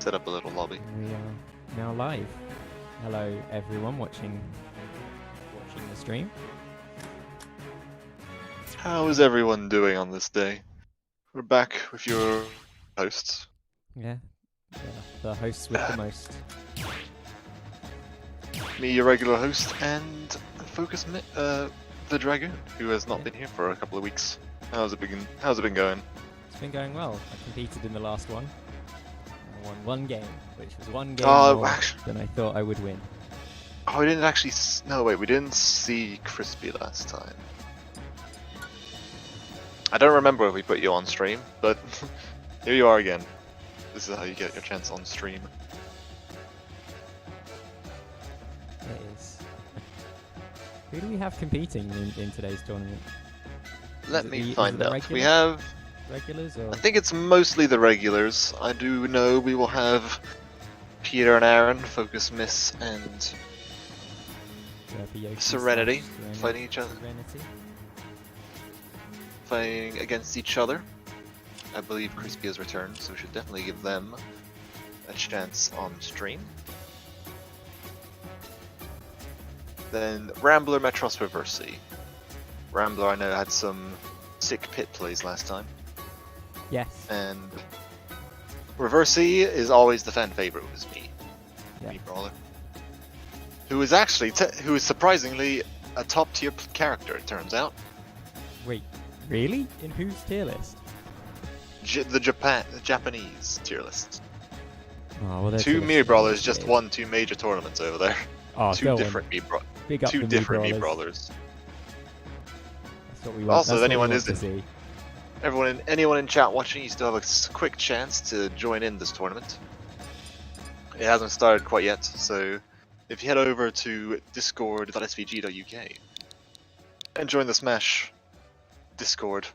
set up a little lobby. We are now live. Hello everyone watching the stream. How is everyone doing on this day? We're back with your hosts. Yeah, the hosts with the most. Me, your regular host, and the Dragoon, who has not been here for a couple of weeks. How's it been going? It's been going well. I competed in the last one. I won one game, which was one game more than I thought I would win. Oh, we didn't actually. No, wait, we didn't see Crispy last time. I don't remember if we put you on stream, but here you are again. This is how you get your chance on stream. It is. Who do we have competing in today's tournament? Let me find out. We have regulars, or? I think it's mostly the regulars. I do know we will have Peter and Aaron, Focus Miss, and Serenity fighting each other. Fighting against each other. I believe Crispy has returned, so we should definitely give them a chance on stream. Then Rambler, Metros, Reversi. Rambler, I know, had some sick pit plays last time. Yes. And Reversi is always the fan favorite, was me. Yeah. Me Brawler. Who is actually, who is surprisingly a top tier character, it turns out. Wait, really? In whose tier list? The Japanese tier list. Oh, well, two Mii Brawlers just won 2 major tournaments over there. Oh, two different Mii Brawlers. That's what we want. Also, that's anyone in chat watching, you still have a quick chance to join in this tournament. It hasn't started quite yet, so if you head over to discord.svg.uk and join the Smash Discord,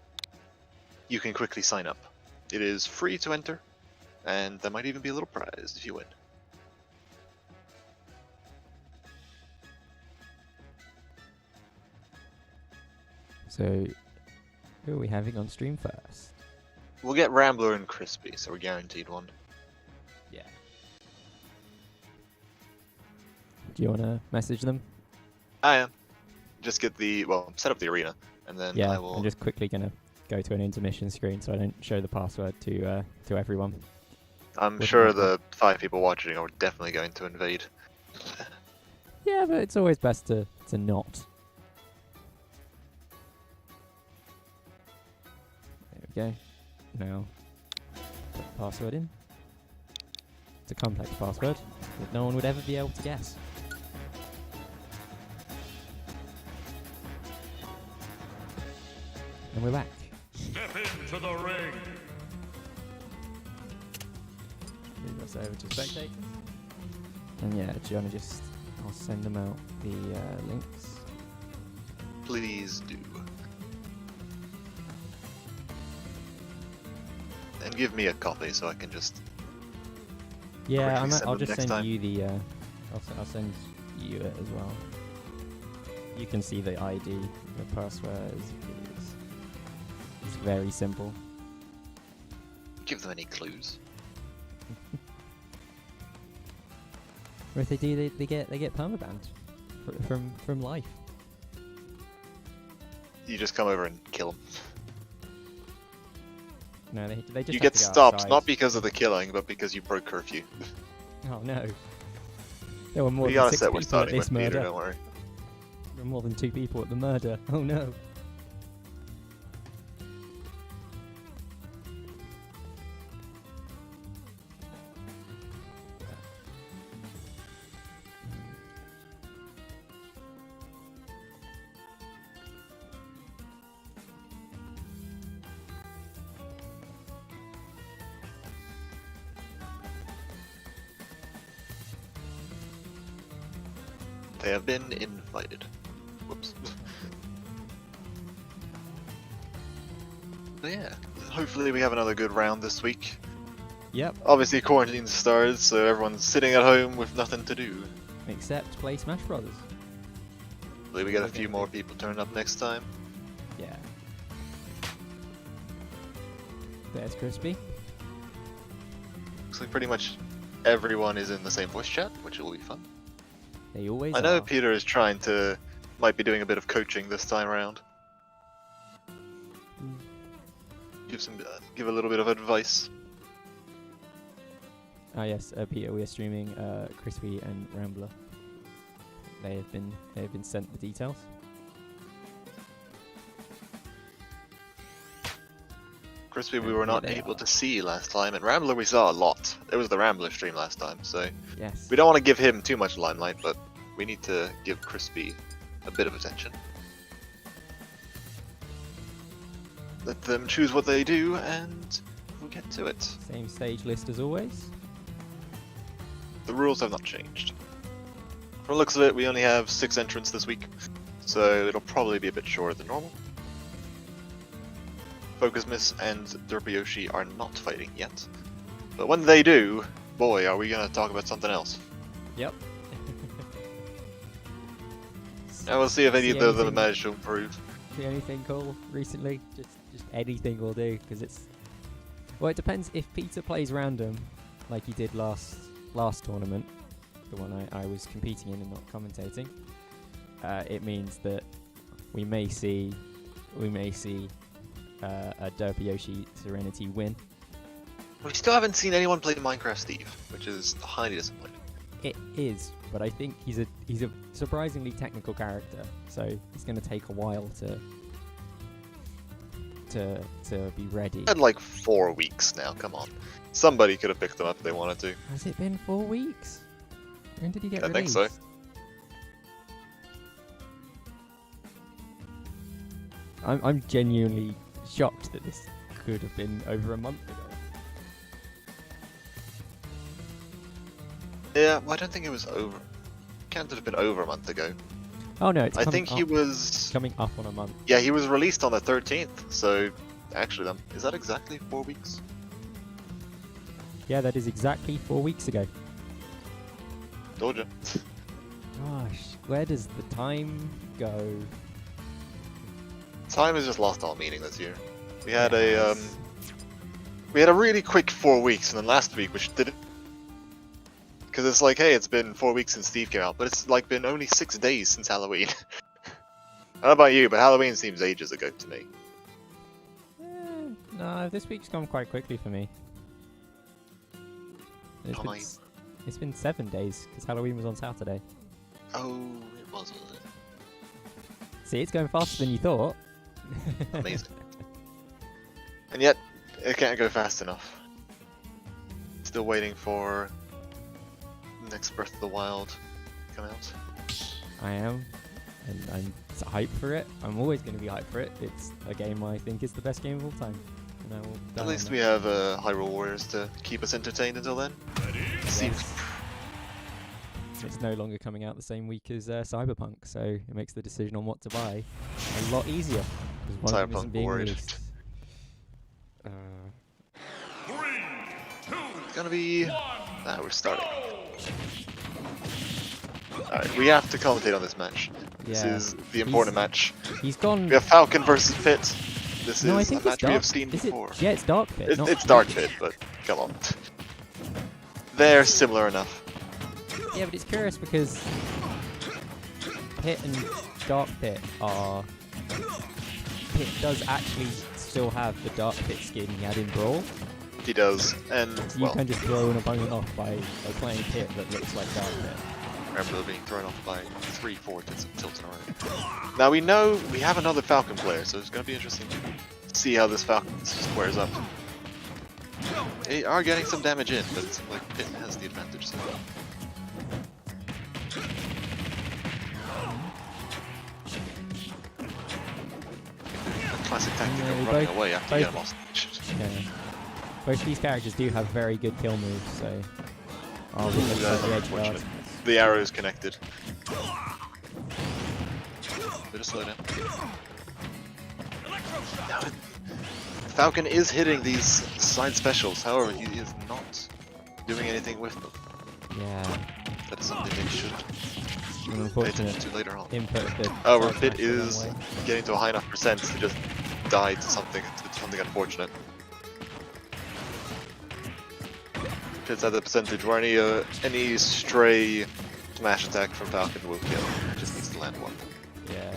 you can quickly sign up. It is free to enter, and there might even be a little prize if you win. So, who are we having on stream first? We'll get Rambler and Crispy, so we're guaranteed one. Yeah. Do you want to message them? I am. Just get set up the arena, and then yeah, I will... I'm just quickly going to go to an intermission screen so I don't show the password to everyone. I'm sure the 5 people watching are definitely going to invade. Yeah, but it's always best to not. There we go. Now, put the password in. It's a complex password that no one would ever be able to guess. And we're back. Step into the ring. Move us over to spectators. And yeah, do you want to I'll send them out the links. Please do. And give me a copy so I can just... Yeah, I'll just send you the... I'll send you it as well. You can see the ID, the password it's very simple. Give them any clues. Or if they do, they get permabanned from life. You just come over and kill them. No, they just you have get to go stopped, outside. not because of the killing, but because you broke curfew. Oh no. There were more We than gotta 6 set people we're at starting this with Peter, murder. don't worry. There were more than 2 people at the murder. Oh no. They have been invited. Whoops. But yeah, hopefully we have another good round this week. Yep. Obviously quarantine started, so everyone's sitting at home with nothing to do. Except play Smash Brothers. Hopefully we get a few more people turning up next time. Yeah. There's Crispy. Looks like pretty much everyone is in the same voice chat, which will be fun. They always I know are. Peter is might be doing a bit of coaching this time around. Give a little bit of advice. Ah yes, Peter, we are streaming Crispy and Rambler. They have been sent the details. Crispy we were not able to see last time, and Rambler we saw a lot. It was the Rambler stream last time, so Yes. we don't want to give him too much limelight, but we need to give Crispy a bit of attention. Let them choose what they do, and we'll get to it. Same stage list as always. The rules have not changed. From the looks of it, we only have 6 entrants this week, so it'll probably be a bit shorter than normal. Focus Miss and Derpy Yoshi are not fighting yet, but when they do, boy, are we gonna talk about something else. Yep. And we'll see if any See of them anything- manage to improve. See anything cool recently? Just anything will do, because it's... Well, it depends if Peter plays random, like he did last tournament, the one I was competing in and not commentating. It means that we may see a Derpy Yoshi Serenity win. We still haven't seen anyone play Minecraft Steve, which is highly disappointing. It is, but I think he's a surprisingly technical character, so it's going to take a while to be ready. Had like 4 weeks now, come on. Somebody could have picked them up if they wanted to. Has it been 4 weeks? When did he get I think released? so. I'm genuinely shocked that this could have been over a month ago. Yeah, well, I don't think it was over. Can't have been over a month ago. Oh no, it's I coming think he up- was. coming up on a month. Yeah, he was released on the 13th, so actually, is that exactly 4 weeks? Yeah, that is exactly 4 weeks ago. Told you. Gosh, where does the time go? Time has just lost all meaning this year. We had Yes. we had a really quick 4 weeks, and then last week, which didn't. Because it's like, hey, it's been 4 weeks since Steve came out, but it's like been only 6 days since Halloween. I don't know about you, but Halloween seems ages ago to me. No, this week's gone quite quickly for me. Fine. It's been 7 days, because Halloween was on Saturday. Oh, it was, wasn't it? See, it's going faster than you thought. Amazing. And yet, it can't go fast enough. Still waiting for next Breath of the Wild to come out. I am, and I'm hyped for it. I'm always going to be hyped for it. It's a game I think is the best game of all time. And I will At bet least on we that. have Hyrule Warriors to keep us entertained until then. Seems It's no longer coming out the same week as Cyberpunk, so it makes the decision on what to buy a lot easier. Because one of them Cyberpunk isn't being worried. released. 3, 2, it's gonna be. 1, We're starting. go! Alright, we have to commentate on this match. This Yeah. is the important He's- match. He's gone. We have Falcon versus Pit. This No, I is a think it's match we Dark. have seen Is it? before. Yeah, it's Dark Pit. not It's Dark Pit, but come on. They're similar enough. Yeah, but it's curious because Pit and Dark Pit are. Pit does actually still have the Dark Pit skin he had in Brawl. He does, and So you well, can just throw an opponent off by playing Pit that looks like Dark Pit. remember being thrown off by 3-4 tilts in a row. Now we know we have another Falcon player, so it's going to be interesting to see how this Falcon squares up. They are getting some damage in, but it's like Pit has the advantage. So. A classic tactic Yeah, of we running both- away after you get both- him off. Yeah. Both these characters do have very good kill moves, so I'll be Ooh, looking that's at the edge unfortunate. guard. The arrow's connected. Bit of slowdown. Now, Falcon is hitting these side specials, however, he is not doing anything with them. Yeah, That's something they should an pay attention unfortunate to later on. input. The However, side Pit smash the wrong is way. getting to a high enough percent to just die to something unfortunate. It's at the percentage where any stray smash attack from Falcon will kill. It just needs to land one. Yeah.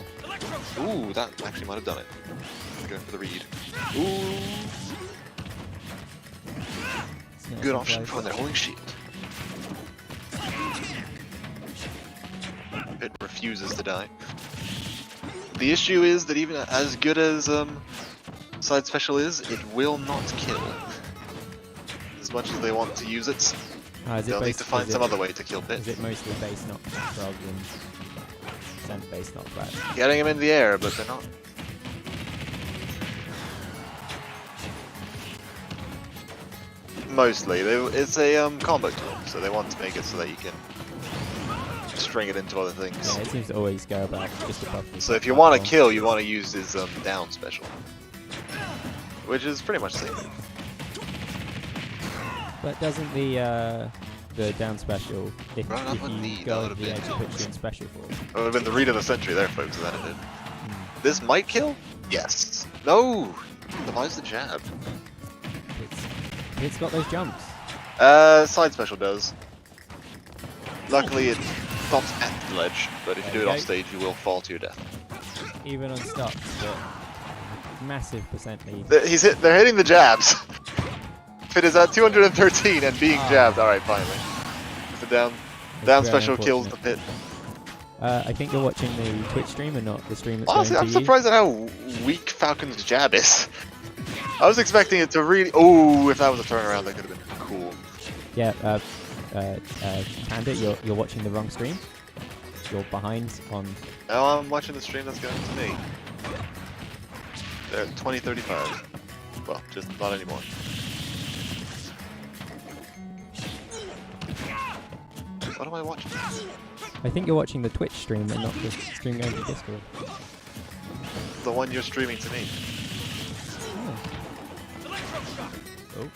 Ooh, that actually might have done it. Going for the read. Ooh, It's nice good and option close. for when they're holding shield. It refuses to die. The issue is that even as good as side special is, it will not kill. As much as they want to use it, Is it they'll need based- to find is some it- other way to kill Pit. Is it mostly base knockbacks rather than center base knockbacks? Getting him in the air, but they're not. Mostly, it's a combo tool, so they want to make it so that you can string it into other things. Yeah, it seems to always go about just above the So if top you want to platform. kill, you want to use his down special, which is pretty much the same. But doesn't the down special, if Run up if on you me, go that over would've the edge, been- it puts you in special form? It would have been the read of the century there, folks, that it did. Hmm. This might kill? Yes. No! Device the jab. It's got those jumps. Side special does. Luckily it stops at the ledge, but if you do it off Okay. stage you will fall to your death. Even on stocks, but massive percent lead. They're hitting the jabs! If it is at 213 and being Ah. jabbed, alright, finally. If the down It's down very special kills the unfortunate. Pit. I think you're watching the Twitch stream and not the stream that's Honestly, going I'm to you. surprised at how weak Falcon's jab is. I was expecting it to really. Oh, if that was a turnaround, that could have been cool. Yeah, Pandit, you're watching the wrong stream. You're behind on. Now I'm watching the stream that's going to me. They're at 2035. Well, just not anymore. What am I watching? I think you're watching the Twitch stream and not the stream going to Discord. The one you're streaming to me. Oh.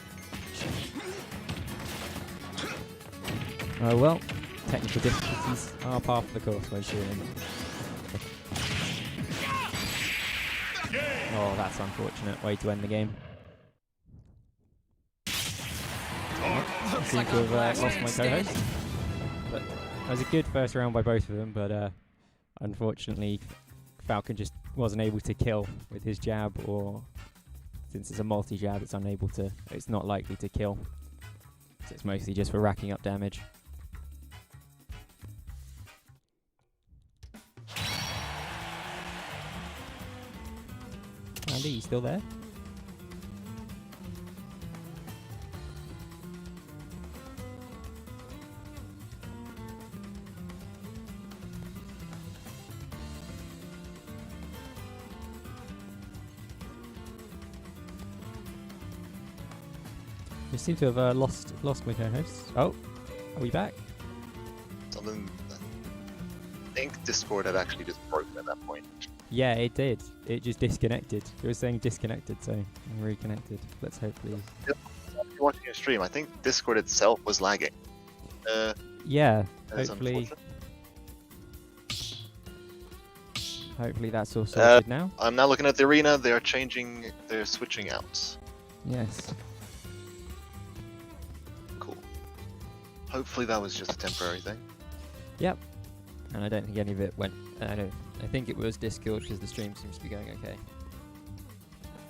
Oh well, technical difficulties are part of the course when streaming. Oh, that's unfortunate. Way to end the game. I seem to have lost my co-host. But that was a good first round by both of them, but unfortunately Falcon just wasn't able to kill with his jab, or since it's a multi-jab it's not likely to kill. So it's mostly just for racking up damage. Andy, you still there? We seem to have lost my co-host. Oh, are we back? Something. I think Discord had actually just broken at that point. Yeah, it did. It just disconnected. It was saying disconnected, so I'm reconnected. Let's hopefully. If you're watching a stream, I think Discord itself was lagging. Yeah, That's hopefully. unfortunate. Hopefully that's all sorted now. I'm now looking at the arena. They're switching out. Yes. Cool. Hopefully that was just a temporary thing. Yep. And I don't think any of it went. I think it was Discord because the stream seems to be going okay.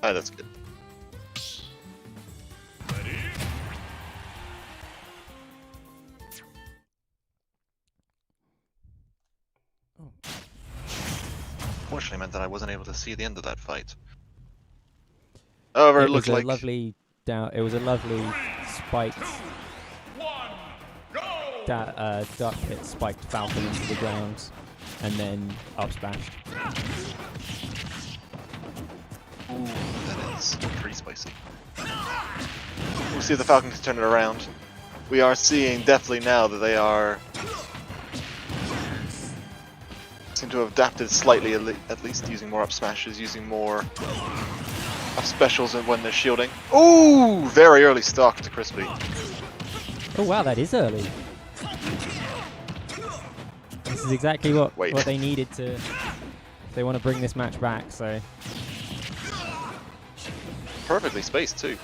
Oh, that's good. Ready? Oh. Fortunately meant that I wasn't able to see the end of that fight. However, it looked was like a lovely down. It was a lovely spiked One, go! duck hit spiked Falcon into the ground, and then up smashed. Ooh, that is pretty spicy. We'll see if the Falcon can turn it around. We are seeing definitely now that they seem to have adapted slightly, at least using more up smashes, using more up specials when they're shielding. Ooh, very early stock to Crispy. Oh wow, that is early. This is exactly what Wait. they needed to. If they want to bring this match back, so Perfectly spaced too.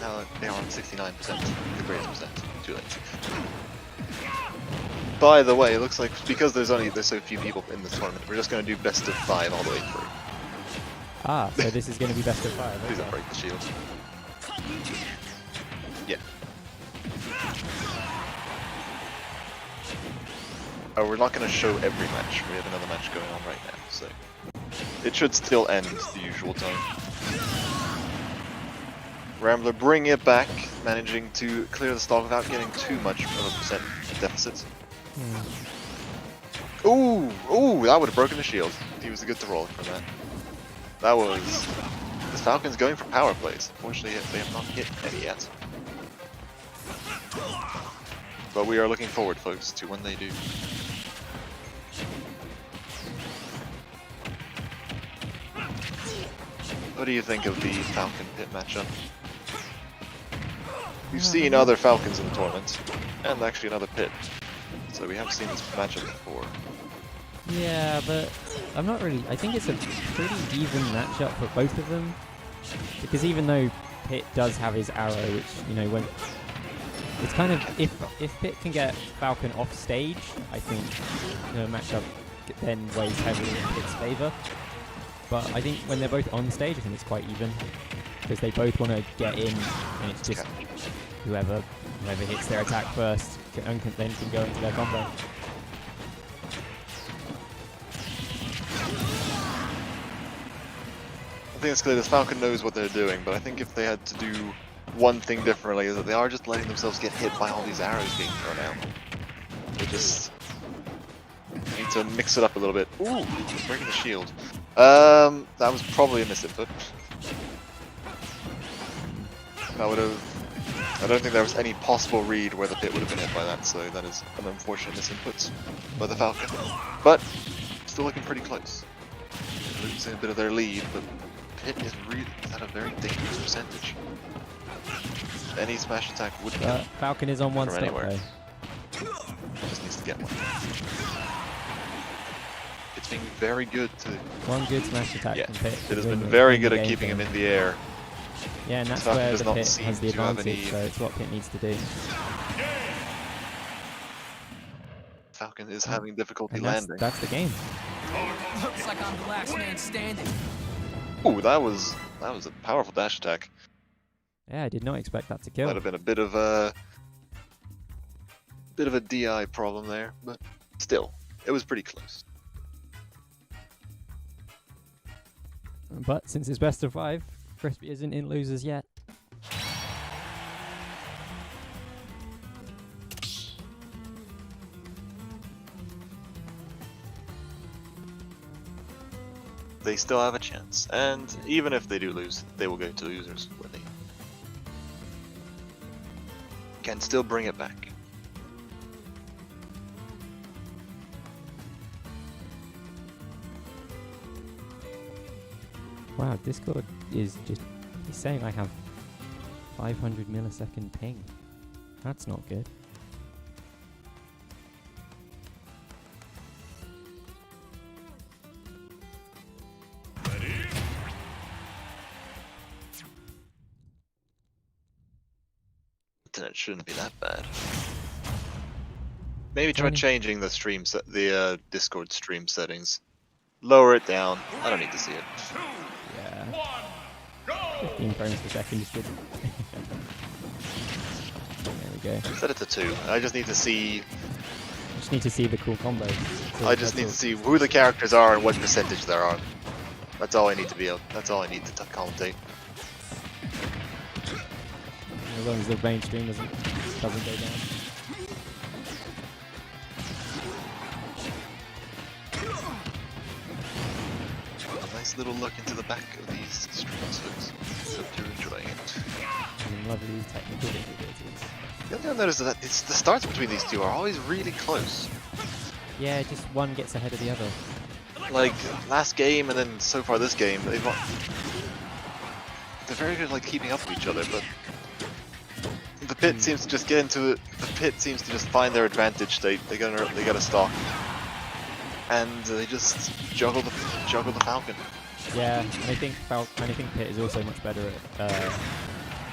now they are on 69%, the greatest percent. Too late. By the way, it looks like because there's so few people in this tournament, we're just going to do best of 5 all the way through. Ah, so this is going to be best of 5. Please don't Okay. break the shield. Yeah. Oh, we're not going to show every match. We have another match going on right now, so it should still end the usual time. Rambler bring it back, managing to clear the stock without getting too much of a percent deficit. Ooh, that would have broken the shield. He was good to roll from that. That was... This Falcon's going for power plays. Unfortunately, they have not hit any yet. But we are looking forward, folks, to when they do. What do you think of the Falcon Pit matchup? We've seen other Falcons in the tournament, and actually another Pit. So we have seen this matchup before. Yeah, but I'm not really... I think it's a pretty even matchup for both of them. Because even though Pit does have his arrow, which, you know, when... It's kind of... If Pit can get Falcon off stage, I think the matchup then weighs heavily in Pit's favour. But I think when they're both on stage, I think it's quite even. Because they both want to get in, and it's just whoever hits their attack first then can go into their combo. I think it's clear this Falcon knows what they're doing, but I think if they had to do one thing differently is that they are just letting themselves get hit by all these arrows being thrown out. They just need to mix it up a little bit. Ooh, breaking the shield. That was probably a misinput. That would have... I don't think there was any possible read where the Pit would have been hit by that, so that is an unfortunate misinput by the Falcon. But, still looking pretty close. Losing a bit of their lead, but Pit is really at a very dangerous percentage. Any smash attack would kill. Falcon is on one from stop anywhere. though. Just needs to get one. It's been very good to... One good smash attack Yeah, from Pit. it has to been win very the good at game keeping him game. in the air. Yeah, and that's Falcon where does the not Pit seem has the to have advantage, any- so it's what Pit needs to do. Falcon is having difficulty And landing. that's the game. Looks like I'm the last man standing. Ooh, that was a powerful dash attack. Yeah, I did not expect that to kill. Might have been a bit of a DI problem there, but still, it was pretty close. But since it's best of 5, Crispy isn't in losers yet. They still have a chance, and even if they do lose, they will go to losers where they can still bring it back. Wow, Discord is just he's saying I have 500 millisecond ping. That's not good. Internet shouldn't be that bad. Maybe try Funny. changing the Discord stream settings. Lower it down. I don't need to see it. Yeah. 15 frames per second is good. There we go. Set it to 2. I just need to see. Just need to see the cool combos. So I just that's need all. to see who the characters are and what percentage they're on. That's all I need to be able. That's all I need to commentate. As long as the mainstream doesn't go down. A nice little look into the back of these streams, folks. Hope you're enjoying it. And lovely technical difficulties. The other thing I noticed is that the starts between these two are always really close. Yeah, just one gets ahead of the other. Like last game and then so far this game, they're very good at like keeping up with each other, but the Pit seems to just get into it. The Pit seems to just find their advantage. They get a stock, and they just juggle the Falcon. Yeah, and I think Pit is also much better at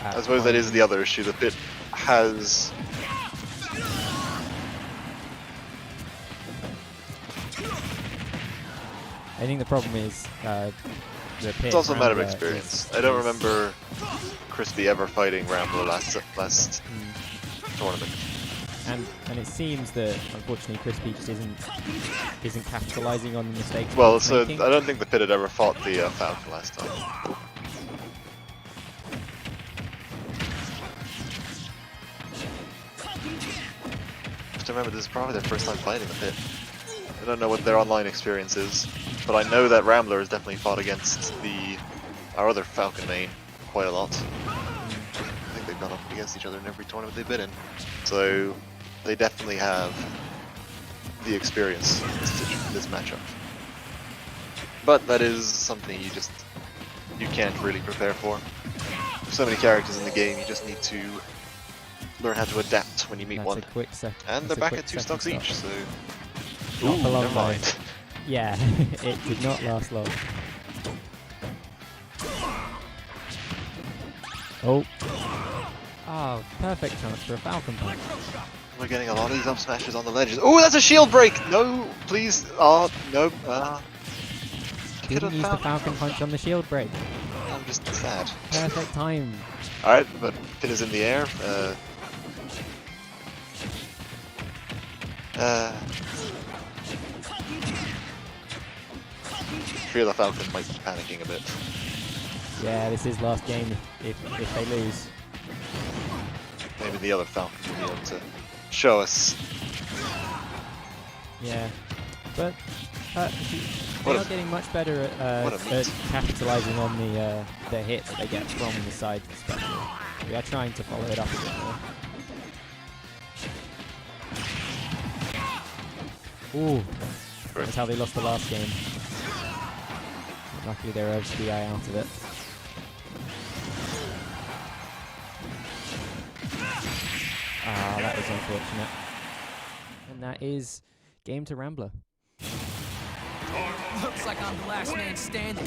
I suppose that is the other issue. The pit has. I think the problem is the pit. It's also a matter of Rambler experience. is- I don't is- remember Crispy ever fighting Rambler last tournament. And it seems that unfortunately Crispy just isn't capitalizing on the mistakes. Well, he's so making. I don't think the pit had ever fought the Falcon last time. Just remember, this is probably their first time fighting the pit. I don't know what their online experience is, but I know that Rambler has definitely fought against our other Falcon main quite a lot. I think they've gone up against each other in every tournament they've been in, so they definitely have the experience in this matchup. But that is something you can't really prepare for. There's so many characters in the game, you just need to learn how to adapt when you meet That's one. a quick And they're back at 2 stocks each, so. Not for long, never though. mind. Yeah, it did not last long. Oh. Oh, perfect chance for a Falcon punch. We're getting a lot of these up smashes on the ledges. Oh, that's a shield break! No, please. Oh, no. Didn't use the Falcon punch on the shield break. I'm just sad. Perfect time. Alright, but pin is in the air. Fear the Falcon might be panicking a bit. Yeah, this is last game if they lose. Maybe the other Falcon will be able to show us. Yeah, but they What a- are getting much better what a at meat. capitalizing on the hit that they get from the side special. We are trying to follow it up a bit more. Ooh, that's how they lost the last game. Luckily they were able to DI out of it. Ah, that was unfortunate. And that is game to Rambler. Looks like I'm the last man standing.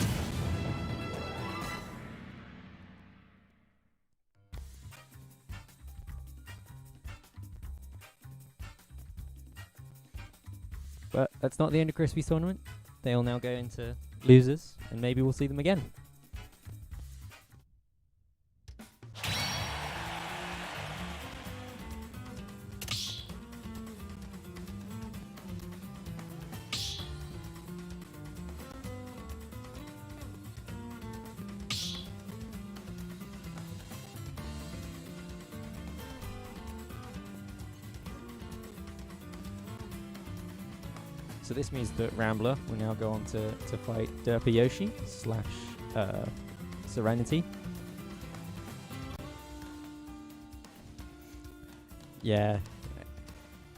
But that's not the end of Crispy's tournament. They'll now go into losers, and maybe we'll see them again. So this means that Rambler will now go on to fight Derpa Yoshi / Serenity. Yeah,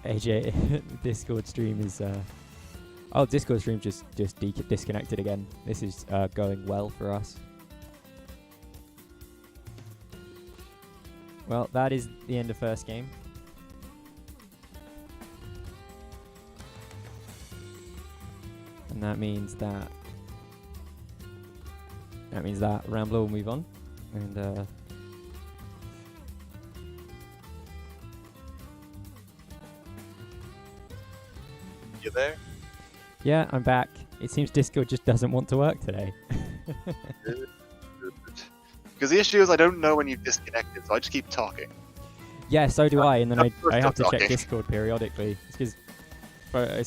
AJ, Discord stream is oh, Discord stream just disconnected again. This is going well for us. Well, that is the end of first game. And that means that Rambler will move on, and You there? yeah, I'm back. It seems Discord just doesn't want to work today. Because the issue is I don't know when you've disconnected, so I just keep talking. Yeah, so do I, and then We're I have to still check talking. Discord periodically. It's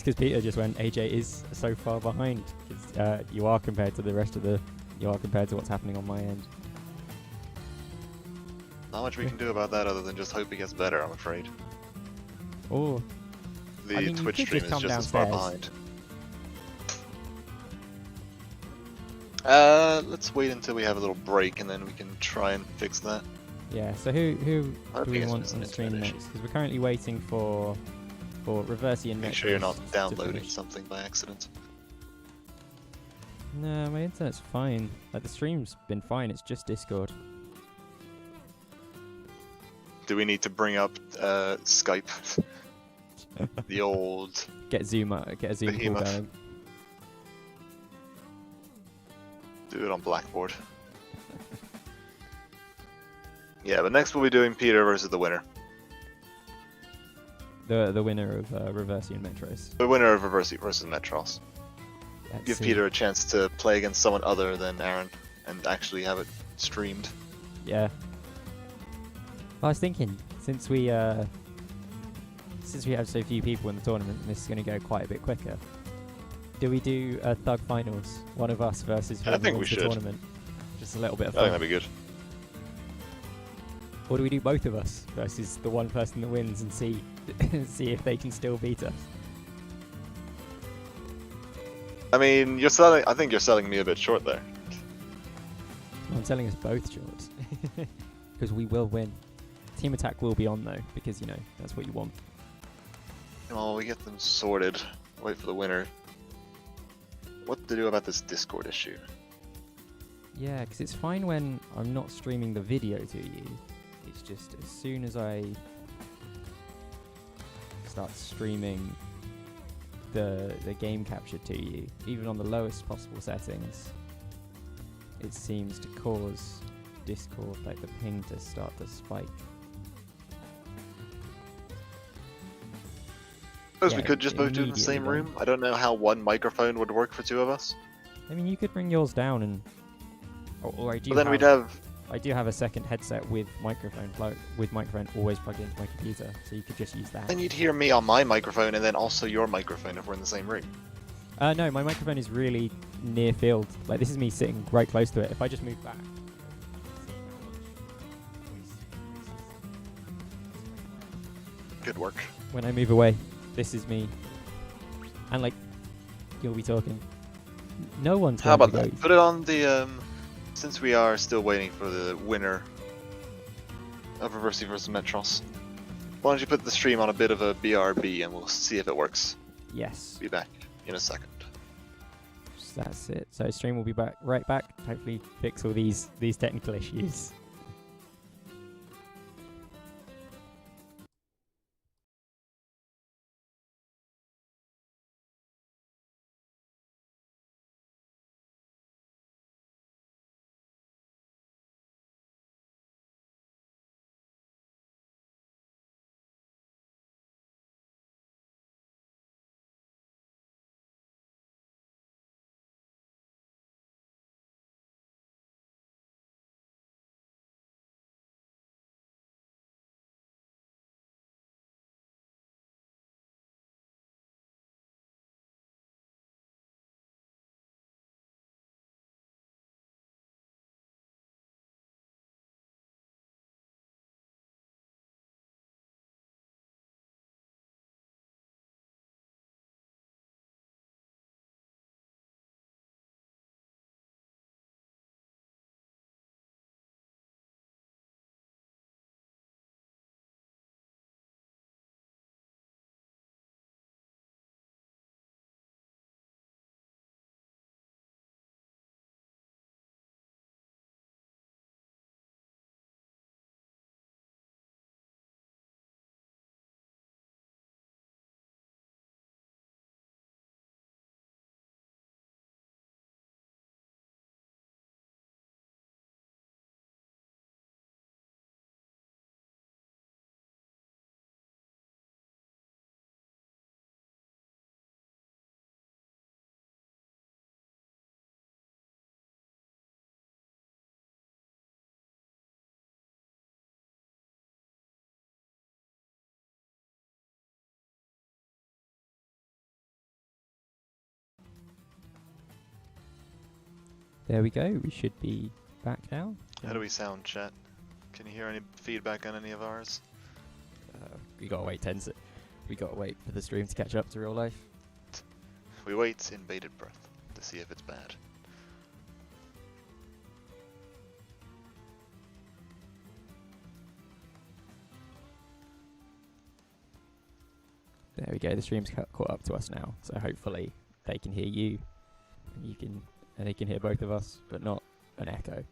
because Peter just went, AJ is so far behind. You are compared to the rest of you are compared to what's happening on my end. Not much we can do about that other than just hope it gets better, I'm afraid. Oh, The I mean, you Twitch could stream just is come just as far downstairs. behind. Let's wait until we have a little break and then we can try and fix that. yeah. So who I do we think it's want just on an stream internet next? issue. Because we're currently waiting for Reversian. Make sure you're not downloading something by accident. No, my internet's fine. Like the stream's been fine. It's just Discord. Do we need to bring up Skype? The old... Get a Zoom call Behemoth. going. Do it on Blackboard. Yeah, but next we'll be doing Peter versus the winner. The winner of Reversian Metros. The winner of Reversi versus Metros. Let's Give see. Peter a chance to play against someone other than Aaron and actually have it streamed. Yeah. I was thinking, since we have so few people in the tournament, this is going to go quite a bit quicker. Do we do a Thug Finals? One of us versus I whoever think we wins the should. tournament. Just a little bit of I think fun. that'd be good. Or do we do both of us versus the one person that wins and see see if they can still beat us? I mean, I think you're selling me a bit short there. I'm telling us both short. Because we will win. Team attack will be on though, because that's what you want. Well, we get them sorted. Wait for the winner. What to do about this Discord issue? Yeah, because it's fine when I'm not streaming the video to you. It's just as soon as I start streaming the game capture to you, even on the lowest possible settings, it seems to cause Discord, like the ping, to start to spike. Suppose Yeah, we could just both do it in the same immediately room. I don't know how one microphone would work for two of us. I mean, you could bring yours down and, or I do. But then we'd have- have. I do have a second headset with microphone always plugged into my computer, so you could just use that. Then you'd hear me on my microphone and then also your microphone if we're in the same room. No, my microphone is really near field. Like, this is me sitting right close to it. If I just move back. Good work. When I move away, this is me. And, like, you'll be talking. No one's How going about to that? go. Put it on the since we are still waiting for the winner of Reversi versus Metros. Why don't you put the stream on a bit of a BRB and we'll see if it works. Yes. Be back in a second. So that's it. So stream will be right back. Hopefully fix all these technical issues. There we go. We should be back now. How do we sound, chat? Can you hear any feedback on any of ours? We gotta wait we gotta wait for the stream to catch up to real life. We wait in bated breath to see if it's bad. There we go. The stream's caught up to us now, so hopefully they can hear you, and they can hear both of us, but not an echo.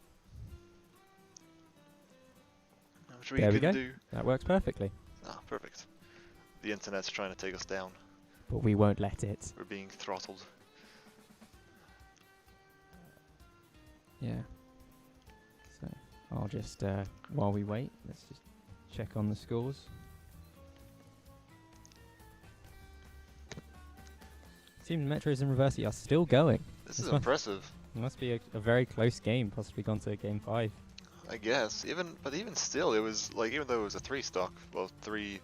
Which we There we can go. do. That works perfectly. Ah, perfect. The internet's trying to take us down. But we won't let it. We're being throttled. Yeah. So I'll just, while we wait, let's just check on the scores. Seems Metros and Reversi are still going. This is impressive. It must be a very close game, possibly gone to game 5. I guess. But even still, it was like, even though it was a 3-stock, well, 3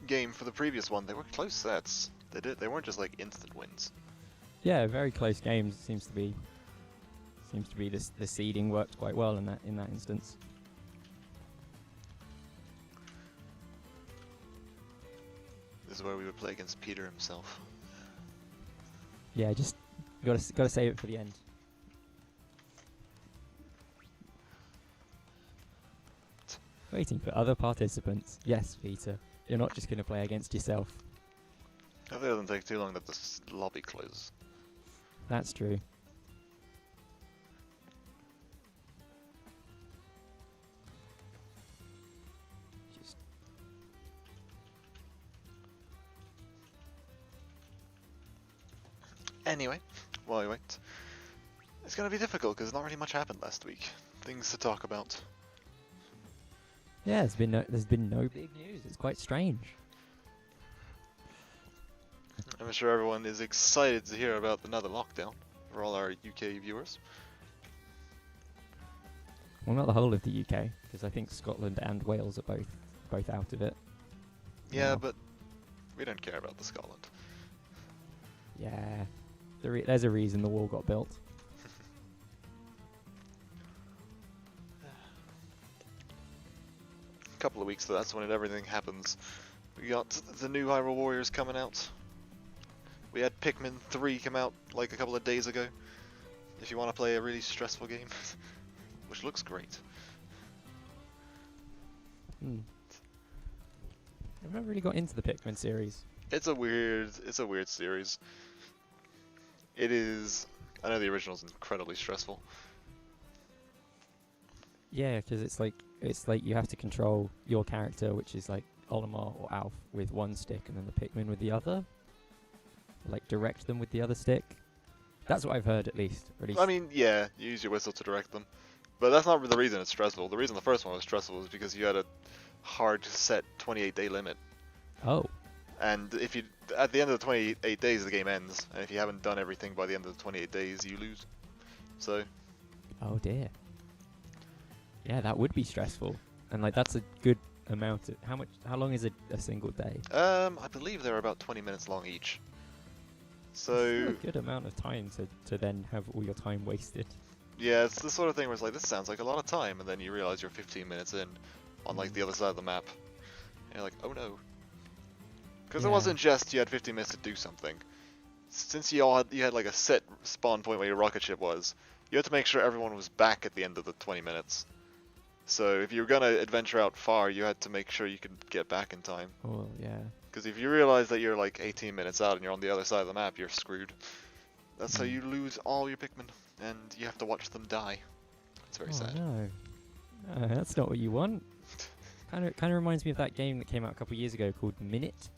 game for the previous one, they were close sets. They weren't just like instant wins. Yeah, very close games. Seems to be the seeding worked quite well in that instance. This is where we would play against Peter himself. Yeah, just gotta save it for the end. Waiting for other participants. Yes, Peter. You're not just gonna play against yourself. If it doesn't take too long that this lobby closes. That's true. Just Anyway, while we wait, it's gonna be difficult because not really much happened last week. Things to talk about. yeah, there's been no big news. It's quite strange. I'm sure everyone is excited to hear about another lockdown for all our UK viewers. Well, not the whole of the UK, because I think Scotland and Wales are both out of it. Yeah, Yeah. but we don't care about the Scotland. Yeah, there's a reason the wall got built. A couple of weeks, that's when everything happens. We got the new Hyrule Warriors coming out. We had Pikmin 3 come out like a couple of days ago. If you want to play a really stressful game, which looks great. I've never really got into the Pikmin series. It's a weird series. It is. I know the original's incredibly stressful. Yeah, because it's like you have to control your character, which is like Olimar or Alf, with one stick, and then the Pikmin with the other. Like direct them with the other stick. That's what I've heard, at least. I mean, yeah, you use your whistle to direct them, but that's not the reason it's stressful. The reason the first one was stressful is because you had a hard set 28-day limit. Oh. And if you, at the end of the 28 days, the game ends, and if you haven't done everything by the end of the 28 days, you lose. So. Oh dear. Yeah, that would be stressful, and like that's a good amount. How long is a single day? I believe they're about 20 minutes long each. So. That's still a good amount of time to then have all your time wasted. Yeah, it's the sort of thing where it's like, this sounds like a lot of time, and then you realize you're 15 minutes in, on like the other side of the map. And you're like, oh no. Because it wasn't just you had 15 minutes to do something. Since you had like a set spawn point where your rocket ship was, you had to make sure everyone was back at the end of the 20 minutes. So if you were gonna adventure out far, you had to make sure you could get back in time. Oh yeah. Because if you realize that you're like 18 minutes out and you're on the other side of the map, you're screwed. That's how you lose all your Pikmin, and you have to watch them die. It's very sad. No, that's not what you want. Kind of reminds me of that game that came out a couple of years ago called Minute,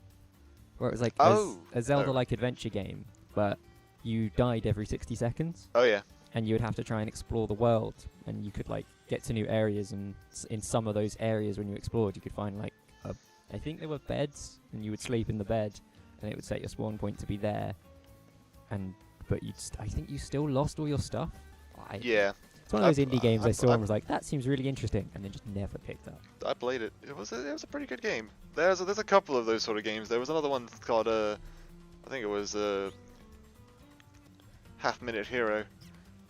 where it was like a Zelda-like adventure game, but you died every 60 seconds. Oh yeah. And you would have to try and explore the world, and you could like get to new areas, and in some of those areas when you explored, you could find like I think there were beds, and you would sleep in the bed, and it would set your spawn point to be there. But I think you still lost all your stuff. Yeah. It's one of those indie games I saw and was like, that seems really interesting, and then just never picked up. I played it. It was a pretty good game. There's a couple of those sort of games. There was another one called I think it was Half Minute Hero,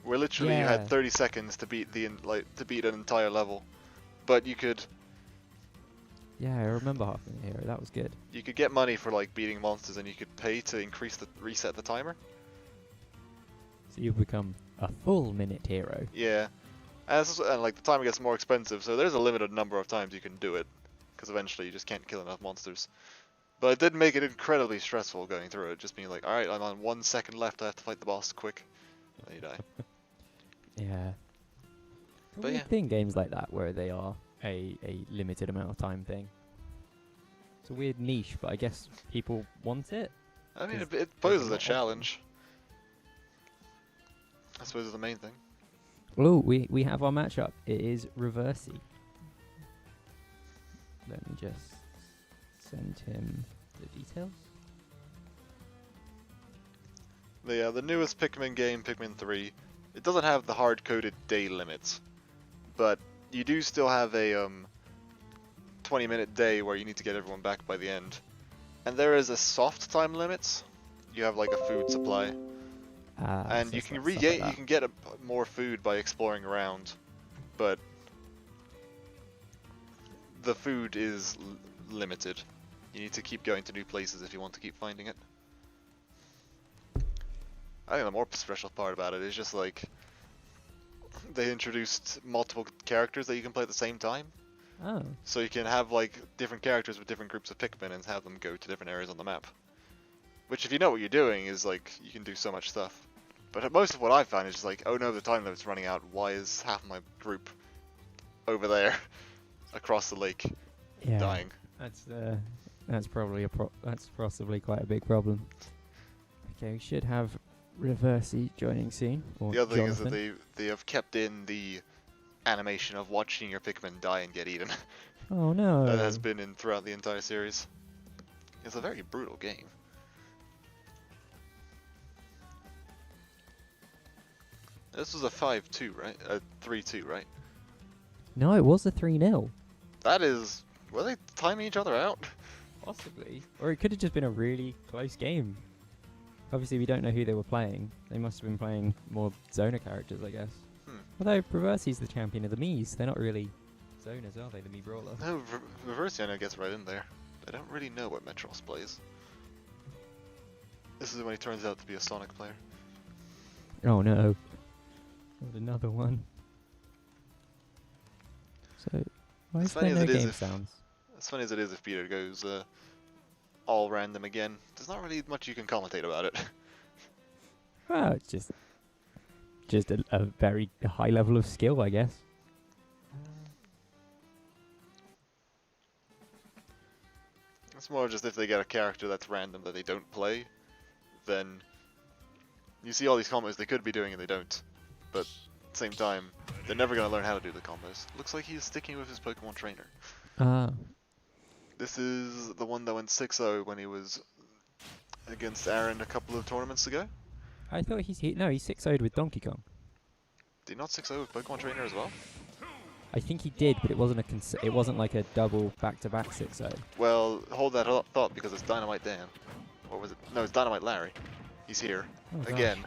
where literally you had 30 seconds to beat an entire level, but you could. Yeah, I remember Half Minute Hero. That was good. You could get money for like beating monsters, and you could pay to reset the timer. So you become a full minute hero. Yeah, and like the timer gets more expensive, so there's a limited number of times you can do it, because eventually you just can't kill enough monsters. But it did make it incredibly stressful going through it, just being like, alright, I'm on 1 second left, I have to fight the boss quick. And then you die. Yeah. But yeah. Thing games like that where they are a limited amount of time thing. It's a weird niche, but I guess people want it. I mean, it poses a challenge. I suppose is the main thing. Oh, we have our matchup. It is Reversey. Let me just send him the details. The newest Pikmin game, Pikmin 3, it doesn't have the hard-coded day limits, but you do still have a 20-minute day where you need to get everyone back by the end. And there is a soft time limit. You have like a food supply, and so you can stuff like you that. can get more food by exploring around, but the food is limited. You need to keep going to new places if you want to keep finding it. I think the more special part about it is just like they introduced multiple characters that you can play at the same time. Oh, So you can have like different characters with different groups of Pikmin and have them go to different areas on the map. Which, if you know what you're doing, is like you can do so much stuff. But most of what I found is just like, oh no, the time limit's running out. Why is half my group over there across the lake yeah. dying? That's probably that's possibly quite a big problem. Okay, we should have Reversey joining soon. Or The other thing is that Jonathan. they have kept in the animation of watching your Pikmin die and get eaten. Oh no. That has been in throughout the entire series. It's a very brutal game. This was a 5-2, right? A 3-2, right? No, it was a 3-0. That is... Were they timing each other out? Possibly. Or it could have just been a really close game. Obviously, we don't know who they were playing. They must have been playing more Zona characters, I guess. Although Reversey's the champion of the Miis. They're not really Zonas, are they? The Mii Brawler. No, Reversey I know gets right in there. I don't really know what Metros plays. This is when he turns out to be a Sonic player. Oh no. Not another one. So, why As is funny there as no it is game if- sounds? As funny as it is if Peter goes all random again, there's not really much you can commentate about it. Well, it's just a very high level of skill, I guess. It's more just if they get a character that's random that they don't play, then you see all these combos they could be doing and they don't. But at the same time, they're never going to learn how to do the combos. Looks like he's sticking with his Pokemon trainer. Ah. This is the one that went 6-0 when he was against Aaron a couple of tournaments ago. I thought he's 6-0'd with Donkey Kong. Did he not 6-0 with Pokemon trainer as well? I think he did, but it wasn't it wasn't like a double back-to-back 6-0. Well, hold that thought because it's Dynamite Dan. Or was it? No, it's Dynamite Larry. He's here. Oh, gosh. Again.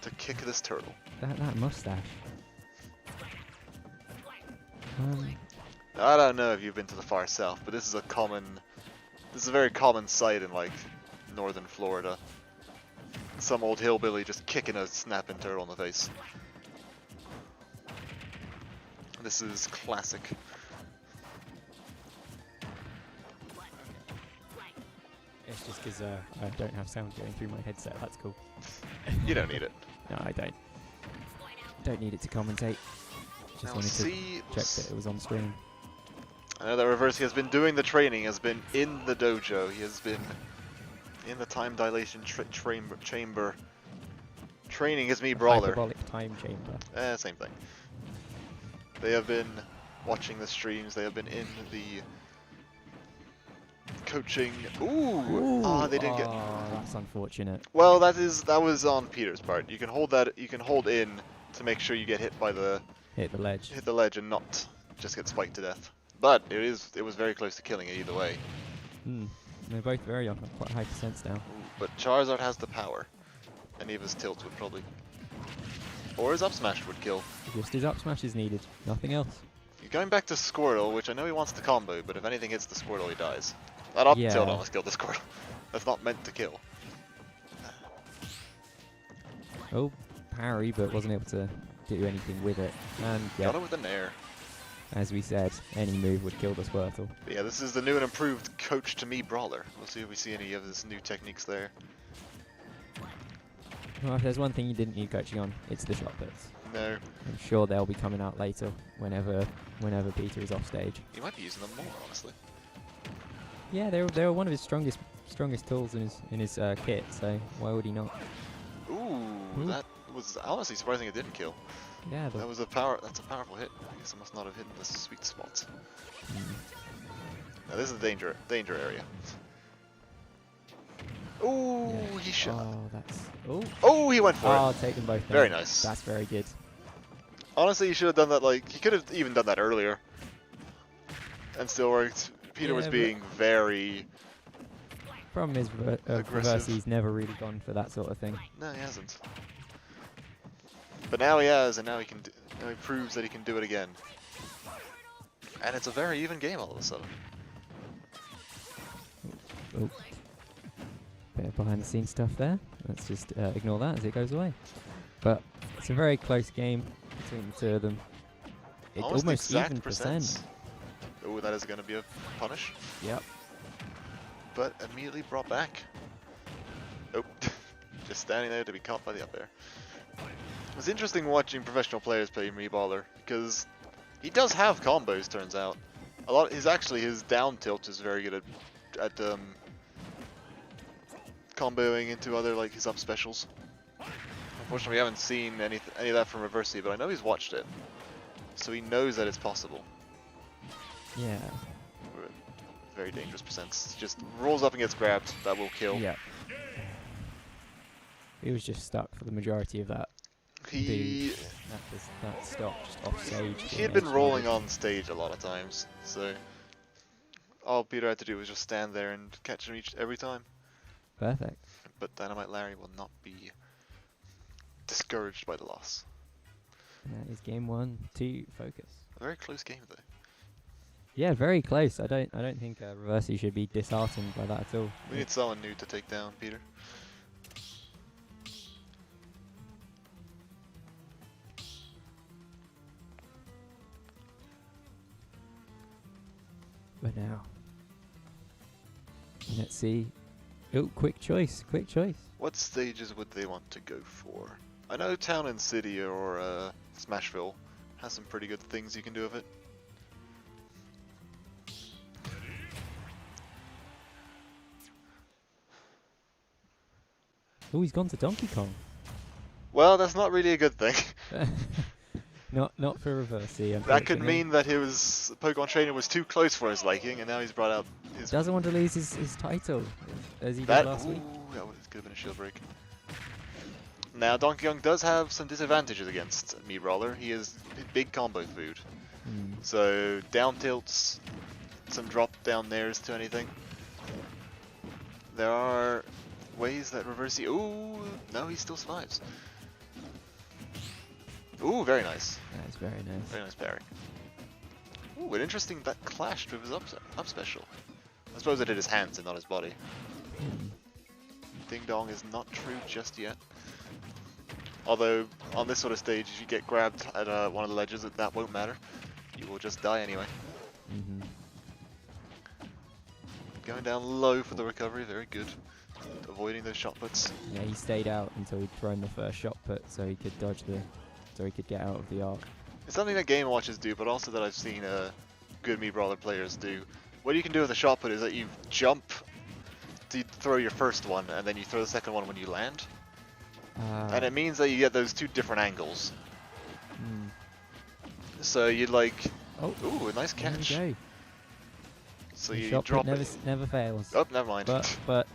To kick this turtle. That mustache. I don't know if you've been to the far south, but this is a very common sight in like northern Florida. Some old hillbilly just kicking a snapping turtle in the face. This is classic. It's just because I don't have sound going through my headset. That's cool. You don't need it. No, I don't. Don't need it to commentate. Just Now wanted to see, check that it was on screen. I know that Reversey has been doing the training, has been in the dojo, he has been in the time dilation chamber, training his Mii Brawler. Hyperbolic time chamber. Same thing. They have been watching the streams, they have been in the coaching. Ooh! Ah, they didn't get. Oh, that's unfortunate. Well, that was on Peter's part. You can hold in to make sure you get hit by Hit the ledge. hit the ledge and not just get spiked to death. But it was very close to killing it either way. They're both very on quite high percents now. Ooh, but Charizard has the power. Any of his tilts would probably, or his up smash would kill. Just his up smash is needed. Nothing else. Going back to Squirtle, which I know he wants to combo, but if anything hits the Squirtle, he dies. That up tilt almost killed the Squirtle. That's not meant to kill. Oh, parry, but wasn't able to do anything with it. And yeah, Got it with an air. as we said, any move would kill the Squirtle. But yeah, this is the new and improved Coach to Mii Brawler. We'll see if we see any of his new techniques there. Well, if there's one thing you didn't need coaching on, it's the shot puts. No, I'm sure they'll be coming out later whenever Peter is off stage. he might be using them more, honestly. Yeah, they were one of his strongest tools in his kit. So why would he not? Ooh, Ooh. that was honestly surprising it didn't kill. Yeah, That was that's a powerful hit. I guess it must not have hit the sweet spot. Now this is the danger area. Oh, yeah. he shot. Oh, that's... Oh, Oh, he went for oh, it. take them both down. Very nice. That's very good. Honestly, he should have done that, like, he could have even done that earlier. And still worked. Peter Yeah, was but- being very... Problem is, Aggressive. Reversi's never really gone for that sort of thing. No, he hasn't. But now he has, and now he can. Now he proves that he can do it again. And it's a very even game all of a sudden. Oh. Bit of behind the scenes stuff there. Let's just ignore that as it goes away. But it's a very close game between the two of them. It's almost exact even percent. Oh, that is going to be a punish. Yep. But immediately brought back. Oh, just standing there to be caught by the up air. It's interesting watching professional players play Meatballer because he does have combos. Turns out, his down tilt is very good at comboing into other like his up specials. Unfortunately, we haven't seen any of that from Reversi, but I know he's watched it, so he knows that it's possible. Yeah. Very dangerous percents. Just rolls up and gets grabbed. That will kill. Yeah. He was just stuck for the majority of that. That stop just off stage. He had been rolling on stage a lot of times, so all Peter had to do was just stand there and catch him every time. Perfect. But Dynamite Larry will not be discouraged by the loss. And that is game 1 to Focus. A very close game though. Yeah, very close. I don't think Reversi should be disheartened by that at all. We need someone new to take down Peter. But now, let's see. Oh, quick choice, quick choice. What stages would they want to go for? I know Town and City or Smashville has some pretty good things you can do with it. Oh, he's gone to Donkey Kong. Well, that's not really a good thing. Not for Reversi. That could mean that his Pokemon trainer was too close for his liking, and now he's brought out his... Doesn't want to lose his title, as he did last week. That could have been a shield break. Now, Donkey Kong does have some disadvantages against Meatballer. He is big combo food. So, down tilts, some drop down nairs to anything. There are ways that Reversi... Ooh, no, he still survives. Ooh, very nice. That's very nice. Very nice parry. Ooh, and interesting that clashed with his up special. I suppose it hit his hands and not his body. Ding Dong is not true just yet. Although, on this sort of stage, if you get grabbed at one of the ledges, that won't matter. You will just die anyway. Going down low for the recovery, very good. Avoiding those shot puts. Yeah, he stayed out until he'd thrown the first shot put, so he could dodge so he could get out of the arc. It's something that Game Watchers do, but also that I've seen good Meatballer players do. What you can do with a shot put is that you jump to throw your first one, and then you throw the second one when you land. And it means that you get those two different angles. So you'd like... Oh, ooh, a nice catch. There we go. So The you shot drop put it. never fails. Oh, never mind. But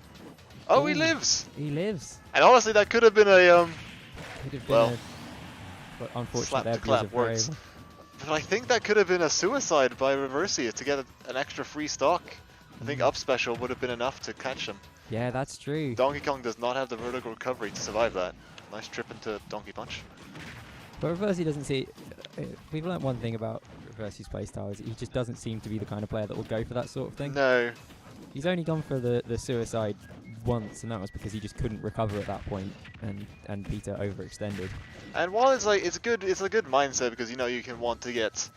oh, he ooh, lives! He lives. And honestly, that could have been a... Could have been well, but unfortunately, slap to that clap was a works. But I think that could have been a suicide by Reversi to get an extra free stock. I think up special would have been enough to catch him. Yeah, that's true. Donkey Kong does not have the vertical recovery to survive that. Nice trip into Donkey Punch. But Reversi doesn't see... we've learnt one thing about Reversi's playstyle, is he just doesn't seem to be the kind of player that will go for that sort of thing. No. He's only gone for the suicide once, and that was because he just couldn't recover at that point, and Peter overextended. And while it's like, it's a good mindset, because you know you can want to get...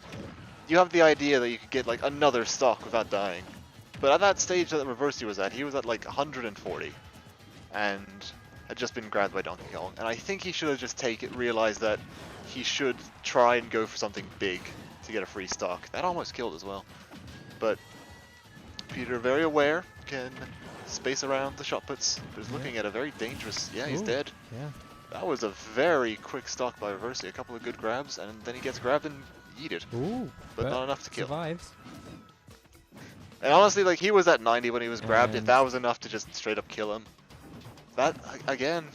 You have the idea that you could get like another stock without dying. But at that stage that Reversi was at, he was at like 140. And had just been grabbed by Donkey Kong. And I think he should have just realized that he should try and go for something big to get a free stock. That almost killed as well. But Peter, very aware, can space around the shot puts. But he's looking at a very dangerous... Yeah, he's Ooh, dead. Yeah. That was a very quick stock by Reversey. A couple of good grabs, and then he gets grabbed and yeeted. Ooh, But not enough to kill. Survives. And honestly, like, he was at 90 when he was grabbed. If And- that was enough to just straight up kill him, that, again,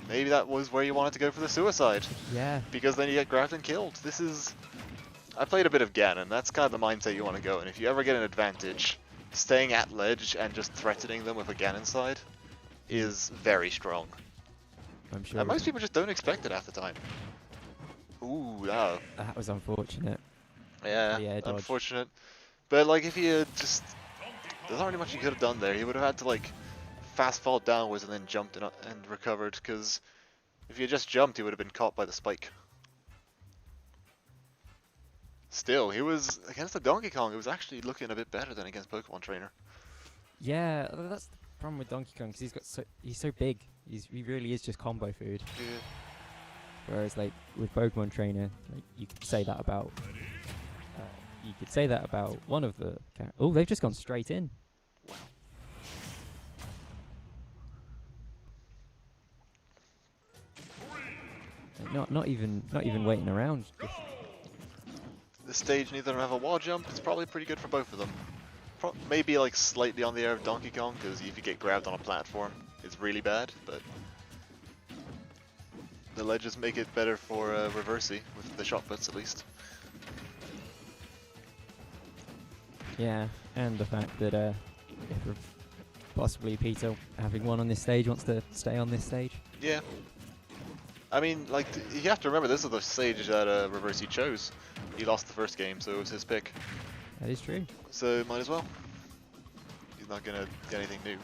maybe that was where you wanted to go for the suicide. Yeah. Because then you get grabbed and killed. This is... I played a bit of Ganon. That's kind of the mindset you want to go in. If you ever get an advantage, staying at ledge and just threatening them with a Ganon side is very strong. I'm sure. And most people just don't expect it half the time. Ooh, wow. That was unfortunate. Yeah, Yeah, dodge. unfortunate. But like, if he had just... There's not really much he could have done there. He would have had to like fast fall downwards and then jumped and recovered, because if he had just jumped, he would have been caught by the spike. Still, he was against the Donkey Kong. It was actually looking a bit better than against Pokemon Trainer. Yeah, that's the problem with Donkey Kong, because he's so big. He really is just combo food. Yeah. Whereas like with Pokemon Trainer, like you could say that about one of the. Oh, they've just gone straight in. Like, not even waiting around. Just This stage, neither of them have a wall jump. It's probably pretty good for both of them. Maybe like slightly on the air of Donkey Kong, because if you get grabbed on a platform, it's really bad. But the ledges make it better for Reversey with the shot puts at least. yeah, and the fact that if possibly Peter, having won on this stage, wants to stay on this stage. Yeah. I mean, like, you have to remember, this is the stage that Reversey chose. He lost the first game, so it was his pick. That is true. So, might as well. He's not gonna get anything new.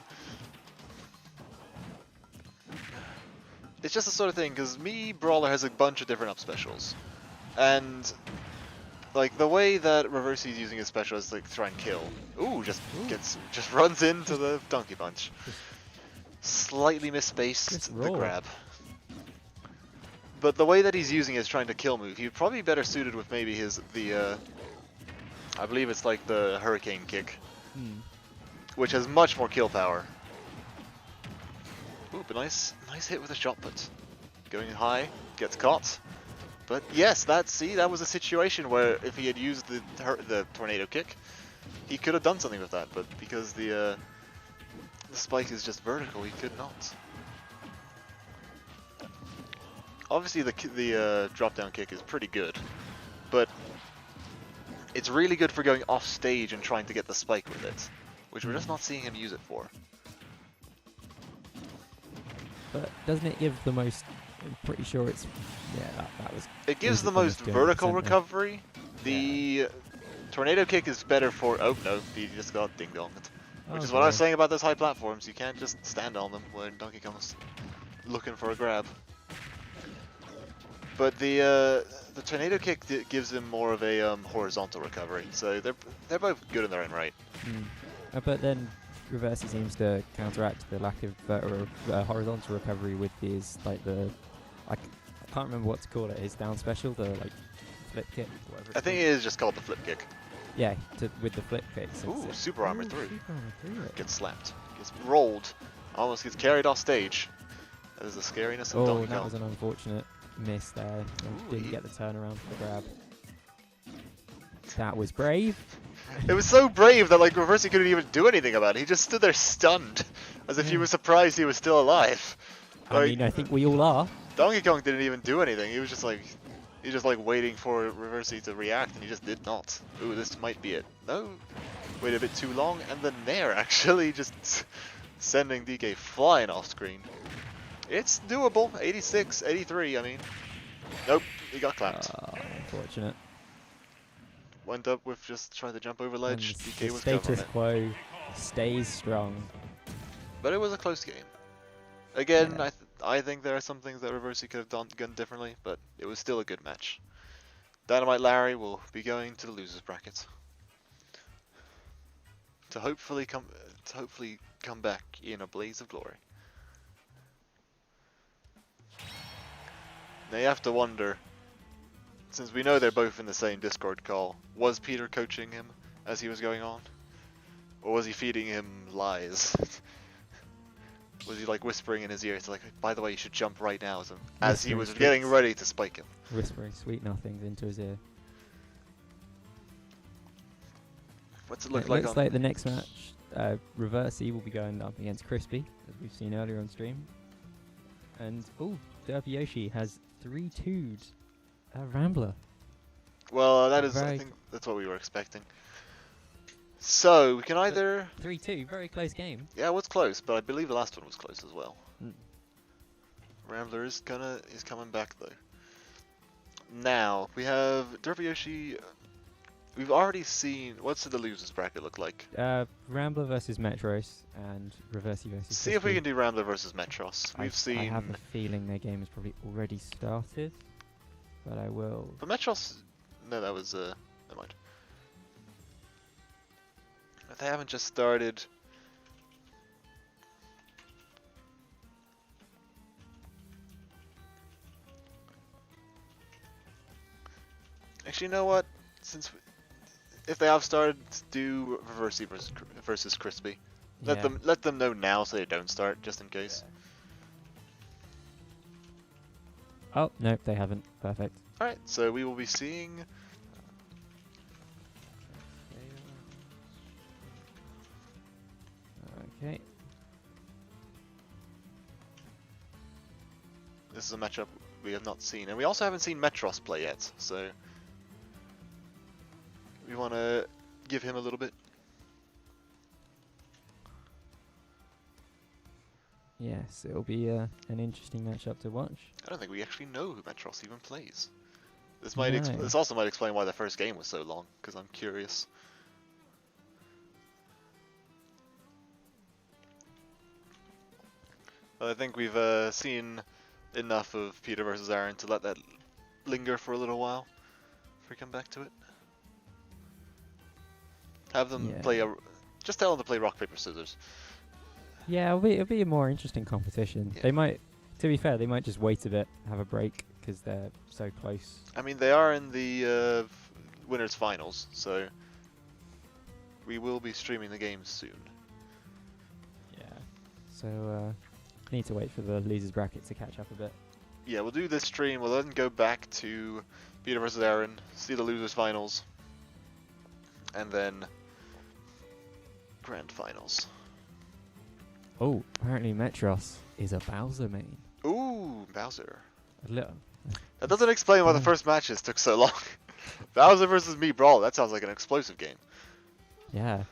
It's just the sort of thing, because Brawler has a bunch of different up specials. And, like, the way that Reversey's using his special is, like, try and kill. Ooh, just runs into the Donkey Punch. Slightly misspaced the grab. But the way that he's using his trying to kill move, he'd probably be better suited with maybe I believe it's like the Hurricane Kick, which has much more kill power. Ooh, but nice hit with a shot put. Going high, gets caught. But yes, that was a situation where if he had used the Tornado Kick, he could have done something with that. But because the spike is just vertical, he could not. Obviously, the drop down kick is pretty good, but it's really good for going off stage and trying to get the spike with it, which we're just not seeing him use it for. But doesn't it give the most? I'm pretty sure it's. Yeah, that was. It gives the most vertical recovery. The tornado kick is better for. Oh no, he just got ding donged. Which is what I was saying about those high platforms. You can't just stand on them when Donkey Kong's looking for a grab. But the tornado kick gives him more of a horizontal recovery, so they're both good in their own right. But then Reversey seems to counteract the lack of horizontal recovery with his I can't remember what to call it. His down special, the like flip kick, whatever. I think it is just called the flip kick. Yeah, with the flip kick. Ooh, super armor through. Super armor through it. Gets slapped. Gets rolled. Almost gets carried off stage. That is the scariness of Donkey Kong. That was an unfortunate miss there. Didn't get the turnaround for the grab. That was brave. It was so brave that like Reversey couldn't even do anything about it. He just stood there stunned, as if he was surprised he was still alive. I mean, I think we all are. Donkey Kong didn't even do anything. He was just like waiting for Reversey to react, and he just did not. Ooh, this might be it. No, wait a bit too long, and then Nair actually just sending DK flying off screen. It's doable. 86, 83. I mean, nope, he got clapped. Unfortunate. Went up with just trying to jump over ledge. And DK the was covering status it. quo stays strong. But it was a close game. Again, Yeah. I think there are some things that Reversey could have done differently, but it was still a good match. Dynamite Larry will be going to the losers bracket to hopefully come back in a blaze of glory. Now you have to wonder, since we know they're both in the same Discord call, was Peter coaching him as he was going on? Or was he feeding him lies? Was he like whispering in his ear? It's like, by the way, you should jump right now, as he Whispering was getting sweets. ready to spike him. Whispering sweet nothings into his ear. What's it look It like looks on? like the next match, Reversi will be going up against Crispy, as we've seen earlier on stream. And, oh, Derby Yoshi has 3-2'd Rambler. Well, that A is, I very think that's what we were expecting. So we can either, 3-2, very close game. yeah, it was close, but I believe the last one was close as well. Mm. Rambler is coming back though. Now we have Derby Yoshi. We've already seen. What's the losers bracket look like? Rambler versus Metros and Reversi versus See if we Crispy. can do Rambler versus Metros. We've seen. I have a feeling their game has probably already started, but I will. But Metros. No, that was never mind. If they haven't just started. Actually, you know what? If they have started, do Reversi versus Crispy. Yeah. Let them know now so they don't start, just in case. Oh no, they haven't. Perfect. All right, so we will be seeing. Okay. This is a matchup we have not seen, and we also haven't seen Metros play yet, so we want to give him a little bit. Yes, it'll be an interesting matchup to watch. I don't think we actually know who Metros even plays. This might No. this also might explain why the first game was so long, because I'm curious. But I think we've seen enough of Peter versus Aaron to let that linger for a little while before we come back to it. Have them Yeah. play just tell them to play rock paper scissors. Yeah, it'll be a more interesting competition. Yeah. They might, to be fair, they might just wait a bit, have a break, because they're so close. I mean, they are in the winners finals, so we will be streaming the games soon. Yeah. So, need to wait for the losers bracket to catch up a bit. Yeah, we'll do this stream. We'll then go back to Peter versus Aaron, see the losers finals, and then grand finals. Oh, apparently Metros is a Bowser main. Ooh, Bowser. A little. That doesn't explain why the first matches took so long. Bowser versus me brawl. That sounds like an explosive game. Yeah.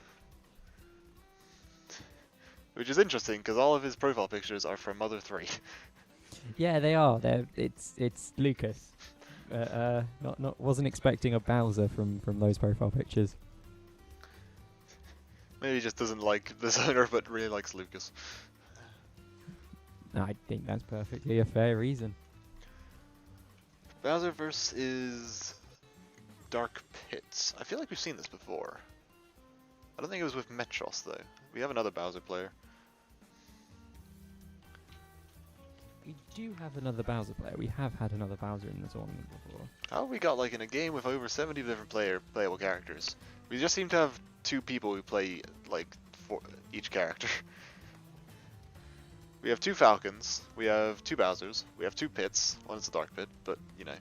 Which is interesting because all of his profile pictures are from Mother 3. Yeah, they are. It's Lucas. Wasn't expecting a Bowser from those profile pictures. Maybe he just doesn't like the designer, but really likes Lucas. I think that's perfectly a fair reason. Bowser versus Dark Pits. I feel like we've seen this before. I don't think it was with Metros though. We have another Bowser player. We do have another Bowser player. We have had another Bowser in the tournament before. How have we got like in a game with over 70 different playable characters? We just seem to have two people who play like for each character. We have two Falcons, we have two Bowsers, we have two Pits. One is a Dark Pit, but you know.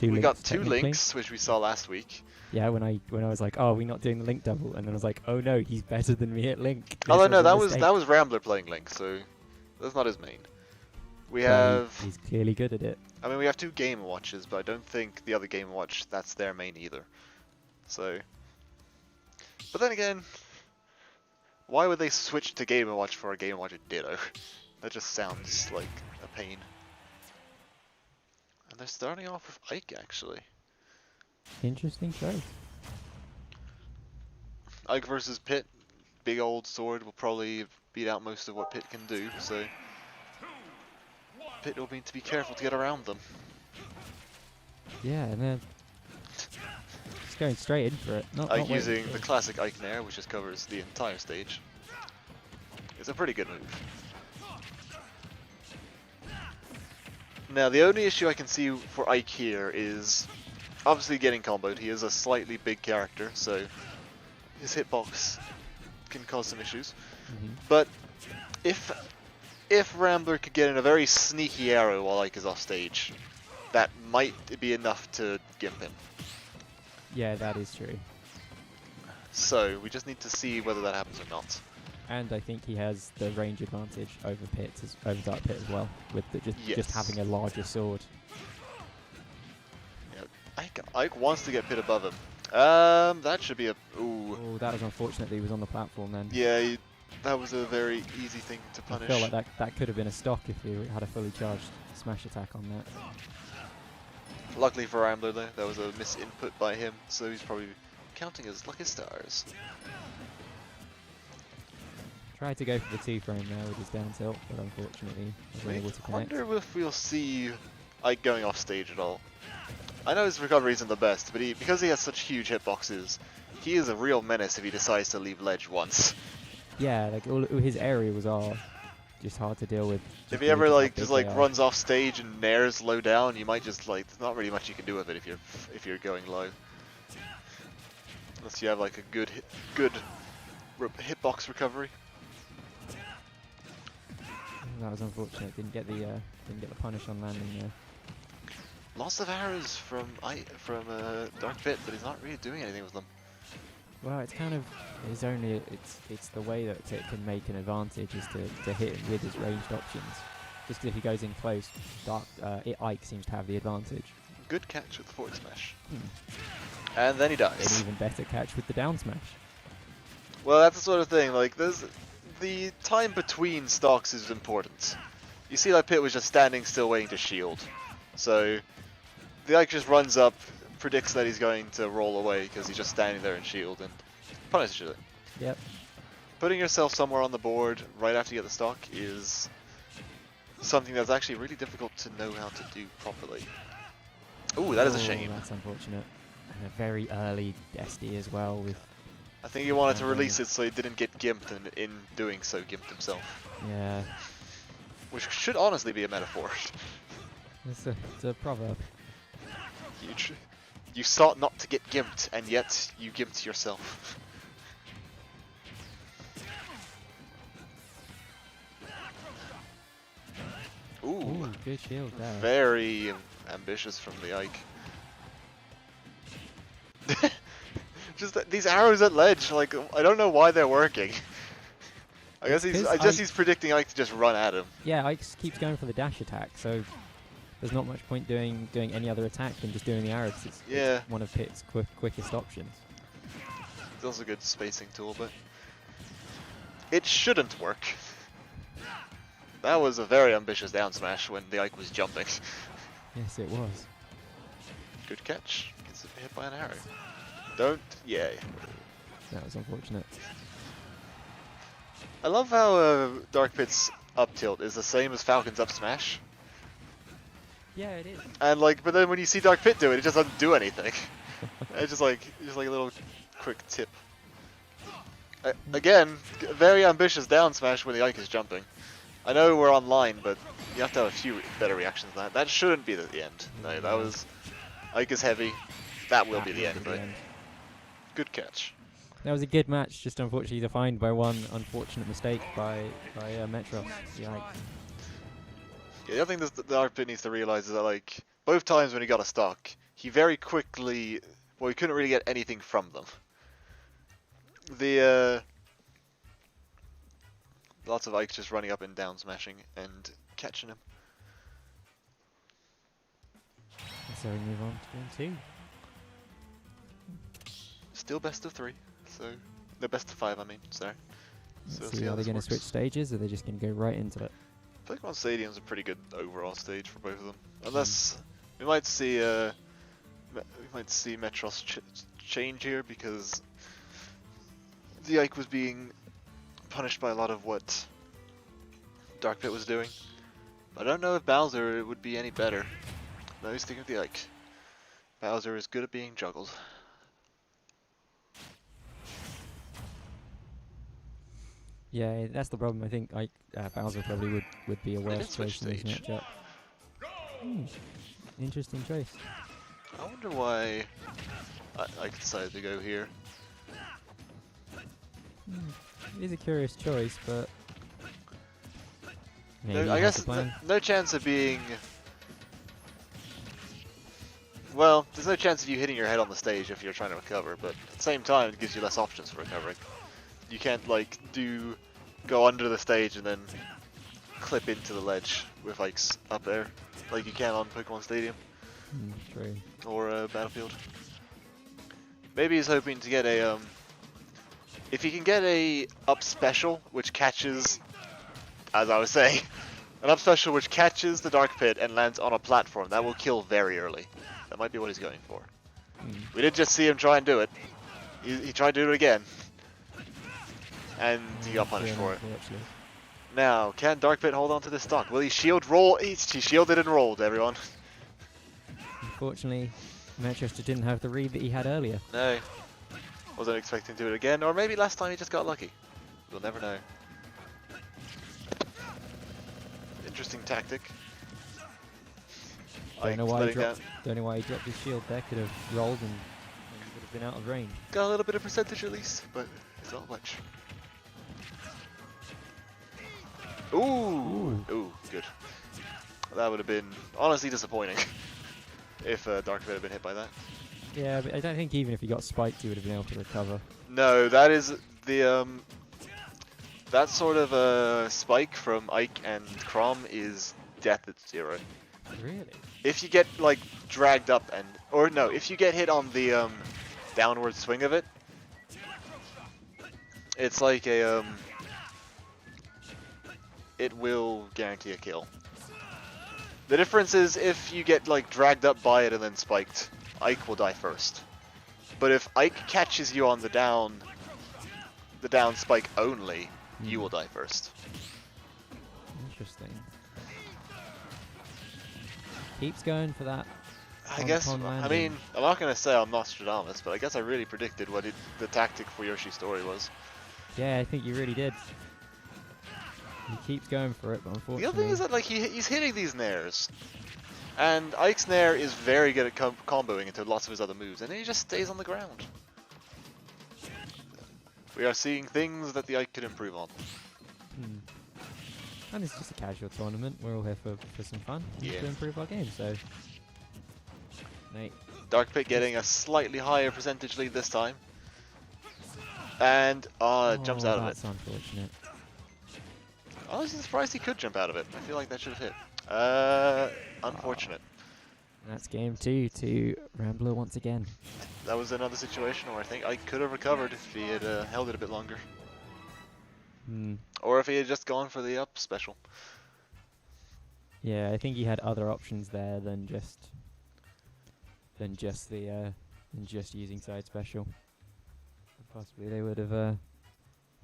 We got two technically. Links, which we saw last week. Yeah, when I was like, oh, we're not doing the Link double, and then I was like, oh no, he's better than me at Link. Although This no, a that mistake. was Rambler playing Link, so that's not his main. We Well, have, he's clearly good at it. I mean, we have two Game Watches, but I don't think the other Game Watch that's their main either. So, but then again, why would they switch to Game & Watch for a Game & Watch Ditto? That just sounds like a pain. And they're starting off with Ike, actually. Interesting choice. Ike versus Pit. Big old sword will probably beat out most of what Pit can do, so Pit will need to be careful to get around them. Yeah, and then just going straight in for it. Not Ike waiting using for the it. classic Ike Nair, which just covers the entire stage. It's a pretty good move. Now, the only issue I can see for Ike here is obviously getting comboed. He is a slightly big character, so his hitbox can cause some issues. But if Rambler could get in a very sneaky arrow while Ike is off stage, that might be enough to gimp him. Yeah, that is true. So we just need to see whether that happens or not. And I think he has the range advantage over over Dark Pit as well, with just having a larger sword. Yeah, Ike wants to get Pit above him. That should be a... Ooh. Oh, that was unfortunate that he was on the platform then. Yeah, that was a very easy thing to I punish. feel like that could have been a stock if he had a fully charged smash attack on that. Luckily for Rambler though, that was a misinput by him, so he's probably counting his lucky stars. Tried to go for the 2-frame there with his down tilt, but unfortunately wasn't able to I connect. wonder if we'll see Ike going off stage at all. I know his recovery isn't the best, but because he has such huge hitboxes, he is a real menace if he decides to leave ledge once. Yeah, like all his aerials are just hard to deal with. If he ever just runs off stage and nairs low down, you might just there's not really much you can do with it if you're going low. Unless you have like a good hitbox recovery. That was unfortunate. Didn't get the punish on landing there. Lots of arrows from Dark Pit, but he's not really doing anything with them. Well, it's kind of it's the way that it can make an advantage is to hit him with his ranged options. Just 'cause if he goes in close, Ike seems to have the advantage. Good catch with the forward smash. And then he dies. An even better catch with the down smash. Well, that's the sort of thing, like, the time between stocks is important. You see that Pit was just standing still waiting to shield. So, the Ike just runs up, predicts that he's going to roll away because he's just standing there and shield, and punishes it. Yep. Putting yourself somewhere on the board right after you get the stock is something that's actually really difficult to know how to do properly. Ooh, that is a shame. That's unfortunate. And a very early SD as well with... I think he wanted to release it so he didn't get gimped, and in doing so gimped himself. Yeah. Which should honestly be a metaphor. It's a proverb. You sought not to get gimped, and yet you gimped yourself. Ooh, good shield there. Very ambitious from the Ike. Just these arrows at ledge, like, I don't know why they're working. I guess he's predicting Ike to just run at him. Yeah, Ike keeps going for the dash attack, so there's not much point doing any other attack than just doing the arrow, 'cause it's one of Pit's quickest options. It's also a good spacing tool, but it shouldn't work. That was a very ambitious down smash when the Ike was jumping. Yes, it was. Good catch. Gets hit by an arrow. Don't. Yeah. That was unfortunate. I love how Dark Pit's up tilt is the same as Falcon's up smash. Yeah, it is. And but then when you see Dark Pit do it, it just doesn't do anything. It's just like a little quick tip. Again, very ambitious down smash when the Ike is jumping. I know we're online, but you have to have a few better reactions than that. That shouldn't be the end. No, that was... Ike is heavy. That will be the end, but... Good catch. That was a good match, just unfortunately defined by one unfortunate mistake by Metros. Yikes. Yeah, the other thing that the Dark Pit needs to realize is that, both times when he got a stock, he very quickly... Well, he couldn't really get anything from them. Lots of Ike just running up and down, smashing and catching him. So we move on to game 2. Still best of 3, so the best of 5. I mean, sorry. So See, are they going to switch stages, or are they just going to go right into it? Pokemon Stadium's a pretty good overall stage for both of them, unless we might see Metros change here because the Ike was being punished by a lot of what Dark Pit was doing. I don't know if Bowser would be any better. No, he's thinking of the Ike. Bowser is good at being juggled. Yeah, that's the problem. I think Bowser probably would be a worse choice in this matchup. Interesting choice. I wonder why I decided to go here. It is a curious choice, but maybe No, he I has guess a plan. no chance of being. Well, there's no chance of you hitting your head on the stage if you're trying to recover, but at the same time, it gives you less options for recovering. You can't like go under the stage and then clip into the ledge with Ike's up there, like you can on Pokemon Stadium True. or Battlefield. Maybe he's hoping to get a if he can get a up special which catches, as I was saying, an up special which catches the Dark Pit and lands on a platform, that will kill very early. That might be what he's going for. We did just see him try and do it. He tried to do it again. And he got punished for it. Now, can Dark Pit hold on to this stock? Will he shield roll? He shielded and rolled, everyone. Unfortunately, Manchester didn't have the read that he had earlier. No. Wasn't expecting to do it again, or maybe last time he just got lucky. We'll never know. Interesting tactic. Don't know why he dropped his shield there. Could have rolled and would have been out of range. Got a little bit of percentage at least, but it's not much. Ooh! Ooh, good. That would have been honestly disappointing if Dark Pit had been hit by that. Yeah, but I don't think even if he got spiked, he would have been able to recover. No, that is the that sort of spike from Ike and Crom is death at 0. Really? If you get like dragged up if you get hit on the downward swing of it, it's like a it will guarantee a kill. The difference is if you get like dragged up by it and then spiked, Ike will die first. But if Ike catches you on the down spike only, you will die first. Interesting. Keeps going for that. I guess, I mean, I'm not going to say I'm Nostradamus, but I guess I really predicted what the tactic for Yoshi's story was. Yeah, I think you really did. He keeps going for it, but unfortunately... The other thing is that like he's hitting these nairs. And Ike's nair is very good at comboing into lots of his other moves, and then he just stays on the ground. We are seeing things that the Ike could improve on. And it's just a casual tournament. We're all here for some fun. Yeah. To improve our game, so... Mate. Dark Pit getting a slightly higher percentage lead this time. And jumps out of it. That's unfortunate. I was surprised he could jump out of it. I feel like that should have hit. Unfortunate. That's game 2 to Rambler once again. That was another situation where I think I could have recovered if he had held it a bit longer. Or if he had just gone for the up special. Yeah, I think he had other options there than just using side special. Possibly they would have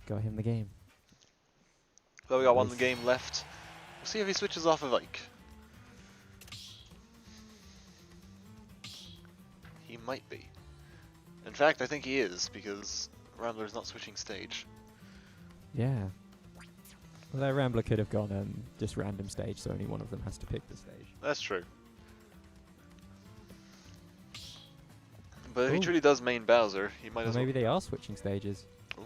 got him the game. So we got one game left. We'll see if he switches off of Ike. He might be. In fact, I think he is, because Rambler's not switching stage. Yeah. Although Rambler could have gone just random stage, so only one of them has to pick the stage. That's true. But if he truly does main Bowser, he might as well... Maybe they are switching stages. Ooh.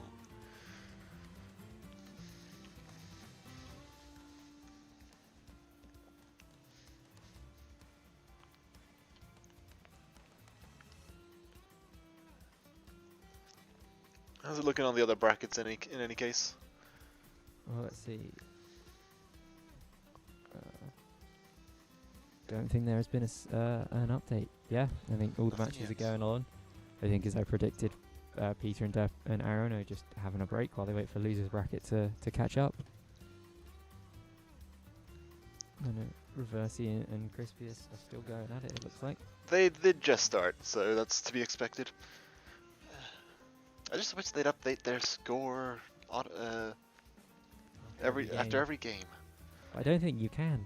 How's it looking on the other brackets in any case? Well, let's see. Don't think there has been an update. Yeah, I think all the matches are going on. I think, as I predicted, Peter and Aaron are just having a break while they wait for losers bracket to catch up. And Reversi and Crispius are still going at it, it looks like. They did just start, so that's to be expected. I just wish they'd update their score after every game. I don't think you can.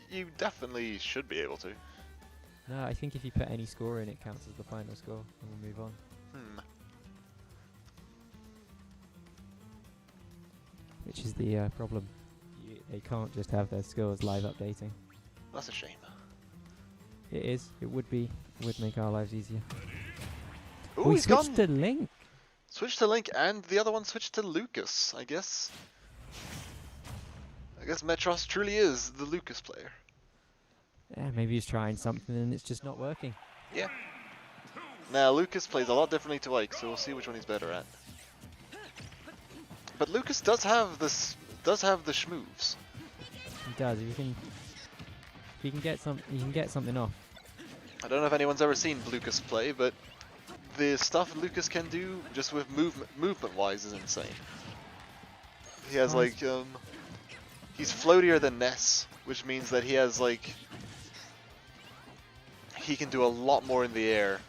You definitely should be able to. No, I think if you put any score in, it counts as the final score, and we'll move on. Which is the problem. They can't just have their scores live updating. That's a shame. It is. It would be. It would make our lives easier. Ooh, We he's gone. switched to Link. Switched to Link, and the other one switched to Lucas, I guess. I guess Metros truly is the Lucas player. Yeah, maybe he's trying something and it's just not working. Yeah. Now, Lucas plays a lot differently to Ike, so we'll see which one he's better at. But Lucas does have this, the schmoves. He does. If he can get something off. I don't know if anyone's ever seen Lucas play, but the stuff Lucas can do just with movement-wise is insane. He has Nice. like he's floatier than Ness, which means that he has like he can do a lot more in the air,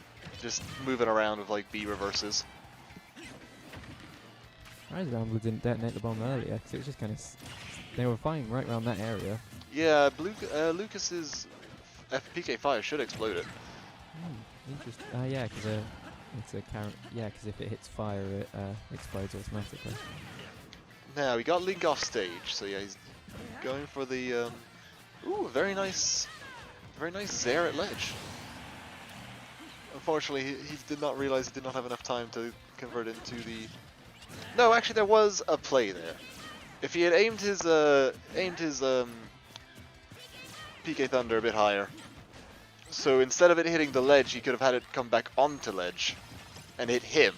just moving around with like B reverses. Surprised Rambler didn't detonate the bomb earlier, because it was just kind of they were fighting right around that area. Yeah, Lucas's PK fire should explode it. Interesting. Yeah, because it's a current. Yeah, because if it hits fire, it explodes automatically. Now we got Link off stage, so yeah, he's going for the ooh, very nice Zair at ledge. Unfortunately, he did not realize he did not have enough time to convert into the. No, actually, there was a play there. If he had aimed his PK Thunder a bit higher, so instead of it hitting the ledge, he could have had it come back onto ledge and hit him.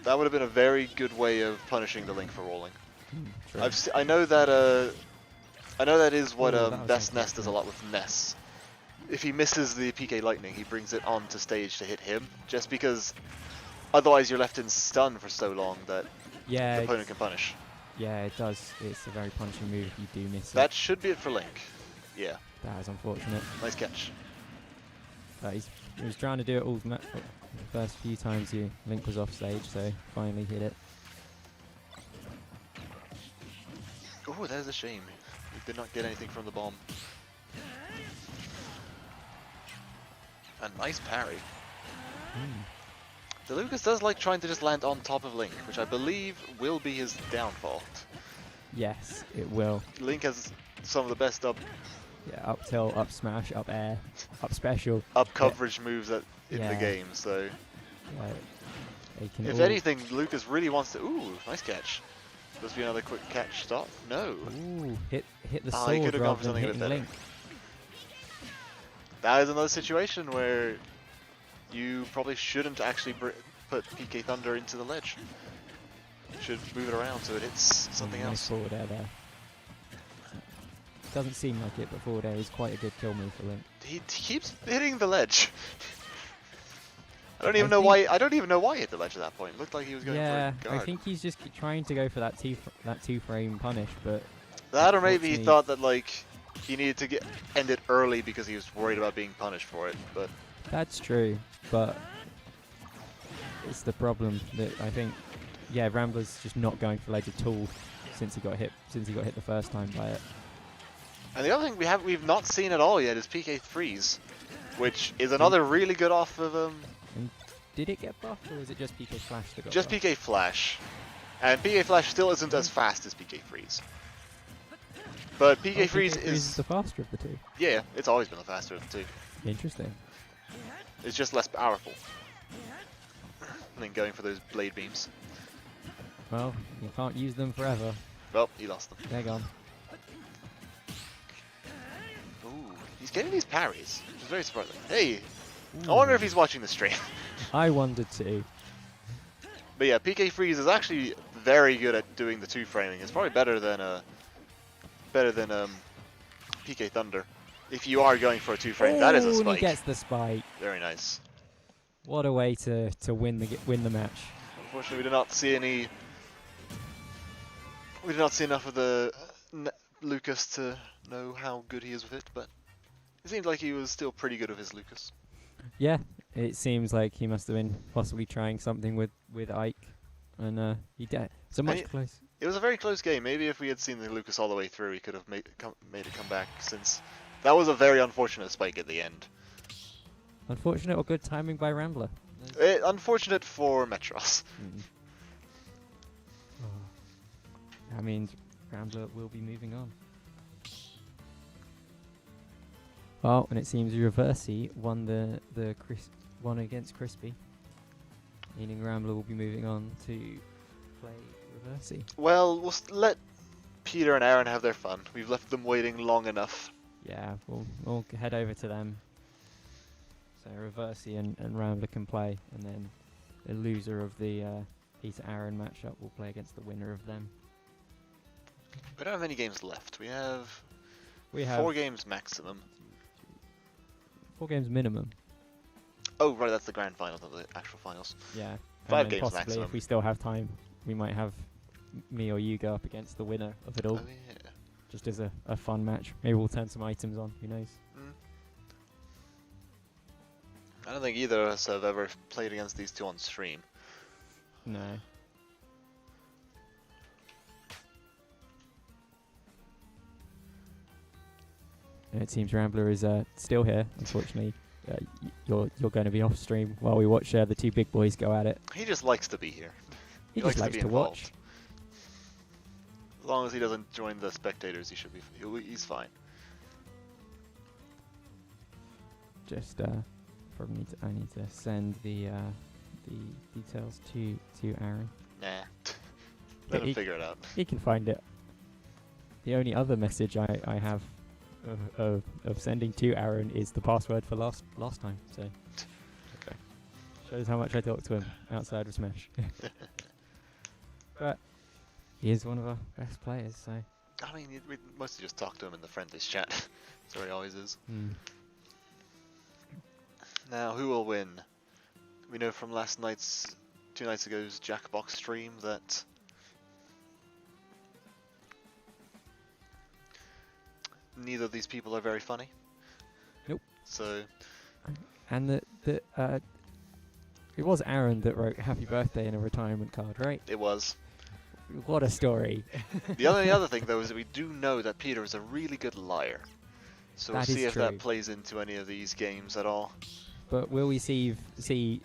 That would have been a very good way of punishing the Link for rolling. True. I know that is what Ooh, that was Best Ness unfortunate. does a lot with Ness. If he misses the PK Lightning, he brings it onto stage to hit him, just because otherwise you're left in stun for so long that Yeah, the opponent can punish. yeah, it does. It's a very punishing move if you do miss That it. should be it for Link. Yeah, That is unfortunate. nice catch. But he was trying to do it all the first few times Link was off stage, so finally hit it. Oh, that is a shame. We did not get anything from the bomb. A nice parry. The Lucas does like trying to just land on top of Link, which I believe will be his downfall. Yes, it will. Link has some of the best up Yeah, up tilt, up smash, up air, up special. coverage moves in the Yeah. game, so Yeah, they can if all- anything, Lucas really wants to. Ooh, nice catch. Supposed to be another quick catch stop? No. Ooh, hit the Ah, he sword could've gone rather for than something a bit hitting better. Link. That is another situation where you probably shouldn't actually put PK Thunder into the ledge. Should move it around so it hits something Nice else. forward air there. Doesn't seem like it, but forward air is quite a good kill move for Link. He keeps hitting the ledge. I don't I even know think- why. I don't even know why he hit the ledge at that point. It looked like he was going Yeah, for a guard. I think he's just trying to go for that two frame punish, but That, or maybe he unfortunately- thought that like he needed to end it early because he was worried about being punished for it. But that's true. But it's the problem that I think, yeah, Rambler's just not going for ledge at all since he got hit the first time by it. and the other thing we've not seen at all yet is PK Freeze, which is another really good off of Did it get buffed, or was it just PK Flash that got just buffed? PK Flash, and PK Flash still isn't as fast as PK Freeze. But PK Oh, Freeze Freeze is the faster of the two. yeah, it's always been the faster of the two. Interesting. It's just less powerful than going for those blade beams. Well, you can't use them forever. Well, he lost them. They're gone. Ooh, he's getting these parries, which is very surprising. Hey, I wonder if he's watching the stream. I wondered too. But yeah, PK Freeze is actually very good at doing the two framing. It's probably better than PK Thunder. If you are going for a two frame, that is a Ooh, and spike. he gets the spike. Very nice. What a way to win the match. Unfortunately, we did not see any. We did not see enough of the Lucas to know how good he is with it, but it seemed like he was still pretty good with his Lucas. Yeah, it seems like he must have been possibly trying something with Ike, and he did. So much close. It was a very close game. Maybe if we had seen the Lucas all the way through, he could have made it come back. Since that was a very unfortunate spike at the end. Unfortunate or good timing by Rambler. Unfortunate for Metros. Oh. That means Rambler will be moving on. Well, and it seems Reversi won won against Crispy. Meaning Rambler will be moving on to play Reversey. Well, let Peter and Aaron have their fun. We've left them waiting long enough. Yeah, we'll head over to them. So Reversey and Rambler can play, and then the loser of the Peter-Aaron matchup will play against the winner of them. We don't have any games left. We have 4 games maximum. 4 games minimum. Oh, right, that's the grand finals, not the actual finals. Yeah. 5 and then games possibly, maximum. if we still have time, we might have me or you go up against the winner of it all. Oh, yeah. Just as a fun match. Maybe we'll turn some items on, who knows. I don't think either of us have ever played against these two on stream. No. And it seems Rambler is still here, unfortunately. You're going to be off stream while we watch the 2 big boys go at it. He just likes to be here. He just likes be to involved. watch. As long as he doesn't join the spectators, he should be. He's fine. Just probably I need to send the details to Aaron. Nah. Let him he- figure it out. He can find it. The only other message I have of sending to Aaron is the password for last time. So okay. Shows how much I talk to him outside of Smash. But he is one of our best players, so. I mean, we mostly just talk to him in the friendlies chat. That's where he always is. Now, who will win? We know from last night's, 2 nights ago's Jackbox stream that neither of these people are very funny. Nope. So, And it was Aaron that wrote "Happy Birthday" in a retirement card, right? it was. What a story! The other thing though is that we do know that Peter is a really good liar. So we'll That is see if true. that plays into any of these games at all. But will we see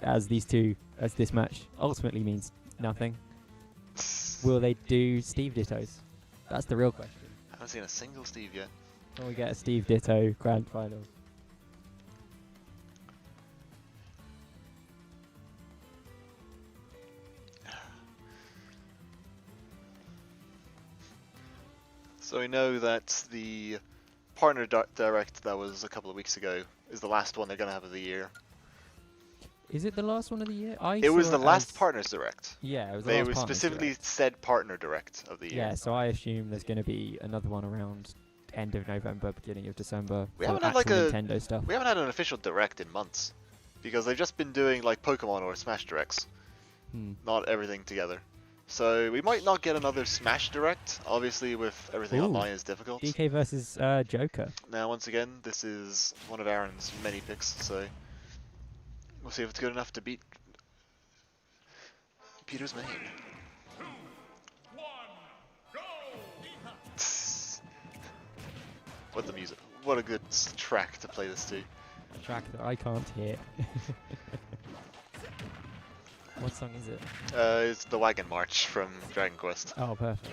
as this match ultimately means nothing? Will they do Steve Dittos? That's the real question. I haven't seen a single Steve yet. Will we get a Steve Ditto grand final? So we know that the partner direct that was a couple of weeks ago is the last one they're going to have of the year. Is it the last one of the year? It was saw the last as- partners direct. Yeah, it was the They last were Partners specifically Direct. said partner direct of the year. Yeah, so I assume there's going to be another one around end of November, beginning of December. We for haven't had, like, actual a- Nintendo stuff. We haven't had an official direct in months because they've just been doing like Pokemon or Smash directs, not everything together. So we might not get another Smash direct. Obviously, with everything Ooh. online is difficult. DK versus Joker. Now, once again, this is one of Aaron's many picks, so we'll see if it's good enough to beat Peter's main. 2, 1, go! What the music? What a good track to play this to. A track that I can't hear. What song is it? It's the Wagon March from Dragon Quest. Oh, perfect.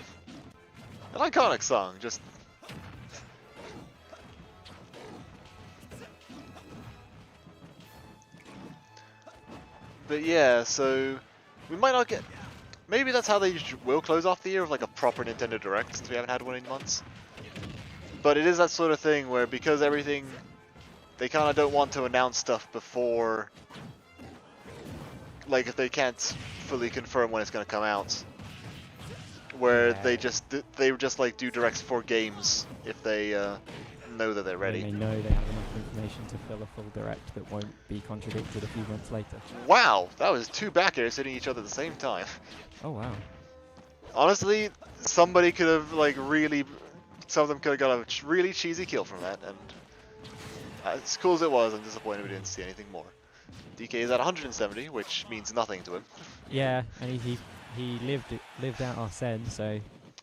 An iconic song, just. But yeah, so we might not get. Maybe that's how they will close off the year with like a proper Nintendo Direct, since we haven't had one in months. But it is that sort of thing where because everything, they kind of don't want to announce stuff before, like if they can't fully confirm when it's going to come out. Where Yeah. they just like do directs for games if they know that they're When ready. they know they have enough information to fill a full direct that won't be contradicted a few months later. Wow, that was 2 back airs hitting each other at the same time. Oh wow. Honestly, somebody could have like really, some of them could have got a really cheesy kill from that, and as cool as it was, I'm disappointed we didn't see anything more. DK is at 170, which means nothing to him. Yeah, and he lived out Arsene, so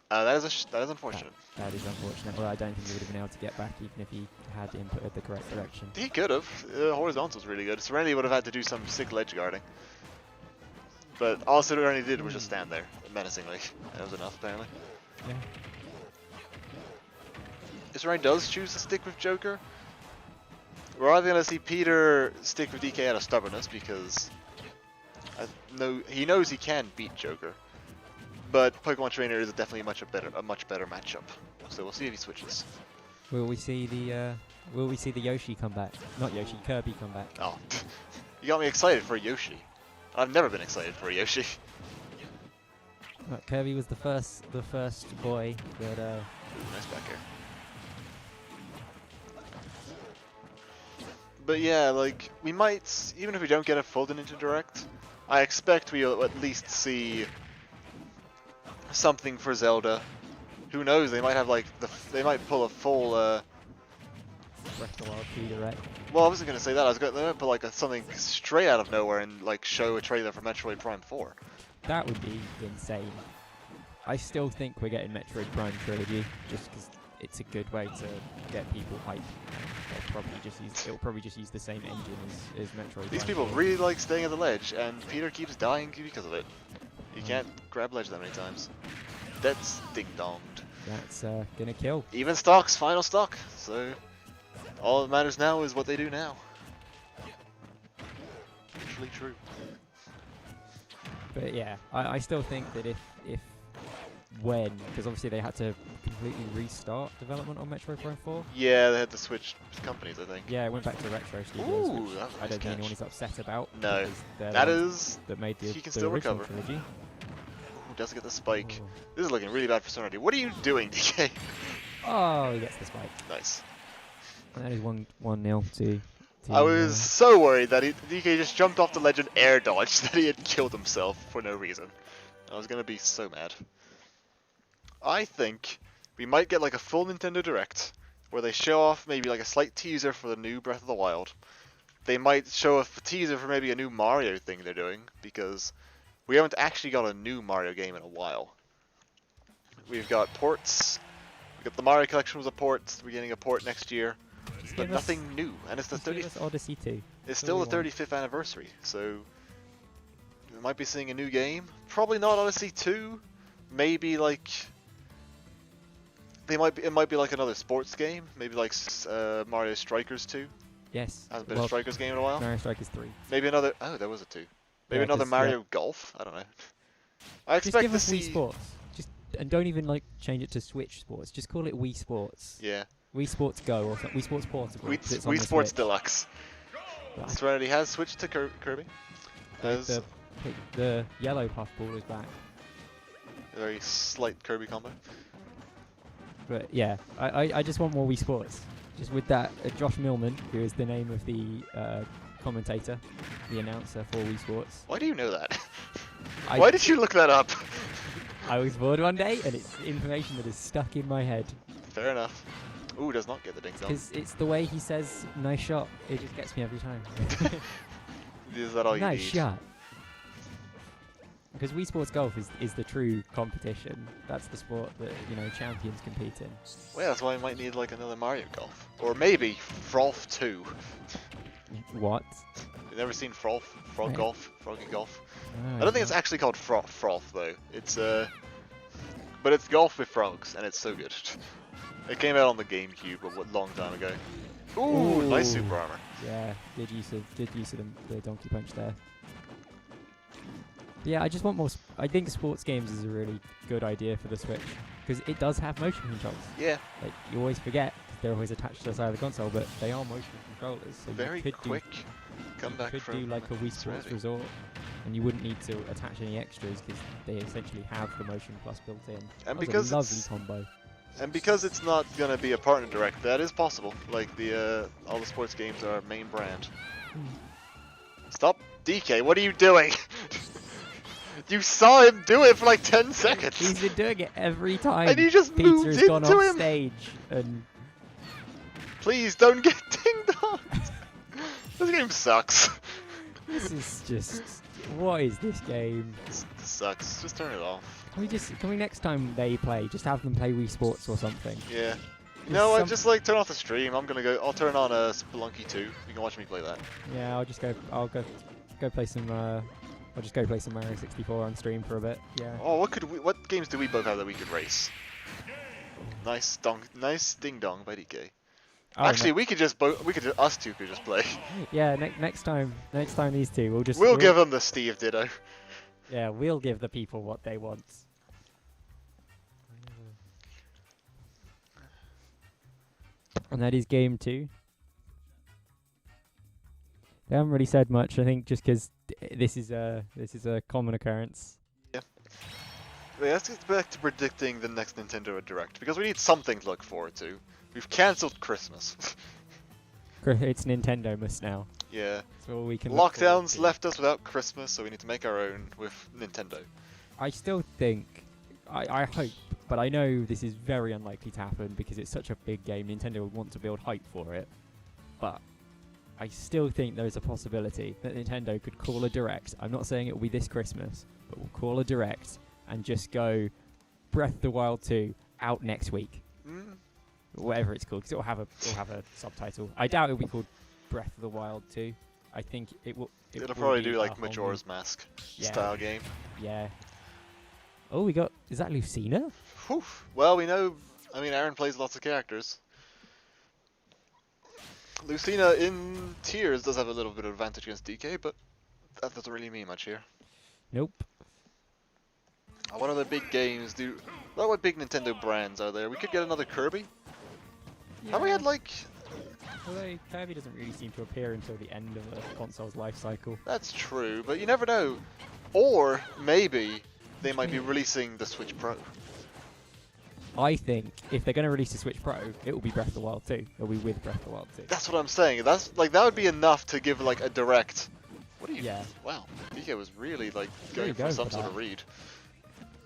That is unfortunate. that is unfortunate. Well, I don't think he would have been able to get back even if he had inputted the correct direction. He could have. Horizontal's really good. Serenity would have had to do some sick ledge guarding. But all Serenity did was just stand there, menacingly. That was enough, apparently. Yeah. If Serenity does choose to stick with Joker, we're either going to see Peter stick with DK out of stubbornness, because No, he knows he can beat Joker, but Pokemon Trainer is definitely a much better matchup. So we'll see if he switches. Will we see the Yoshi come back? Not Yoshi, Kirby come back. Oh, you got me excited for a Yoshi. I've never been excited for a Yoshi. Look, Kirby was the first boy that Nice back air. But yeah, like, we might, even if we don't get a full Ninja Direct, I expect we'll at least see something for Zelda. Who knows, they might have like, they might pull a full, Breath of the Wild 2 Direct. well, I wasn't going to say that, they might put like something straight out of nowhere and like show a trailer for Metroid Prime 4. That would be insane. I still think we're getting Metroid Prime Trilogy, just because it's a good way to get people hyped. It'll probably just use the same engine as Metroid. These Prime people 4. really like staying at the ledge, and Peter keeps dying because of it. You can't grab ledge that many times. That's ding-donged. That's gonna kill. Even stock's final stock, so all that matters now is what they do now. Literally true. But yeah, I still think that when, because obviously they had to completely restart development on Metroid Prime 4. Yeah, they had to switch companies, I think. Yeah, it went back to Retro Studios, Ooh, which that was a I nice don't think catch. anyone is upset about. No, because they're the that ones is... that made the, he can the still original recover. trilogy. Ooh, doesn't get the spike. Ooh. This is looking really bad for Soton. What are you doing, DK? Oh, he gets the spike. Nice. And that is 1-0 to I was so worried that DK just jumped off the ledge and air dodged that he had killed himself for no reason. I was gonna be so mad. I think we might get like a full Nintendo Direct where they show off maybe like a slight teaser for the new Breath of the Wild. They might show a teaser for maybe a new Mario thing they're doing, because we haven't actually got a new Mario game in a while. We've got ports. We've got the Mario Collection was a port. We're getting a port next year. But nothing new, and it's the 30th. Odyssey 2. It's still the 35th anniversary, so we might be seeing a new game. Probably not Odyssey 2. Maybe like it might be like another sports game. Maybe like Mario Strikers 2. Yes. Hasn't been a Strikers game in a while. Mario Strikers 3. Maybe another. Oh, there was a 2. Maybe Yeah, another 'cause, Mario Golf. I don't know. I Just expect give to us see. Wii Sports. And don't even like change it to Switch Sports. Just call it Wii Sports. Yeah. Wii Sports Go or something. Wii Sports Portable. 'cause it's on Wii the Sports Switch. Deluxe. But Serenity has switched to Kirby. There's a the yellow puffball is back. very slight Kirby combo. But yeah, I just want more Wii Sports. Just with that, Josh Millman, who is the name of the commentator, the announcer for Wii Sports. Why do you know that? I- Why did you look that up? I was bored one day, and it's information that is stuck in my head. Fair enough. Ooh, does not get the ding dong. Because it's the way he says "nice shot." It just gets me every time. Is that all you Nice need? shot. Because Wii Sports Golf is the true competition. That's the sport that champions compete in. Well, that's why we might need like another Mario Golf. Or maybe Frolf 2. What? You've never seen Frolf? Frog Right. Golf? Froggy Golf? Oh, I don't think it's actually called Frolf though. It's but it's golf with frogs, and it's so good. It came out on the GameCube a long time ago. Ooh, nice Ooh. super armor. Yeah, good use of the donkey punch there. But yeah, I just want more. I think sports games is a really good idea for the Switch because it does have motion controls. Yeah, Like you always forget 'cause they're always attached to the side of the console, but they are motion controllers. So very you could quick comeback could from do like a Wii Sports Serenity. Resort, and you wouldn't need to attach any extras because they essentially have the motion plus built in. And That was because a lovely it's combo. and because it's not gonna be a partner direct, that is possible. Like the all the sports games are our main brand. Stop, DK! What are you doing? You saw him do it for like 10 seconds. He's been doing it every time. And he just Peter moved has gone into off him. stage, and Please don't get dinged on. This game sucks. this is just. What is this game? This sucks. Just turn it off. Can we next time they play, just have them play Wii Sports or something? Yeah. You Just know what? some- Just like turn off the stream. I'll turn on Spelunky 2. You can watch me play that. Yeah, I'll go play some. I'll just go play some Mario 64 on stream for a bit. Yeah. Oh, what games do we both have that we could race? Nice ding dong by DK. Oh, Actually, we could just us two could just play. yeah. Next time these two, We'll give them the Steve Ditto. Yeah, we'll give the people what they want. And that is game 2. They haven't really said much, I think, just because this is a common occurrence. Yeah. Wait, let's get back to predicting the next Nintendo Direct, because we need something to look forward to. We've cancelled Christmas. It's Nintendo-mas now. Yeah. That's all we can. look forward Lockdowns to. left us without Christmas, so we need to make our own with Nintendo. I still think, I hope, but I know this is very unlikely to happen because it's such a big game. Nintendo would want to build hype for it, but I still think there is a possibility that Nintendo could call a Direct. I'm not saying it will be this Christmas, but we'll call a Direct and just go Breath of the Wild 2 out next week. Whatever it's called, because it'll have a subtitle. I doubt it'll be called Breath of the Wild 2. I think it will. It'll will probably be do a like whole Majora's Mask Yeah. style game. Yeah. Oh, we got. Is that Lucina? Whew. Well, we know. I mean, Aaron plays lots of characters. Lucina in Tears does have a little bit of advantage against DK, but that doesn't really mean much here. Nope. What other big games do? What big Nintendo brands are there? We could get another Kirby. Have we had like? Although Kirby doesn't really seem to appear until the end of the console's life cycle. That's true, but you never know. Or maybe they might be releasing the Switch Pro. I think if they're going to release the Switch Pro, it will be Breath of the Wild 2. It'll be with Breath of the Wild 2. That's what I'm saying. That's like that would be enough to give like a direct. What do you? Yeah. Wow, DK was really like There going you for go some for sort that. of read.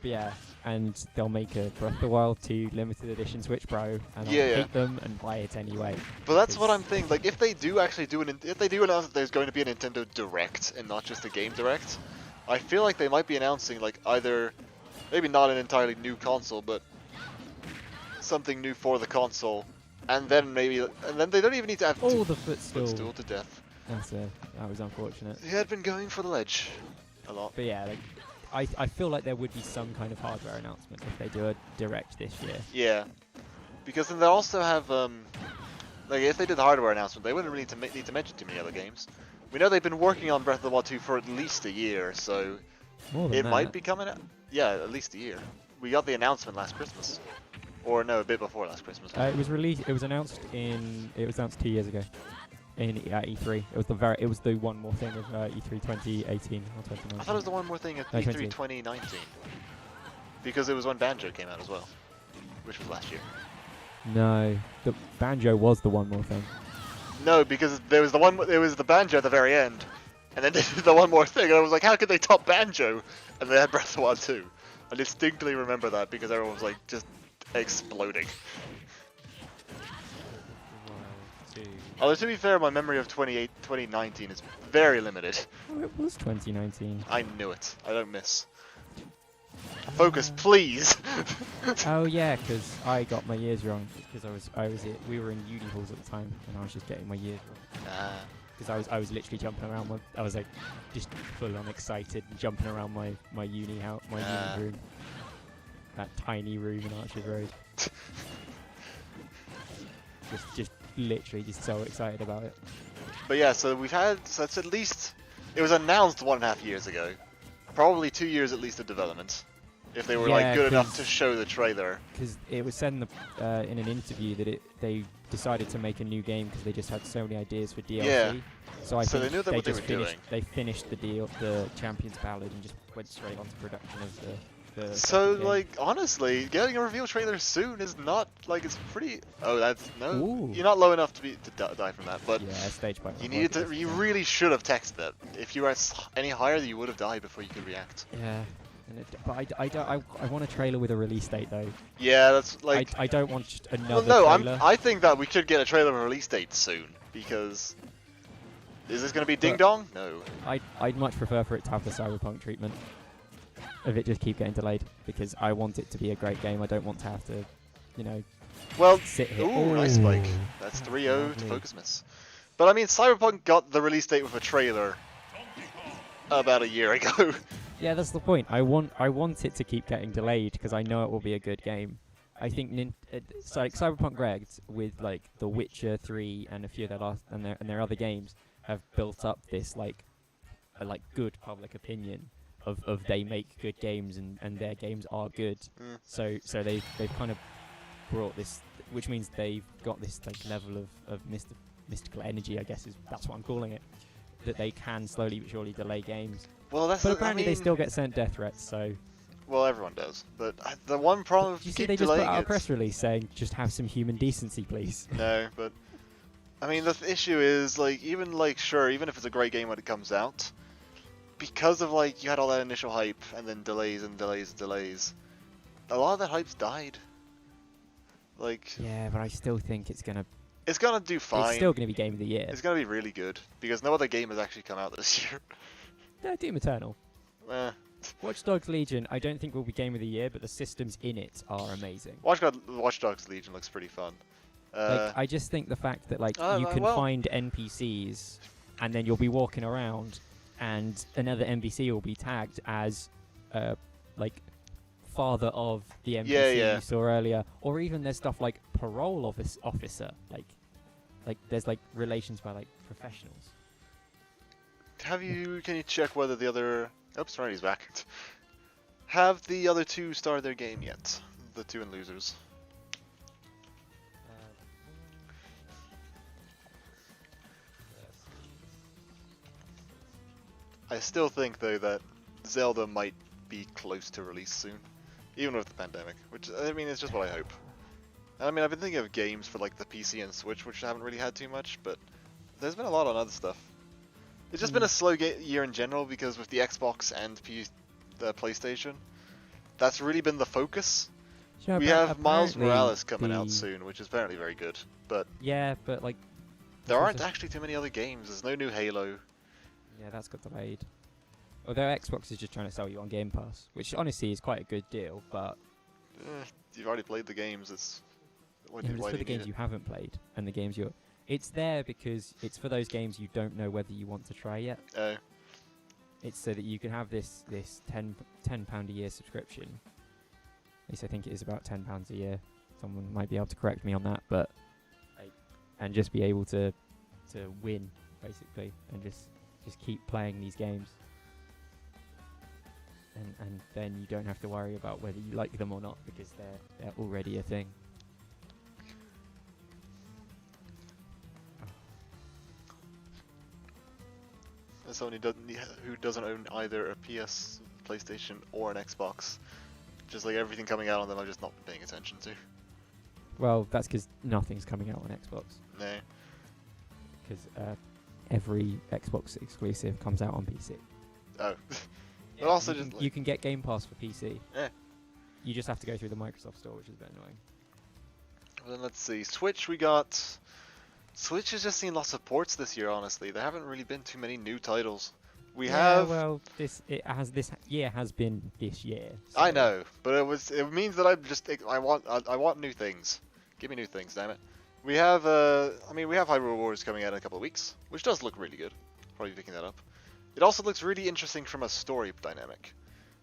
But yeah, and they'll make a Breath of the Wild 2 limited edition Switch Pro, and I'll Yeah. hate them and buy it anyway. But that's what because- I'm thinking. Like if they do actually do if they do announce that there's going to be a Nintendo Direct and not just a game Direct, I feel like they might be announcing like either maybe not an entirely new console, but something new for the console, and then they don't even need to have Oh, the footstool. footstool to death. That was unfortunate. He had been going for the ledge a lot. But yeah, like I feel like there would be some kind of hardware announcement if they do a Direct this year. Yeah, because then they also have like if they did the hardware announcement, they wouldn't really need to mention too many other games. We know they've been working on Breath of the Wild 2 for at least a year, so More than it that. might be coming out. Yeah, at least a year. We got the announcement last Christmas, or no, a bit before last Christmas. It was released. It was announced 2 years ago, in E3. It was the one more thing of E3 2018 or 2019. I thought it was the one more thing at No, E3 2019, because it was when Banjo came out as well, which was last year. No, the Banjo was the one more thing. No, because there was the Banjo at the very end, and then they did the one more thing, and I was like, how could they top Banjo? And they had Breath of the Wild 2. I distinctly remember that because everyone was like just exploding. Although to be fair, my memory of 2019 is very limited. Oh, it was 2019. I knew it. I don't miss. Focus, please. Oh yeah, because I got my years wrong. Because we were in uni halls at the time, and I was just getting my years wrong. Because I was literally jumping around. I was like just full on excited and jumping around my uni uni room. That tiny room in Archers Road. just literally just so excited about it. But yeah, so that's at least, it was announced 1.5 years ago. Probably 2 years at least of development. If they were Yeah, like good enough 'cause- to show the trailer. Because it was said in an interview that they decided to make a new game because they just had so many ideas for DLC. Yeah. So I So think they knew that what they just were finished. doing. They finished the Champions Ballad and just went straight on to production of the. So second game. like honestly, getting a reveal trailer soon is not like it's pretty. Oh, that's no. Ooh. You're not low enough to die from that, but Yeah, stage by. you needed to. You really should have texted that. If you were any higher, you would have died before you could react. Yeah. But I want a trailer with a release date though. Yeah, that's like. I don't want just another Well, no, trailer. I think that we should get a trailer with a release date soon because. Is this going to be Ding But- Dong? No. I'd much prefer for it to have the Cyberpunk treatment. Of it just keep getting delayed because I want it to be a great game. I don't want to have to, Well, sit here. ooh, nice spike. Ooh. That's 3-0 to Lovely. focus miss. But I mean, Cyberpunk got the release date with a trailer about a year ago. Yeah, that's the point. I want it to keep getting delayed because I know it will be a good game. I think so like Cyberpunk Regged with like The Witcher 3 and a few of their other games have built up this like good public opinion of they make good games and their games are good. So they've kind of brought this, which means they've got this like level of mystical energy, I guess that's what I'm calling it, that they can slowly but surely delay games. Well, that's. But apparently they still get sent death threats. So. Well, everyone does. But the one problem. Do you see they just put out a press release saying just have some human decency, please? No, but I mean the issue is like even if it's a great game when it comes out, because of like you had all that initial hype and then delays and delays and delays, a lot of that hype's died. Like. Yeah, but I still think it's gonna do fine. It's still gonna be Game of the Year. It's gonna be really good because no other game has actually come out this year. Yeah, Doom Eternal. Watch Dogs Legion, I don't think will be Game of the Year, but the systems in it are amazing. Watch Dogs Legion looks pretty fun. I just think the fact that you can find NPCs, and then you'll be walking around, and another NPC will be tagged as, father of the NPC you saw earlier, or even there's stuff like parole officer, like there's relations by professionals. Can you check whether the other... Oops, sorry, he's back. Have the other two started their game yet? The two and losers. I still think, though, that Zelda might be close to release soon. Even with the pandemic. Which, I mean, it's just what I hope. I mean, I've been thinking of games for, the PC and Switch, which I haven't really had too much, but there's been a lot on other stuff. It's just been a slow year in general because with the Xbox and the PlayStation, that's really been the focus. You know, we have Miles Morales coming out soon, which is apparently very good. But yeah, but there aren't actually too many other games. There's no new Halo. Yeah, that's got delayed. Although Xbox is just trying to sell you on Game Pass, which honestly is quite a good deal, but you've already played the games. It's for the games you haven't played and the games you're. It's there because it's for those games you don't know whether you want to try yet. Oh. It's so that you can have this £10 a year subscription. At least I think it is about £10 a year. Someone might be able to correct me on that, but and just be able to win basically, and just keep playing these games. And then you don't have to worry about whether you like them or not because they're already a thing. As someone who doesn't own either a PS, PlayStation, or an Xbox, just everything coming out on them, I've just not been paying attention to. Well, that's because nothing's coming out on Xbox. No. Because every Xbox exclusive comes out on PC. Oh. But also you can get Game Pass for PC. Yeah. You just have to go through the Microsoft Store, which is a bit annoying. Well, then let's see. Switch has just seen lots of ports this year, honestly. There haven't really been too many new titles. Well, this year has been this year. So. I know, but it means that I want new things. Give me new things, damn it. We have Hyrule Warriors coming out in a couple of weeks, which does look really good. Probably picking that up. It also looks really interesting from a story dynamic.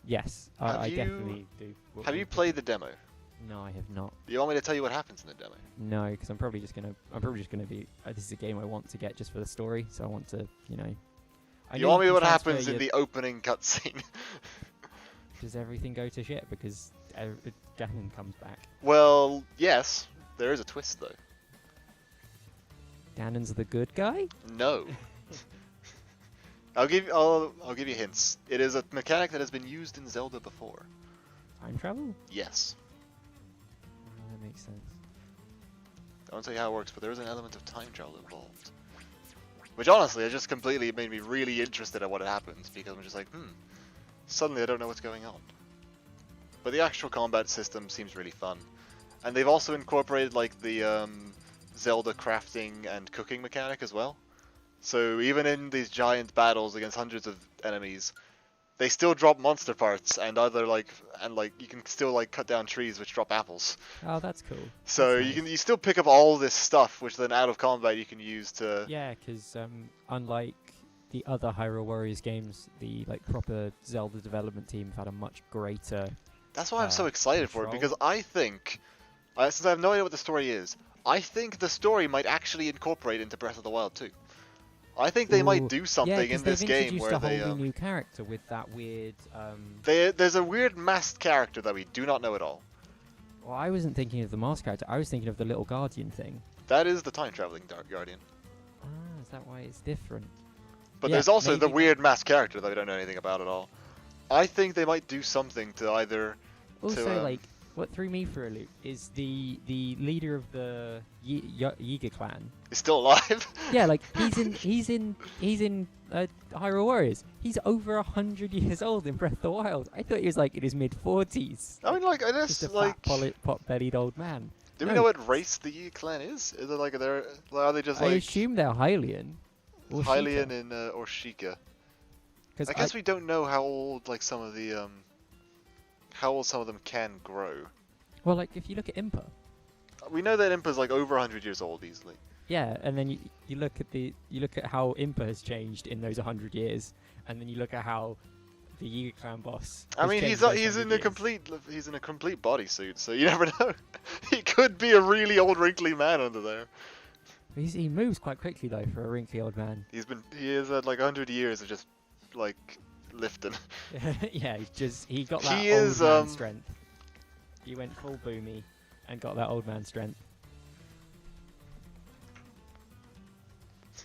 Yes, I definitely do. Have you played the demo? No, I have not. Do you want me to tell you what happens in the demo? No, because I'm probably just gonna be. This is a game I want to get just for the story, so I want to, You want me what happens in the opening cutscene? Does everything go to shit because Ganon comes back? Well, yes. There is a twist though. Ganon's the good guy? No. I'll give you hints. It is a mechanic that has been used in Zelda before. Time travel? Yes. That makes sense. I won't tell you how it works, but there is an element of time travel involved. Which honestly, it just completely made me really interested in what happens, because I'm just like, suddenly I don't know what's going on. But the actual combat system seems really fun. And they've also incorporated the Zelda crafting and cooking mechanic as well. So even in these giant battles against hundreds of enemies, they still drop monster parts, and you can still cut down trees which drop apples. Oh, that's cool. So that's nice. you still pick up all this stuff, which then out of combat you can use to. Yeah, because unlike the other Hyrule Warriors games, the proper Zelda development team have had a much greater. That's why I'm so excited for it, because I think Since I have no idea what the story is, I think the story might actually incorporate into Breath of the Wild too. I think they might Ooh. do Yeah, something 'cause in this they've game introduced where a they whole new character with that weird. there's a weird masked character that we do not know at all. Well, I wasn't thinking of the mask character. I was thinking of the little guardian thing. That is the time traveling Guardian. Ah, is that why it's different? But Yeah, there's also the maybe weird masked character that we don't know anything about at all. I think they might do something to either. Also, like, what threw me for a loop is the leader of the Yiga clan. He's still alive. Yeah, like he's in Hyrule Warriors. He's over 100 years old in Breath of the Wild. I thought he was like in his mid-40s. I mean, like, I Just guess, a like, fat, pot-bellied old man. do we No, know what race the Yi clan is? Is it like are they just I like assume they're Hylian. Or Hylian and or Sheikah? Because I guess we don't know how old like some of the how old some of them can grow. well, like if you look at Impa, We know that Impa's like over 100 years old easily. yeah, and then you look at how Impa has changed in those 100 years, and then you look at how the Yiga clan boss. I has mean, changed those he's 100 in a years. he's in a complete bodysuit, so you never know. He could be a really old wrinkly man under there. He moves quite quickly though for a wrinkly old man. He is at like 100 years of just like lifting. Yeah, he got that He old is, man strength. He went full boomy and got that old man strength.